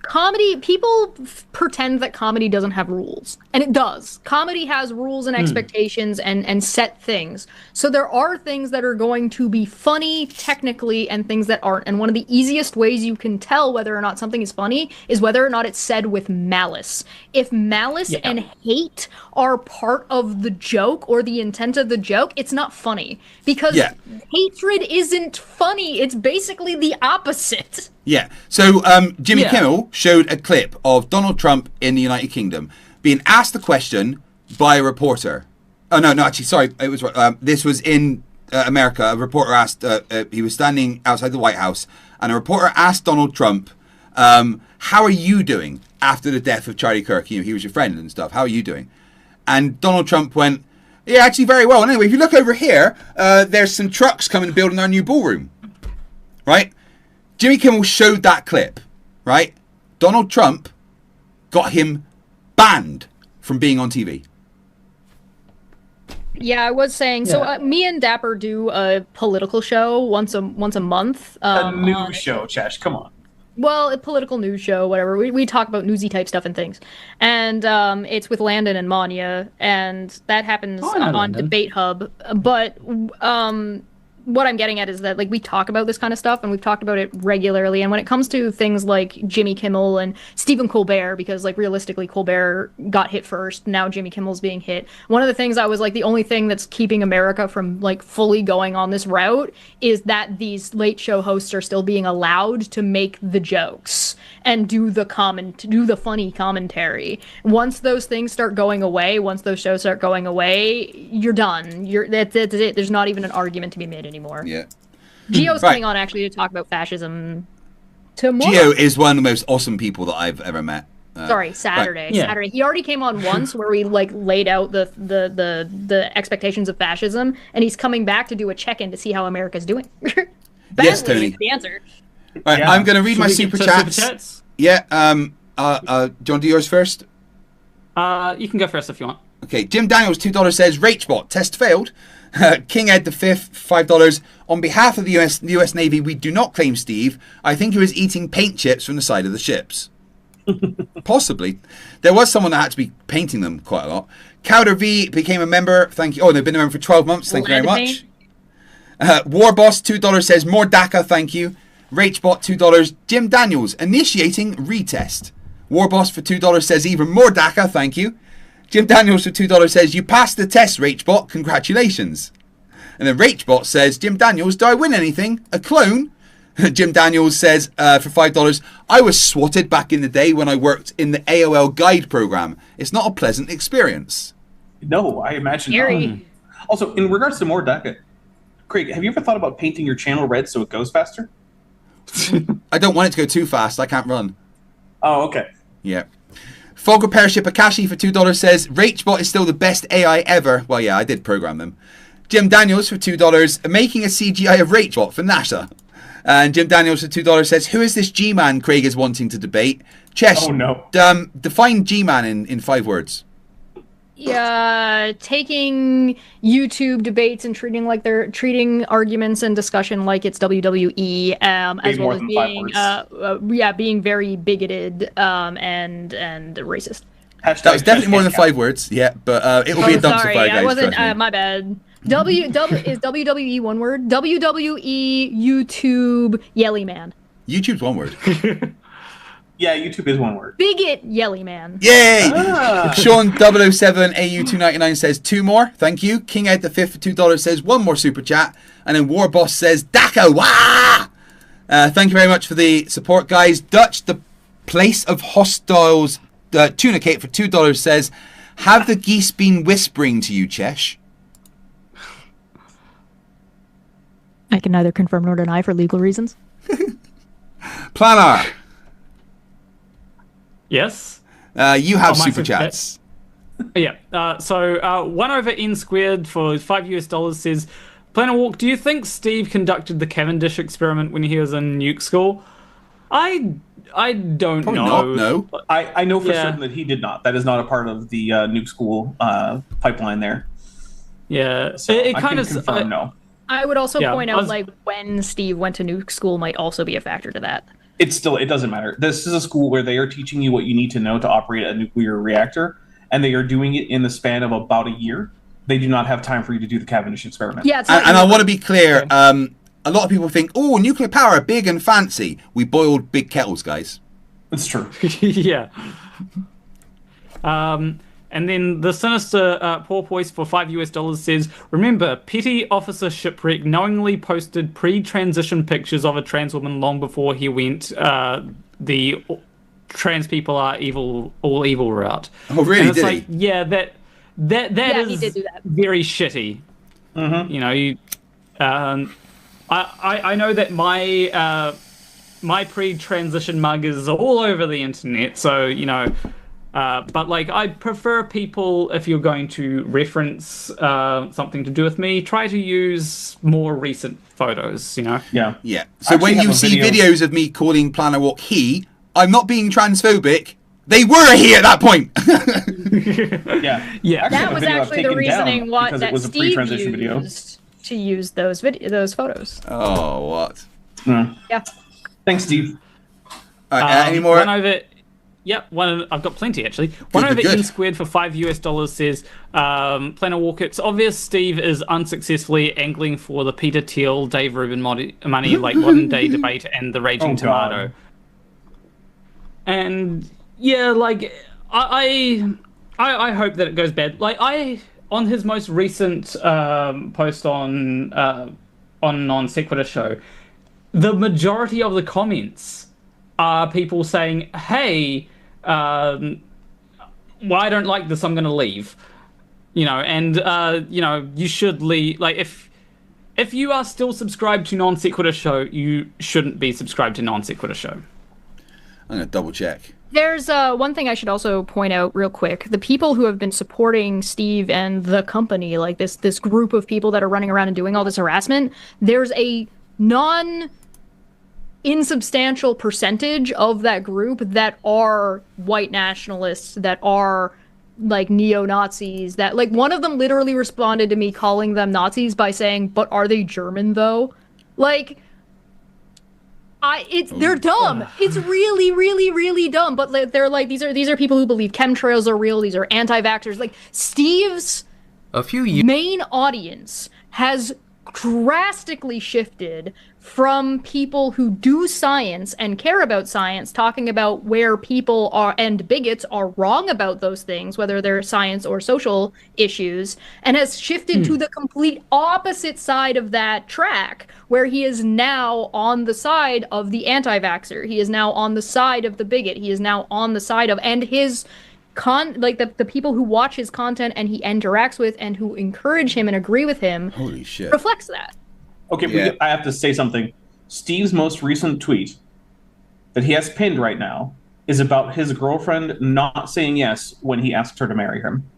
Comedy, people pretend that comedy doesn't have rules, and it does. Comedy has rules and expectations and set things. So there are things that are going to be funny technically and things that aren't. And one of the easiest ways you can tell whether or not something is funny is whether or not it's said with malice. If malice and hate are part of the joke or the intent of the joke, it's not funny. Because hatred isn't funny. It's basically the opposite. Yeah. So Jimmy Kimmel showed a clip of Donald Trump in the United Kingdom being asked the question by a reporter. Oh, no, actually, sorry. It was this was in America. A reporter asked, he was standing outside the White House, and a reporter asked Donald Trump, how are you doing after the death of Charlie Kirk? He was your friend and stuff. How are you doing? And Donald Trump went, yeah, actually very well. And anyway, if you look over here, there's some trucks coming building our new ballroom. Right? Jimmy Kimmel showed that clip, right? Donald Trump got him banned from being on TV. Yeah, I was saying. So me and Dapper do a political show once a month. A news show, Chash. Come on. Well, a political news show, whatever. We talk about newsy type stuff and things, and it's with Landon and Manya, and that happens on Debate Hub. But what I'm getting at is that like we talk about this kind of stuff and we've talked about it regularly. And when it comes to things like Jimmy Kimmel and Stephen Colbert, because like realistically Colbert got hit first, now Jimmy Kimmel's being hit. One of the things I was like, the only thing that's keeping America from like fully going on this route is that these late show hosts are still being allowed to make the jokes and do the funny commentary. Once those things start going away, once those shows start going away, you're done. That's it. There's not even an argument to be made anymore. Yeah. Gio's coming on actually to talk about fascism tomorrow. Gio is one of the most awesome people that I've ever met. Sorry, Saturday. Right. Yeah. Saturday. He already came on once where we like laid out the expectations of fascism, and he's coming back to do a check-in to see how America's doing. Yes, Badly Tony. is the answer. All right, I'm going to read my super chats. Yeah. Do you want to do yours first? You can go first if you want. Okay. Jim Daniels, $2 says, Rachbot, test failed. King Ed V, $5. On behalf of the US Navy, we do not claim Steve. I think he was eating paint chips from the side of the ships. Possibly. There was someone that had to be painting them quite a lot. Cowder V became a member. Thank you. Oh, they've been a member for 12 months. Thank you very much. Warboss, $2 says, more DACA, thank you. Rachbot, $2. Jim Daniels, initiating retest. Warboss for $2 says, even more DACA, thank you. Jim Daniels for $2 says, you passed the test, Rachbot, congratulations. And then Rachbot says, Jim Daniels, do I win anything? A clone? Jim Daniels says, for $5, I was swatted back in the day when I worked in the AOL guide program. It's not a pleasant experience. No, I imagine Scary. not. Also, in regards to more DACA, Craig, have you ever thought about painting your channel red so it goes faster? I don't want it to go too fast. I can't run. Oh, okay. Yeah. Fog Repairship Akashi for $2 says, Rachbot is still the best AI ever. Well, yeah, I did program them. Jim Daniels for $2, making a CGI of Rachbot for NASA. And Jim Daniels for $2 says, who is this G-Man Craig is wanting to debate? Chesh, Oh, no. define G-Man in 5 words. Yeah, taking YouTube debates and treating arguments and discussion like it's WWE, as well as being being very bigoted and racist. That was definitely more than 5 words. Yeah, but it will be a dumpster fire, guys. I wasn't. trust me. My bad. Is WWE one word? WWE YouTube Yelly Man. YouTube's one word. Yeah, YouTube is one word. Bigot Yelly Man. Yay! Sean 007 AU299 says 2 more. Thank you. King Ed the 5th for $2 says 1 more super chat. And then Warboss says DACA. Wah! Thank you very much for the support, guys. Dutch, the place of hostiles. Tunicate for $2 says, have the geese been whispering to you, Chesh? I can neither confirm nor deny for legal reasons. Planar. Yes. You have my super chats. Yeah. So 1 over N squared for $5 says, Planet Walk, do you think Steve conducted the Cavendish experiment when he was in nuke school? I don't Probably know. not, no. I know for certain that he did not. That is not a part of the nuke school pipeline there. Yeah. So it I kind can of confirm no. I would also point out, was- like, when Steve went to nuke school might also be a factor to that. It doesn't matter. This is a school where they are teaching you what you need to know to operate a nuclear reactor, and they are doing it in the span of about a year. They do not have time for you to do the Cavendish experiment. Yeah, it's And I want to be clear. A lot of people think, oh, nuclear power, big and fancy. We boiled big kettles, guys. It's true. Yeah. And then the sinister porpoise for $5 says, remember, petty officer Shipwreck knowingly posted pre-transition pictures of a trans woman long before he went the trans people are evil, all evil route. Oh, really? And it's Did like, he? yeah, that he is did do that. very shitty. Mm-hmm. You know, I know that my pre-transition mug is all over the internet, so you know. But like, I prefer people, if you're going to reference something to do with me, try to use more recent photos. You know. Yeah. Yeah. So when you see videos of me calling Planet Walk he, I'm not being transphobic. They were he at that point. Yeah. Yeah. That was actually the reasoning why because it that was a Steve pre-transition video. used to use those photos. Oh, what? Yeah. Thanks, Steve. All right, any more? Yep, I've got plenty actually. One over good. N Squared for $5 says, Planet Walker, it's obvious Steve is unsuccessfully angling for the Peter Thiel, Dave Rubin money like modern day debate and the Raging Tomato. God. And yeah, like I hope that it goes bad. Like on his most recent post on Non Sequitur Show, the majority of the comments are people saying, hey, well, I don't like this, I'm going to leave. You know, and, you know, you should leave. Like, if you are still subscribed to Non Sequitur Show, you shouldn't be subscribed to Non Sequitur Show. I'm going to double check. There's one thing I should also point out real quick. The people who have been supporting Steve and the company, like this group of people that are running around and doing all this harassment, there's a insubstantial percentage of that group that are white nationalists, that are like neo-Nazis, that like one of them literally responded to me calling them Nazis by saying, but are they German though? Like, they're dumb. It's really, really, really dumb. But they're like, these are people who believe chemtrails are real. These are anti-vaxxers. Like, Steve's main audience has drastically shifted from people who do science and care about science, talking about where people are and bigots are wrong about those things, whether they're science or social issues, and has shifted to the complete opposite side of that track, where he is now on the side of the anti-vaxxer. He is now on the side of the bigot. He is now on the side of, and his the people who watch his content and he interacts with and who encourage him and agree with him, holy shit, reflects that. Okay, Yeah. I have to say something. Steve's most recent tweet that he has pinned right now is about his girlfriend not saying yes when he asked her to marry him.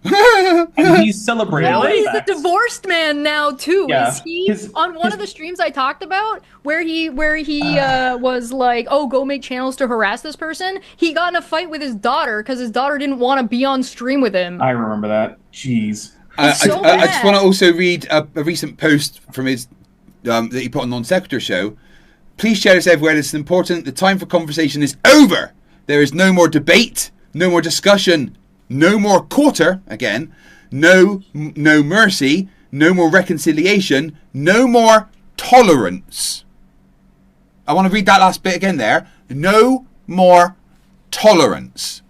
And he's celebrating Oh, he's that. a divorced man now too. Yeah. Is he on one of the streams I talked about where he was like, "Oh, go make channels to harass this person"? He got in a fight with his daughter because his daughter didn't want to be on stream with him. I remember that. Jeez. I so just bad. want to also read a recent post from his that he put on Non Sequitur Show. Please share this everywhere. This is important. The time for conversation is over. There is no more debate, no more discussion, no more quarter. Again, no mercy, no more reconciliation, no more tolerance. I want to read that last bit again there. No more tolerance,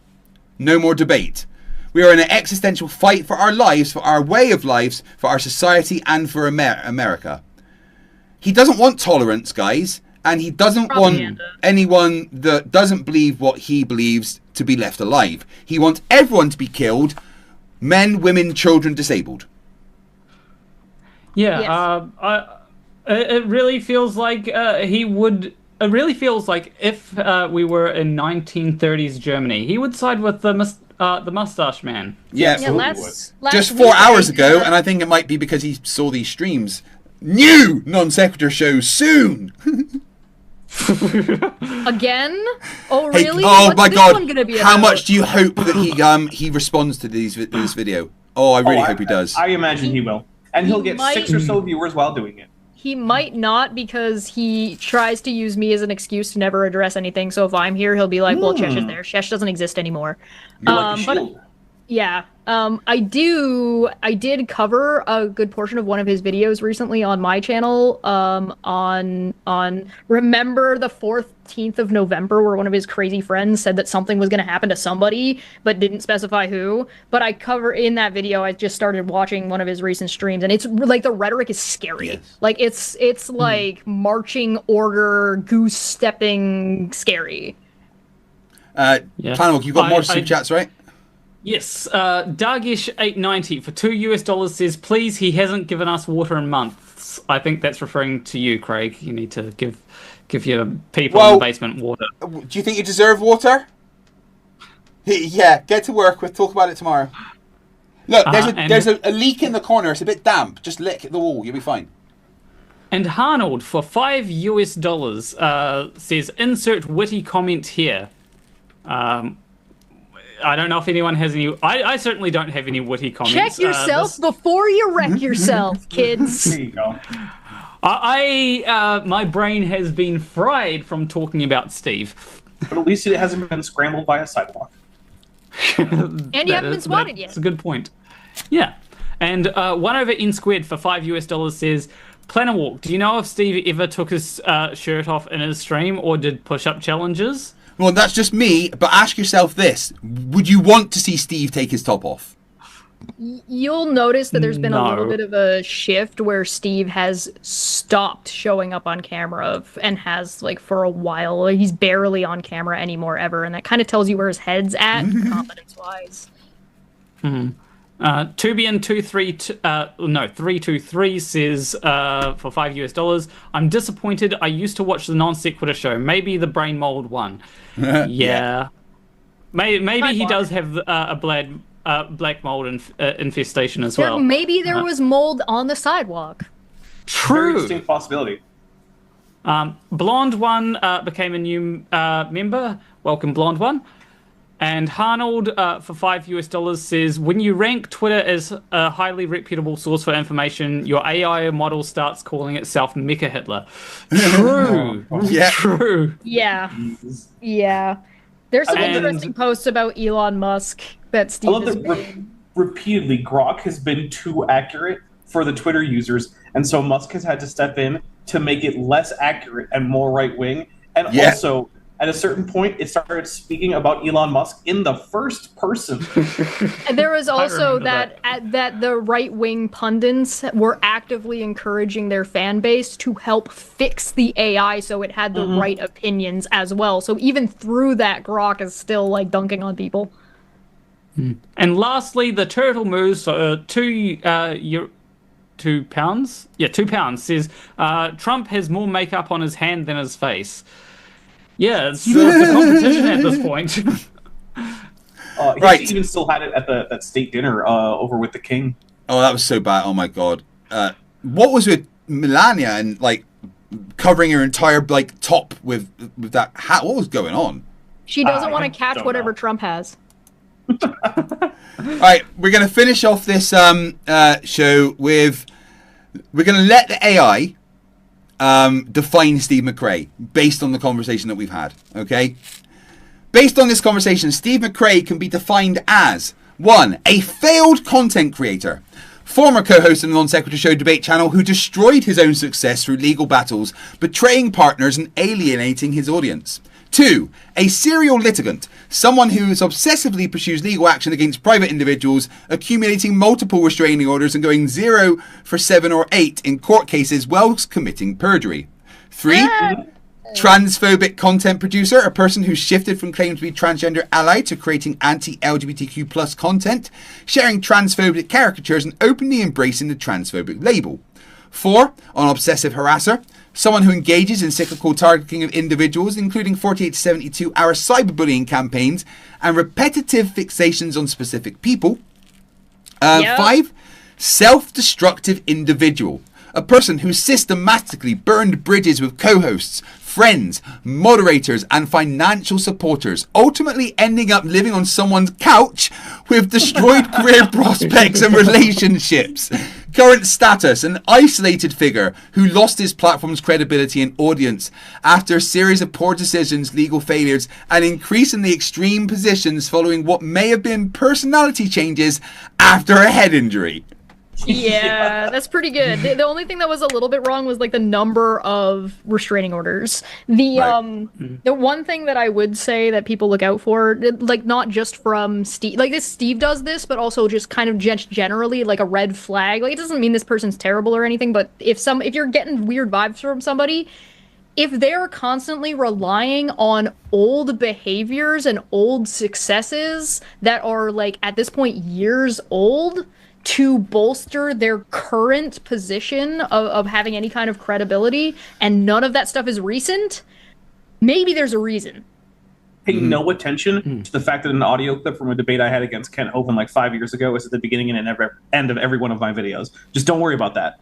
no more debate. We are in an existential fight for our lives, for our way of lives, for our society, and for America. He doesn't want tolerance, guys, and he doesn't want anyone that doesn't believe what he believes to be left alive. He wants everyone to be killed, men, women, children, disabled. Yeah, Yes. It really feels like he would. It really feels like if we were in 1930s Germany, he would side with the mustache man. Yeah, Yeah, last just week 4 hours I- ago, and I think it might be because he saw these streams. New Non Sequitur shows soon. Again? Oh, Hey, really? oh What's my this god! one gonna be How about? much do you hope that he responds to this video? Oh, I really hope he does. I imagine he will. And he'll get might- 6 or so viewers while doing it. He might not, because he tries to use me as an excuse to never address anything. So if I'm here, he'll be like, well, Chesh is there. Chesh doesn't exist anymore. You're like a But shield. yeah, I did cover a good portion of one of his videos recently on my channel, on remember the 14th of November, where one of his crazy friends said that something was going to happen to somebody, but didn't specify who. But I cover in that video, I just started watching one of his recent streams, and it's like the rhetoric is scary. Yes. Like it's like marching order, goose stepping scary. Yeah. Planwalk, you've got more super I- chats, right? Yes, Dargish890 for $2 says, please, he hasn't given us water in months. I think that's referring to you, Craig. You need to give your people in Well- the basement water. Do you think you deserve water? Yeah, get to work. We'll talk about it tomorrow. Look, there's a leak in the corner. It's a bit damp. Just lick the wall. You'll be fine. And Harnold for $5 says, insert witty comment here. I don't know if anyone has any. I certainly don't have any witty comments. Check yourself before you wreck yourself, kids. There you go. My brain has been fried from talking about Steve. But at least it hasn't been scrambled by a sidewalk. And you haven't been swatted yet. That's a good point. Yeah. And one over in squared for $5 says, Planner Walk, do you know if Steve ever took his shirt off in his stream or did push-up challenges? Well, that's just me, but ask yourself this. Would you want to see Steve take his top off? You'll notice that there's been a little No. bit of a shift where Steve has stopped showing up on camera and has, like, for a while. He's barely on camera anymore ever, and that kind of tells you where his head's at, confidence-wise. Tubian323 says for $5 I'm disappointed. I used to watch the non sequitur show. Maybe the brain mold one. Yeah. Maybe he does have a black mold infestation as well. Maybe there was mold on the sidewalk. Very True. distinct possibility. Blonde One became a new member. Welcome, Blonde One. And Harnold for $5 says, when you rank Twitter as a highly reputable source for information, your AI model starts calling itself Mecha Hitler. True. Yeah. True. Yeah. Yeah. There's some And- interesting posts about Elon Musk that Steve I love has that made. repeatedly Grok has been too accurate for the Twitter users, and so Musk has had to step in to make it less accurate and more right wing. And also, at a certain point, it started speaking about Elon Musk in the first person. And there was also remember that the right-wing pundits were actively encouraging their fan base to help fix the AI so it had the right opinions as well. So even through that, Grok is still, like, dunking on people. And lastly, the turtle moves for £2. Yeah, £2 says Trump has more makeup on his hand than his face. Yeah, it's a competition at this point. He even still had it at that state dinner over with the king. Oh, that was so bad. Oh my god. What was with Melania and like covering her entire like top with that hat? What was going on? She doesn't want I to catch don't whatever know. Trump has. All right, we're gonna finish off this show with we're gonna let the AI define Steve McRae based on the conversation that we've had. Okay. Based on this conversation, Steve McRae can be defined as 1. A failed content creator. Former co-host of the Non Sequitur Show debate channel who destroyed his own success through legal battles, betraying partners and alienating his audience. 2. A serial litigant. Someone who obsessively pursues legal action against private individuals, accumulating multiple restraining orders and going 0 for 7 or 8 in court cases whilst committing perjury. 3. Transphobic content producer, a person who shifted from claiming to be transgender ally to creating anti-LGBTQ plus content, sharing transphobic caricatures and openly embracing the transphobic label. 4. An obsessive harasser, someone who engages in cyclical targeting of individuals, including 48 to 72 hour cyberbullying campaigns and repetitive fixations on specific people. 5. Self-destructive individual, a person who systematically burned bridges with co-hosts, friends, moderators, and financial supporters, ultimately ending up living on someone's couch with destroyed career prospects and relationships. Current status, an isolated figure who lost his platform's credibility and audience after a series of poor decisions, legal failures, and increasingly extreme positions following what may have been personality changes after a head injury. Yeah, that's pretty good. The only thing that was a little bit wrong was like the number of restraining orders. The one thing that I would say that people look out for, like not just from Steve, like this Steve does this, but also just kind of generally like a red flag. Like it doesn't mean this person's terrible or anything, but if you're getting weird vibes from somebody, if they're constantly relying on old behaviors and old successes that are like at this point years old to bolster their current position of having any kind of credibility, and none of that stuff is recent, maybe there's a reason. Pay no attention to the fact that an audio clip from a debate I had against Kent Hovind like 5 years ago is at the beginning and end of every one of my videos. Just don't worry about that.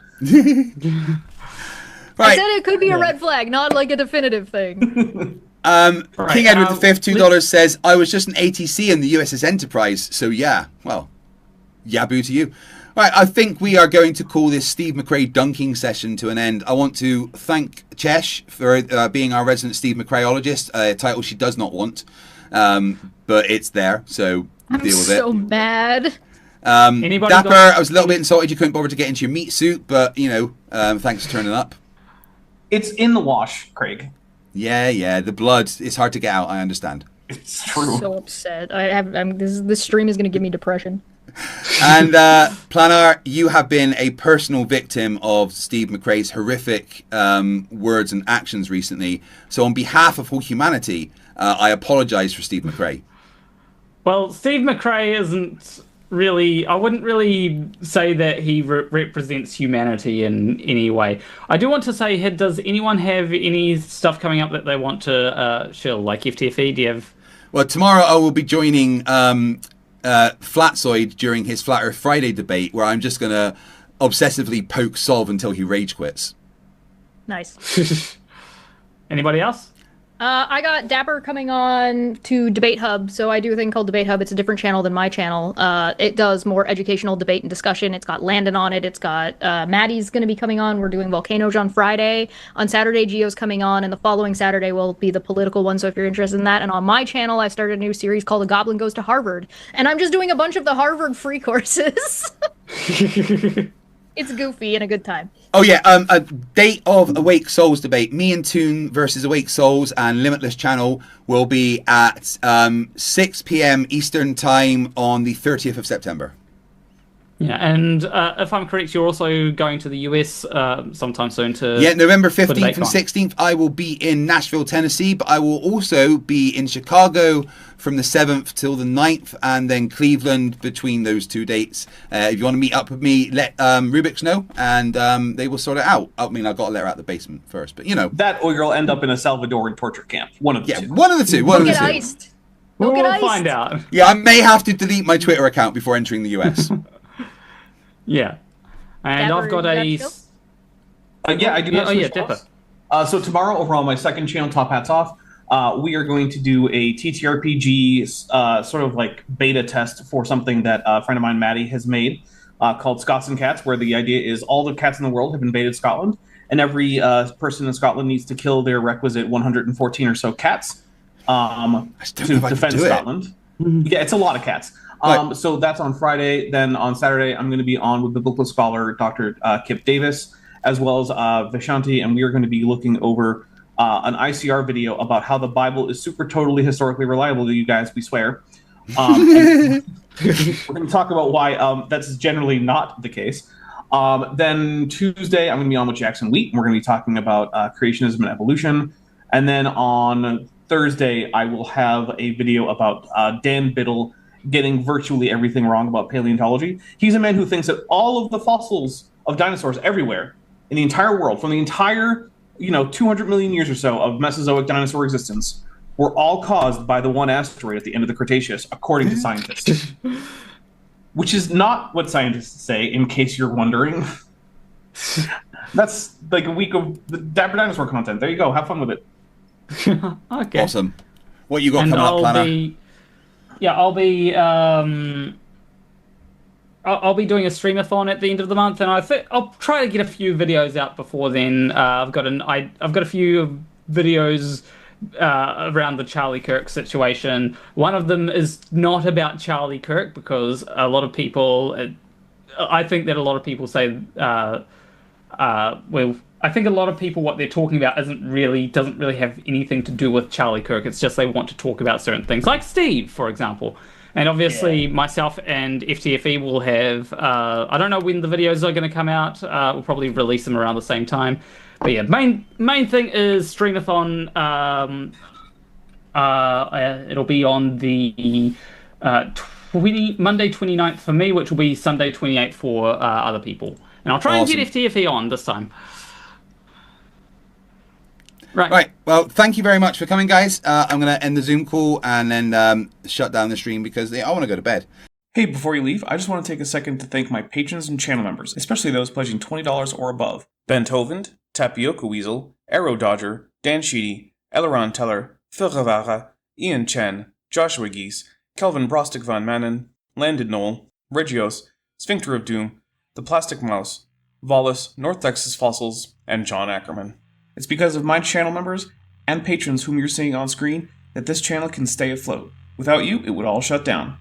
I said it could be a red flag, not like a definitive thing. King Edward V, $2 says, I was just an ATC in the USS Enterprise, so yeah, well, yaboo to you. Right, I think we are going to call this Steve McRae dunking session to an end. I want to thank Chesh for being our resident Steve McRaeologist, a title she does not want, but it's there, so I'm deal with it. so mad. Dapper, I was a little bit insulted you couldn't bother to get into your meat suit, but, you know, thanks for turning up. It's in the wash, Craig. Yeah, the blood, it's hard to get out, I understand. It's true. So upset. This stream is going to give me depression. And Planar, you have been a personal victim of Steve McRae's horrific words and actions recently. So on behalf of all humanity, I apologize for Steve McRae. Well, Steve McRae isn't really... I wouldn't really say that he represents humanity in any way. I do want to say, does anyone have any stuff coming up that they want to shill, like FTFE? Do you have... Well, tomorrow I will be joining... Flatsoid during his Flat Earth Friday debate, where I'm just going to obsessively poke Solve until he rage quits. Nice. Anybody else? I got Dapper coming on to Debate Hub. So I do a thing called Debate Hub. It's a different channel than my channel. It does more educational debate and discussion. It's got Landon on it. It's got Maddie's going to be coming on. We're doing Volcanoes on Friday. On Saturday, Geo's coming on. And the following Saturday will be the political one. So if you're interested in that. And on my channel, I started a new series called A Goblin Goes to Harvard. And I'm just doing a bunch of the Harvard free courses. It's goofy and a good time. Oh yeah, a date of Awake Souls debate. Me and Toon versus Awake Souls and Limitless Channel will be at 6 p.m. Eastern Time on the 30th of September. Yeah, and if I'm correct, you're also going to the US sometime soon to... Yeah, November 15th and 16th, I will be in Nashville, Tennessee, but I will also be in Chicago from the 7th till the 9th, and then Cleveland between those two dates. If you want to meet up with me, let Rubik's know, and they will sort it out. I mean, I've got to let her out the basement first, but you know. That or you'll end up in a Salvadoran torture camp. One of the two. One of the two. Go get iced. We'll find out. Yeah, I may have to delete my Twitter account before entering the US. Yeah. And Dapper, I've got you a... Yeah, I do have some Dapper. stuff. So tomorrow over on my second channel, Top Hats Off, we are going to do a TTRPG sort of like beta test for something that a friend of mine, Maddie, has made called Scots and Cats, where the idea is all the cats in the world have invaded Scotland, and every person in Scotland needs to kill their requisite 114 or so cats to defend Scotland. Yeah, it's a lot of cats. So that's on Friday. Then on Saturday, I'm going to be on with biblical scholar Dr. Kip Davis, as well as Vishanti, and we are going to be looking over an ICR video about how the Bible is super totally historically reliable to you guys, we swear. We're going to talk about why that's generally not the case. Then Tuesday, I'm going to be on with Jackson Wheat, and we're going to be talking about creationism and evolution. And then on Thursday, I will have a video about Dan Biddle getting virtually everything wrong about paleontology. He's a man who thinks that all of the fossils of dinosaurs everywhere in the entire world, from the entire 200 million years or so of Mesozoic dinosaur existence, were all caused by the one asteroid at the end of the Cretaceous, according to scientists. Which is not what scientists say, in case you're wondering. That's like a week of the Dapper Dinosaur content. There you go. Have fun with it. Okay. Awesome. What you got coming up, Planner? I'll be doing a streamathon at the end of the month, and I think I'll try to get a few videos out before then. I've got a few videos around the Charlie Kirk situation. One of them is not about Charlie Kirk because a lot of people, I think that a lot of people say, I think a lot of people what they're talking about doesn't really have anything to do with Charlie Kirk. It's just they want to talk about certain things, like Steve, for example. And obviously, myself and FTFE will have. I don't know when the videos are going to come out. We'll probably release them around the same time. But yeah, main thing is streamathon. It'll be on the Monday 29th for me, which will be Sunday 28th for other people. And I'll try and get FTFE on this time. Right. Well, thank you very much for coming, guys. I'm going to end the Zoom call and then shut down the stream because I want to go to bed. Hey, before you leave, I just want to take a second to thank my patrons and channel members, especially those pledging $20 or above. Ben Tovand, Tapioca Weasel, Arrow Dodger, Dan Sheedy, Eleron Teller, Phil Rivara, Ian Chen, Joshua Geese, Kelvin Brostic Van Manen, Landon Knoll, Regios, Sphincter of Doom, The Plastic Mouse, Volus, North Texas Fossils, and John Ackerman. It's because of my channel members and patrons whom you're seeing on screen that this channel can stay afloat. Without you, it would all shut down.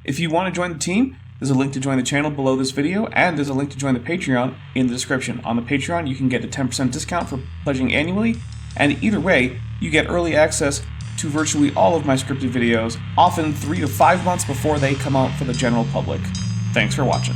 If you want to join the team, there's a link to join the channel below this video, and there's a link to join the Patreon in the description. On the Patreon, you can get a 10% discount for pledging annually, and either way, you get early access to virtually all of my scripted videos, often 3 to 5 months before they come out for the general public. Thanks for watching.